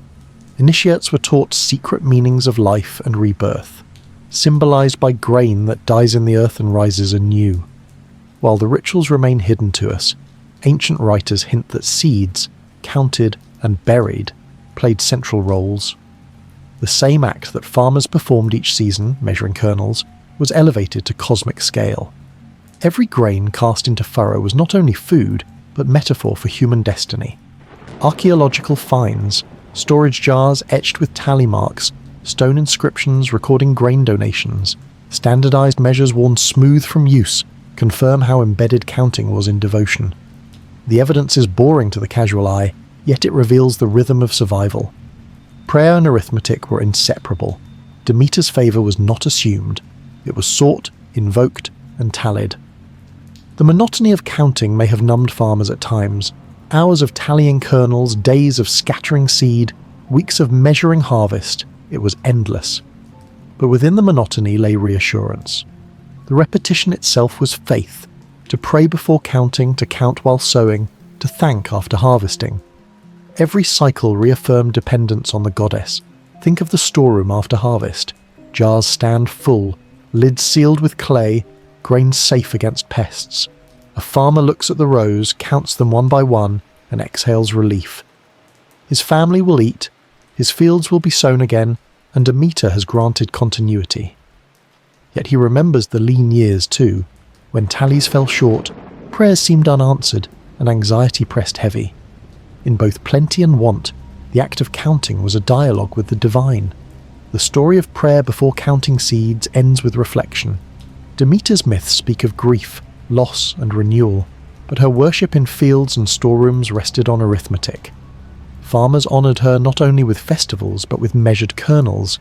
Initiates were taught secret meanings of life and rebirth, symbolized by grain that dies in the earth and rises anew. While the rituals remain hidden to us, ancient writers hint that seeds, counted and buried, played central roles. The same act that farmers performed each season, measuring kernels, was elevated to cosmic scale. Every grain cast into furrow was not only food, but metaphor for human destiny. Archaeological finds, storage jars etched with tally marks, stone inscriptions recording grain donations, standardized measures worn smooth from use confirm how embedded counting was in devotion. The evidence is boring to the casual eye, yet it reveals the rhythm of survival. Prayer and arithmetic were inseparable. Demeter's favor was not assumed. It was sought, invoked, and tallied. The monotony of counting may have numbed farmers at times. Hours of tallying kernels, days of scattering seed, weeks of measuring harvest, it was endless. But within the monotony lay reassurance. The repetition itself was faith, to pray before counting, to count while sowing, to thank after harvesting. Every cycle reaffirmed dependence on the goddess. Think of the storeroom after harvest. Jars stand full, lids sealed with clay, grains safe against pests. A farmer looks at the rows, counts them one by one, and exhales relief. His family will eat, his fields will be sown again, and Demeter has granted continuity. Yet he remembers the lean years too. When tallies fell short, prayers seemed unanswered, and anxiety pressed heavy. In both plenty and want, the act of counting was a dialogue with the divine. The story of prayer before counting seeds ends with reflection. Demeter's myths speak of grief, loss, and renewal, but her worship in fields and storerooms rested on arithmetic. Farmers honoured her not only with festivals but with measured kernels.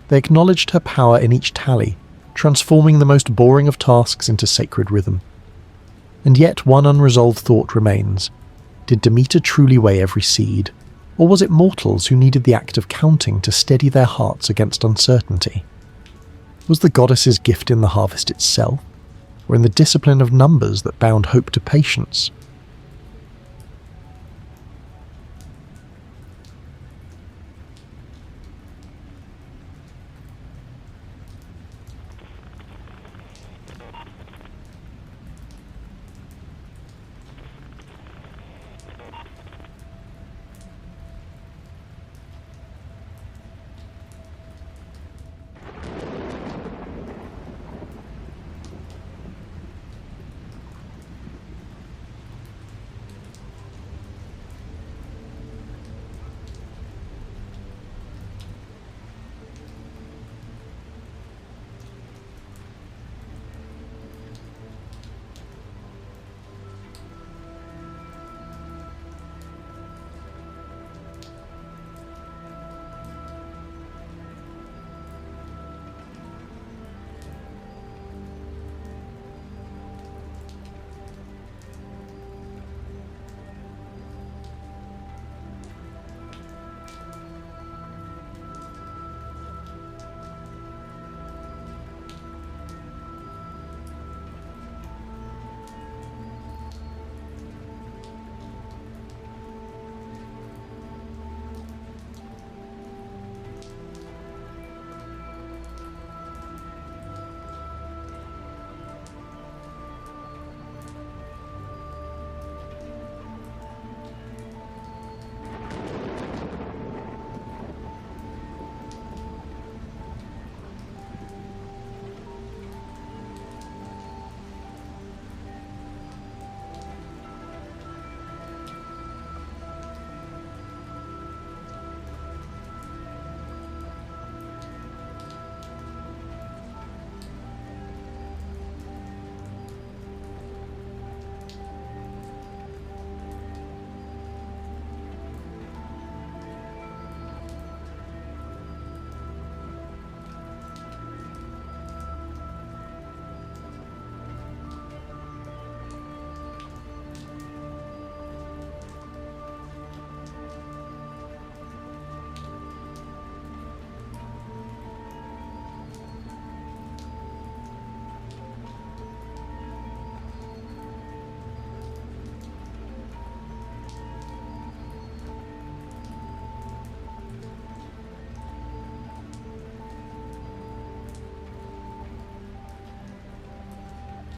They acknowledged her power in each tally, transforming the most boring of tasks into sacred rhythm. And yet one unresolved thought remains. Did Demeter truly weigh every seed, or was it mortals who needed the act of counting to steady their hearts against uncertainty? Was the goddess's gift in the harvest itself, or in the discipline of numbers that bound hope to patience?